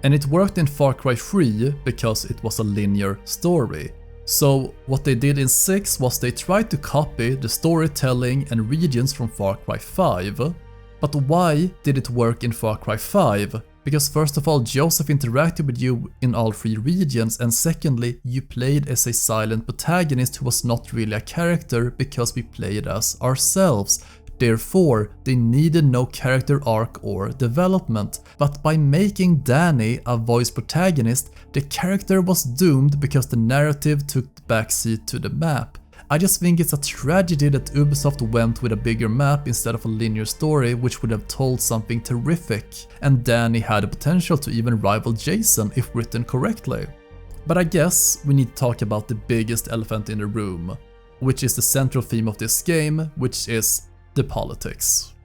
And it worked in Far Cry 3 because it was a linear story. So what they did in 6 was they tried to copy the storytelling and regions from Far Cry 5. But why did it work in Far Cry 5? Because first of all, Joseph interacted with you in all 3 regions, and secondly, you played as a silent protagonist who was not really a character because we played as ourselves. Therefore, they needed no character arc or development, but by making Dani a voice protagonist, the character was doomed because the narrative took the backseat to the map. I just think it's a tragedy that Ubisoft went with a bigger map instead of a linear story which would have told something terrific, and Dani had the potential to even rival Jason if written correctly. But I guess we need to talk about the biggest elephant in the room, which is the central theme of this game, which is the politics.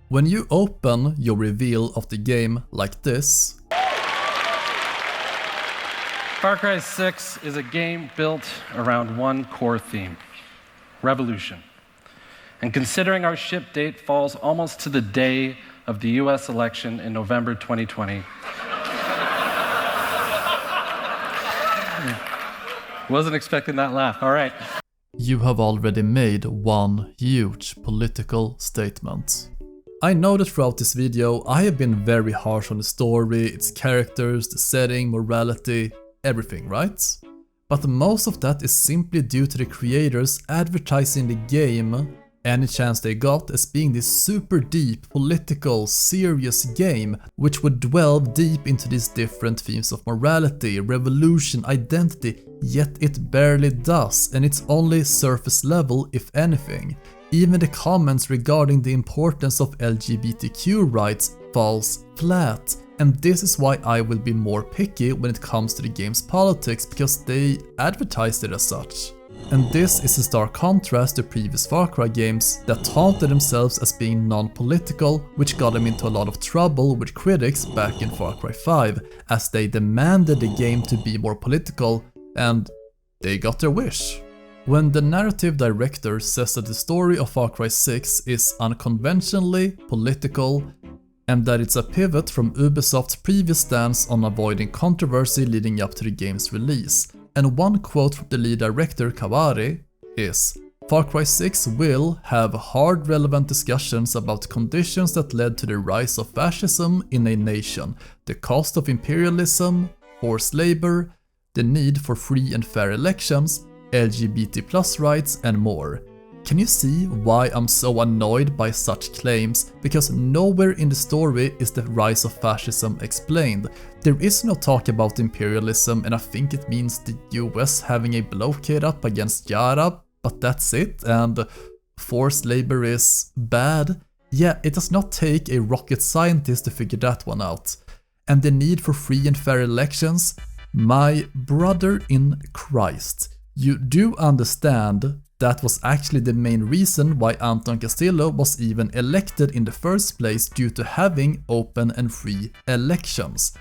When you open your reveal of the game like this, Far Cry 6 is a game built around one core theme: revolution. And considering our ship date falls almost to the day of the US election in November 2020, wasn't expecting that laugh, all right. You have already made one huge political statement. I know that throughout this video I have been very harsh on the story, its characters, the setting, morality, everything, right? But most of that is simply due to the creators advertising the game any chance they got as being this super deep, political, serious game which would delve deep into these different themes of morality, revolution, identity, yet it barely does, and it's only surface level if anything. Even the comments regarding the importance of LGBTQ rights falls flat. And this is why I will be more picky when it comes to the game's politics, because they advertised it as such. And this is a stark contrast to previous Far Cry games that taunted themselves as being non-political, which got them into a lot of trouble with critics back in Far Cry 5, as they demanded the game to be more political, and they got their wish. When the narrative director says that the story of Far Cry 6 is unconventionally political, and that it's a pivot from Ubisoft's previous stance on avoiding controversy leading up to the game's release. And one quote from the lead director, Kawari, is, "Far Cry 6 will have hard relevant discussions about conditions that led to the rise of fascism in a nation, the cost of imperialism, forced labor, the need for free and fair elections, LGBT+ rights, and more." Can you see why I'm so annoyed by such claims? Because nowhere in the story is the rise of fascism explained. There is no talk about imperialism, and I think it means the US having a blockade up against Yara, but that's it. And forced labor is bad. Yeah, it does not take a rocket scientist to figure that one out. And the need for free and fair elections? My brother in Christ, you do understand that was actually the main reason why Anton Castillo was even elected in the first place, due to having open and free elections.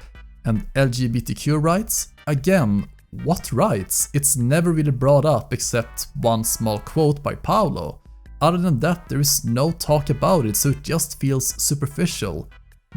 And LGBTQ rights? Again, what rights? It's never really brought up except one small quote by Paolo. Other than that, there is no talk about it, so it just feels superficial.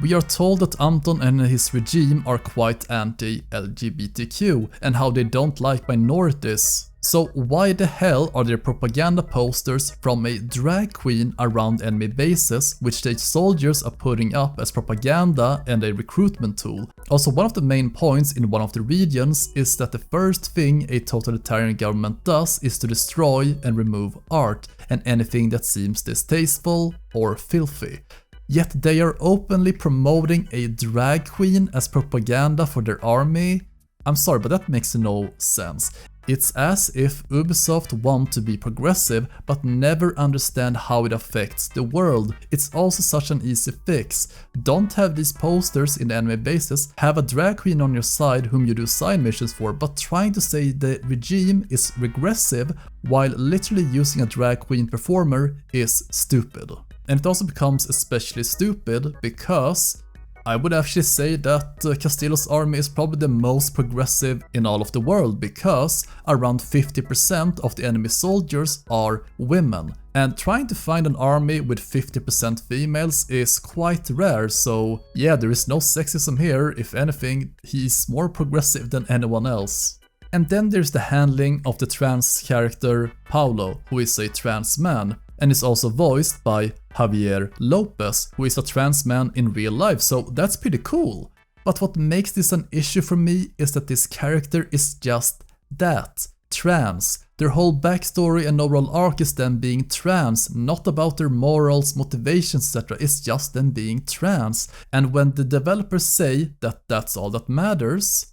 We are told that Anton and his regime are quite anti-LGBTQ and how they don't like minorities. So why the hell are there propaganda posters from a drag queen around enemy bases, which the soldiers are putting up as propaganda and a recruitment tool? Also, one of the main points in one of the regions is that the first thing a totalitarian government does is to destroy and remove art and anything that seems distasteful or filthy. Yet they are openly promoting a drag queen as propaganda for their army. I'm sorry, but that makes no sense. It's as if Ubisoft want to be progressive but never understand how it affects the world. It's also such an easy fix. Don't have these posters in the enemy bases, have a drag queen on your side whom you do side missions for, but trying to say the regime is regressive while literally using a drag queen performer is stupid. And it also becomes especially stupid because I would actually say that Castillo's army is probably the most progressive in all of the world, because around 50% of the enemy soldiers are women. And trying to find an army with 50% females is quite rare, so yeah, there is no sexism here. If anything, he's more progressive than anyone else. And then there's the handling of the trans character Paulo, who is a trans man, and is also voiced by Javier Lopez, who is a trans man in real life, so that's pretty cool. But what makes this an issue for me is that this character is just that, trans. Their whole backstory and overall arc is them being trans, not about their morals, motivations, etc. It's just them being trans. And when the developers say that that's all that matters,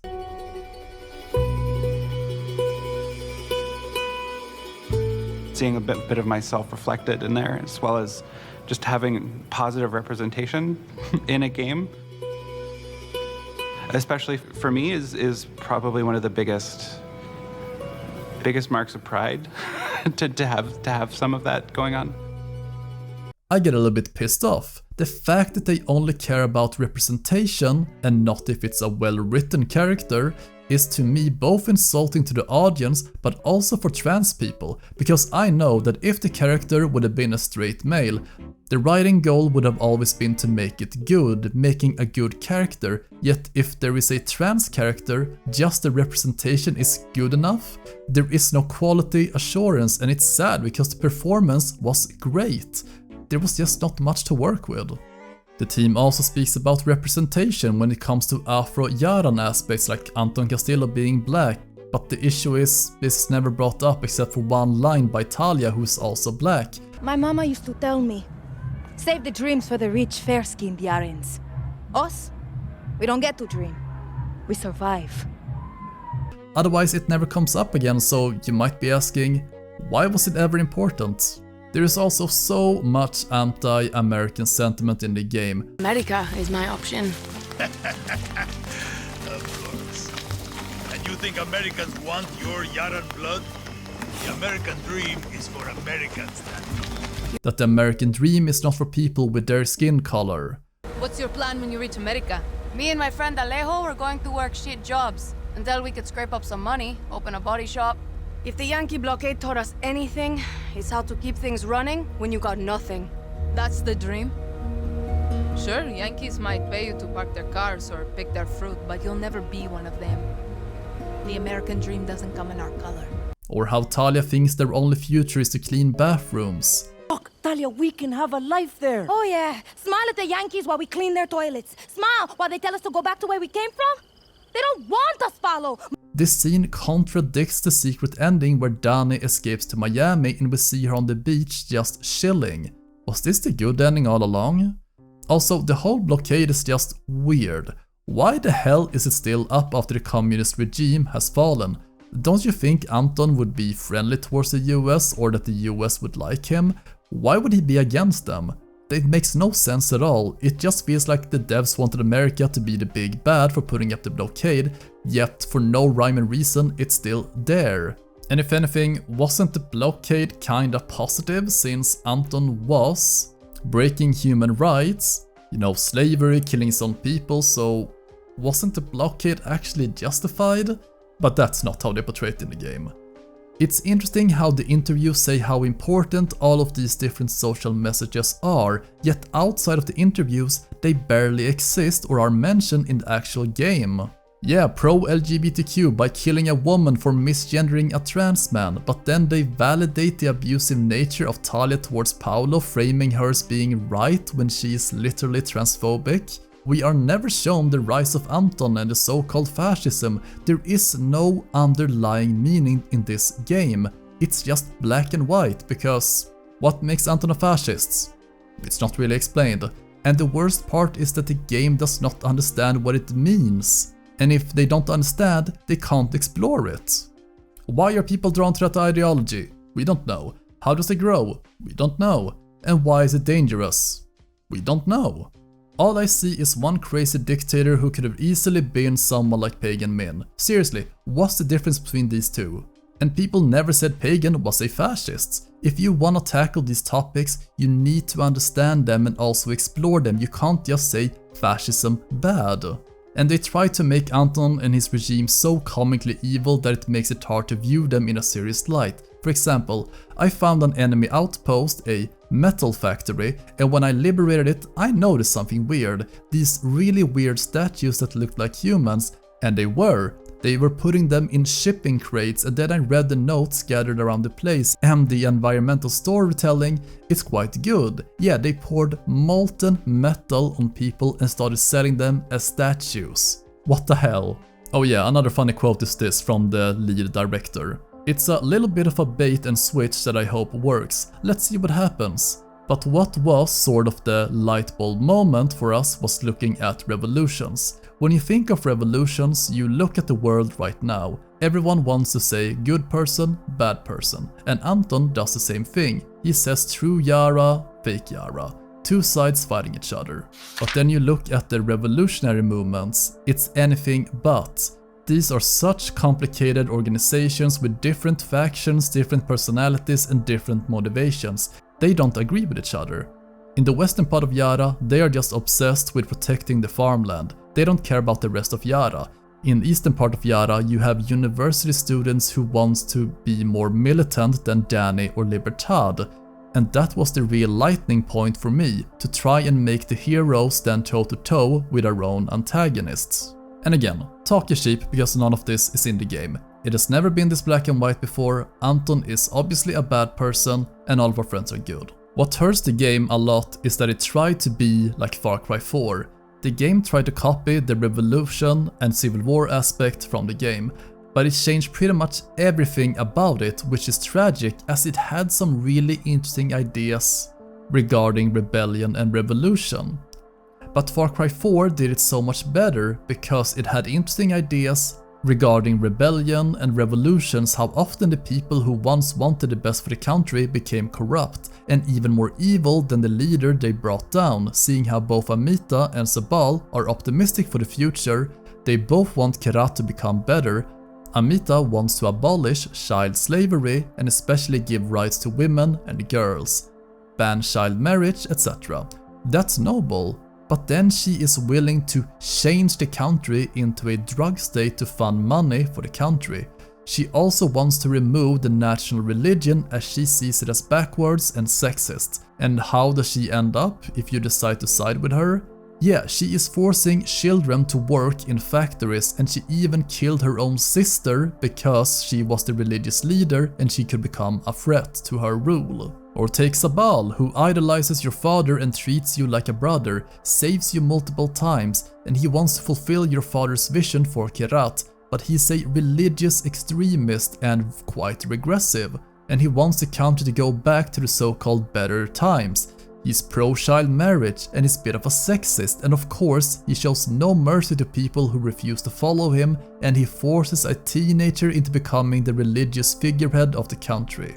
seeing a bit of myself reflected in there, as well as just having positive representation in a game, especially for me, is probably one of the biggest marks of pride to have some of that going on. I get a little bit pissed off. The fact that they only care about representation and not if it's a well-written character is to me both insulting to the audience but also for trans people, because I know that if the character would have been a straight male, the writing goal would have always been to make it good, making a good character, yet if there is a trans character, just the representation is good enough? There is no quality assurance, and it's sad because the performance was great. There was just not much to work with. The team also speaks about representation when it comes to Afro-Yaran aspects like Anton Castillo being black, but the issue is this is never brought up except for one line by Talia, who's also black. My mama used to tell me, save the dreams for the rich, fair-skinned Yarans. Us, we don't get to dream, we survive. Otherwise it never comes up again, so you might be asking, why was it ever important? There is also so much anti-American sentiment in the game. America is my option. Of course. And you think Americans want your Yaran blood? The American dream is for Americans, Dani. That the American dream is not for people with their skin color. What's your plan when you reach America? Me and my friend Alejo were going to work shit jobs until we could scrape up some money, open a body shop. If the Yankee blockade taught us anything, it's how to keep things running when you got nothing. That's the dream? Sure, Yankees might pay you to park their cars or pick their fruit, but you'll never be one of them. The American dream doesn't come in our color. Or how Talia thinks their only future is to clean bathrooms. Look, Talia, we can have a life there. Oh yeah, smile at the Yankees while we clean their toilets. Smile while they tell us to go back to where we came from. They don't want us, follow. This scene contradicts the secret ending where Dani escapes to Miami and we see her on the beach just chilling. Was this the good ending all along? Also, the whole blockade is just weird. Why the hell is it still up after the communist regime has fallen? Don't you think Anton would be friendly towards the US or that the US would like him? Why would he be against them? It makes no sense at all. It just feels like the devs wanted America to be the big bad for putting up the blockade, yet for no rhyme and reason it's still there. And if anything, wasn't the blockade kinda positive since Anton was breaking human rights? You know, slavery, killing some people, so wasn't the blockade actually justified? But that's not how they portray it in the game. It's interesting how the interviews say how important all of these different social messages are, yet outside of the interviews they barely exist or are mentioned in the actual game. Yeah, pro-LGBTQ by killing a woman for misgendering a trans man, but then they validate the abusive nature of Talia towards Paolo, framing her as being right when she is literally transphobic. We are never shown the rise of Anton and the so-called fascism. There is no underlying meaning in this game. It's just black and white, because what makes Anton a fascist? It's not really explained. And the worst part is that the game does not understand what it means. And if they don't understand, they can't explore it. Why are people drawn to that ideology? We don't know. How does it grow? We don't know. And why is it dangerous? We don't know. All I see is one crazy dictator who could have easily been someone like Pagan Min. Seriously, what's the difference between these two? And people never said Pagan was a fascist. If you wanna tackle these topics, you need to understand them and also explore them. You can't just say fascism bad. And they try to make Anton and his regime so comically evil that it makes it hard to view them in a serious light. For example, I found an enemy outpost, a metal factory, and when I liberated it, I noticed something weird. These really weird statues that looked like humans, and they were putting them in shipping crates, and then I read the notes gathered around the place, and the environmental storytelling is quite good. Yeah, they poured molten metal on people and started selling them as statues. What the hell? Oh yeah, another funny quote is this from the lead director. It's a little bit of a bait and switch that I hope works. Let's see what happens. But what was sort of the light bulb moment for us was looking at revolutions. When you think of revolutions, you look at the world right now. Everyone wants to say good person, bad person. And Anton does the same thing. He says true Yara, fake Yara. Two sides fighting each other. But then you look at the revolutionary movements, it's anything but. These are such complicated organizations with different factions, different personalities and different motivations. They don't agree with each other. In the western part of Yara, they are just obsessed with protecting the farmland. They don't care about the rest of Yara. In the eastern part of Yara, you have university students who wants to be more militant than Dani or Libertad. And that was the real lightning point for me, to try and make the heroes stand toe to toe with our own antagonists. And again, talk your sheep because none of this is in the game. It has never been this black and white before, Anton is obviously a bad person and all of our friends are good. What hurts the game a lot is that it tried to be like Far Cry 4. The game tried to copy the revolution and civil war aspect from the game, but it changed pretty much everything about it, which is tragic as it had some really interesting ideas regarding rebellion and revolution. But Far Cry 4 did it so much better because it had interesting ideas regarding rebellion and revolutions, how often the people who once wanted the best for the country became corrupt and even more evil than the leader they brought down, seeing how both Amita and Sabal are optimistic for the future. They both want Kerat to become better. Amita wants to abolish child slavery and especially give rights to women and girls, ban child marriage, etc. That's noble, but then she is willing to change the country into a drug state to fund money for the country. She also wants to remove the national religion as she sees it as backwards and sexist. And how does she end up if you decide to side with her? Yeah, she is forcing children to work in factories and she even killed her own sister because she was the religious leader and she could become a threat to her rule. Or take Sabal, who idolizes your father and treats you like a brother, saves you multiple times, and he wants to fulfill your father's vision for Kerat, but he's a religious extremist and quite regressive, and he wants the country to go back to the so-called better times. He's pro-child marriage and is a bit of a sexist, and of course he shows no mercy to people who refuse to follow him, and he forces a teenager into becoming the religious figurehead of the country.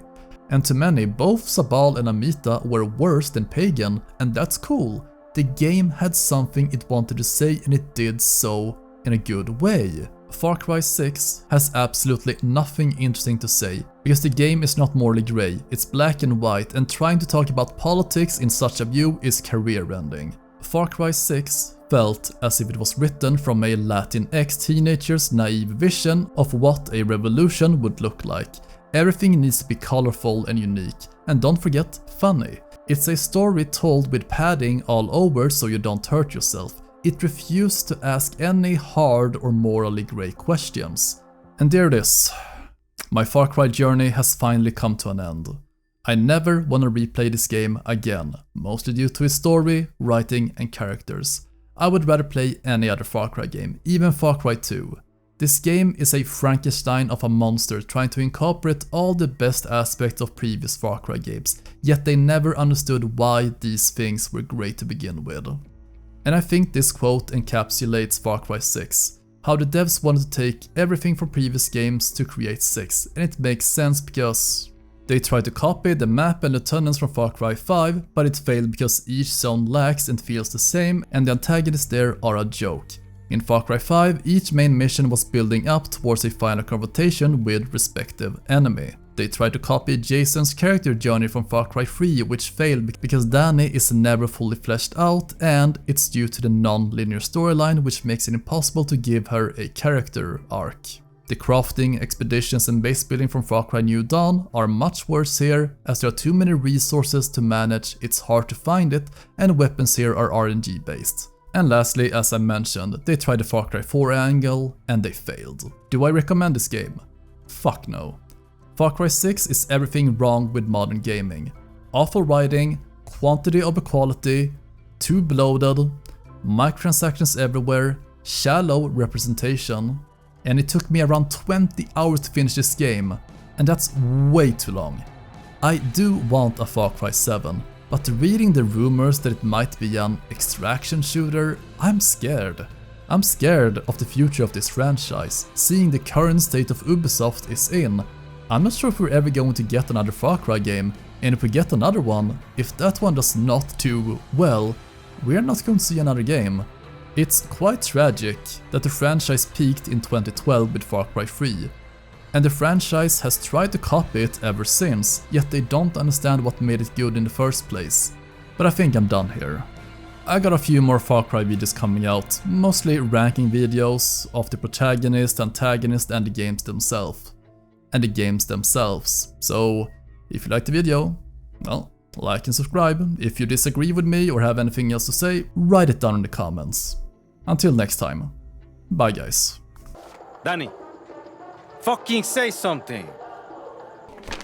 And to many, both Sabal and Amita were worse than pagan, and that's cool. The game had something it wanted to say and it did so in a good way. Far Cry 6 has absolutely nothing interesting to say, because the game is not morally grey, it's black and white, and trying to talk about politics in such a view is career-ending. Far Cry 6 felt as if it was written from a Latinx teenager's naive vision of what a revolution would look like. Everything needs to be colorful and unique, and don't forget, funny. It's a story told with padding all over so you don't hurt yourself. It refused to ask any hard or morally grey questions. And there it is. My Far Cry journey has finally come to an end. I never want to replay this game again, mostly due to its story, writing and characters. I would rather play any other Far Cry game, even Far Cry 2. This game is a Frankenstein of a monster trying to incorporate all the best aspects of previous Far Cry games, yet they never understood why these things were great to begin with. And I think this quote encapsulates Far Cry 6, how the devs wanted to take everything from previous games to create 6, and it makes sense because they tried to copy the map and the tunnels from Far Cry 5, but it failed because each zone lacks and feels the same and the antagonists there are a joke. In Far Cry 5, each main mission was building up towards a final confrontation with respective enemy. They tried to copy Jason's character journey from Far Cry 3, which failed because Dani is never fully fleshed out and it's due to the non-linear storyline, which makes it impossible to give her a character arc. The crafting, expeditions and base building from Far Cry New Dawn are much worse here, as there are too many resources to manage, it's hard to find it, and weapons here are RNG based. And lastly, as I mentioned, they tried the Far Cry 4 angle and they failed. Do I recommend this game? Fuck no. Far Cry 6 is everything wrong with modern gaming. Awful writing, quantity over quality, too bloated, microtransactions everywhere, shallow representation, and it took me around 20 hours to finish this game, and that's way too long. I do want a Far Cry 7, but reading the rumors that it might be an extraction shooter, I'm scared. I'm scared of the future of this franchise, seeing the current state of Ubisoft is in. I'm not sure if we're ever going to get another Far Cry game, and if we get another one, if that one does not do well, we're not going to see another game. It's quite tragic that the franchise peaked in 2012 with Far Cry 3, and the franchise has tried to copy it ever since, yet they don't understand what made it good in the first place. But I think I'm done here. I got a few more Far Cry videos coming out, mostly ranking videos of the protagonist, antagonist and the games themselves. So if you liked the video, well, like and subscribe. If you disagree with me or have anything else to say, write it down in the comments. Until next time, bye guys. Dani, fucking say something.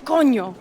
Coño!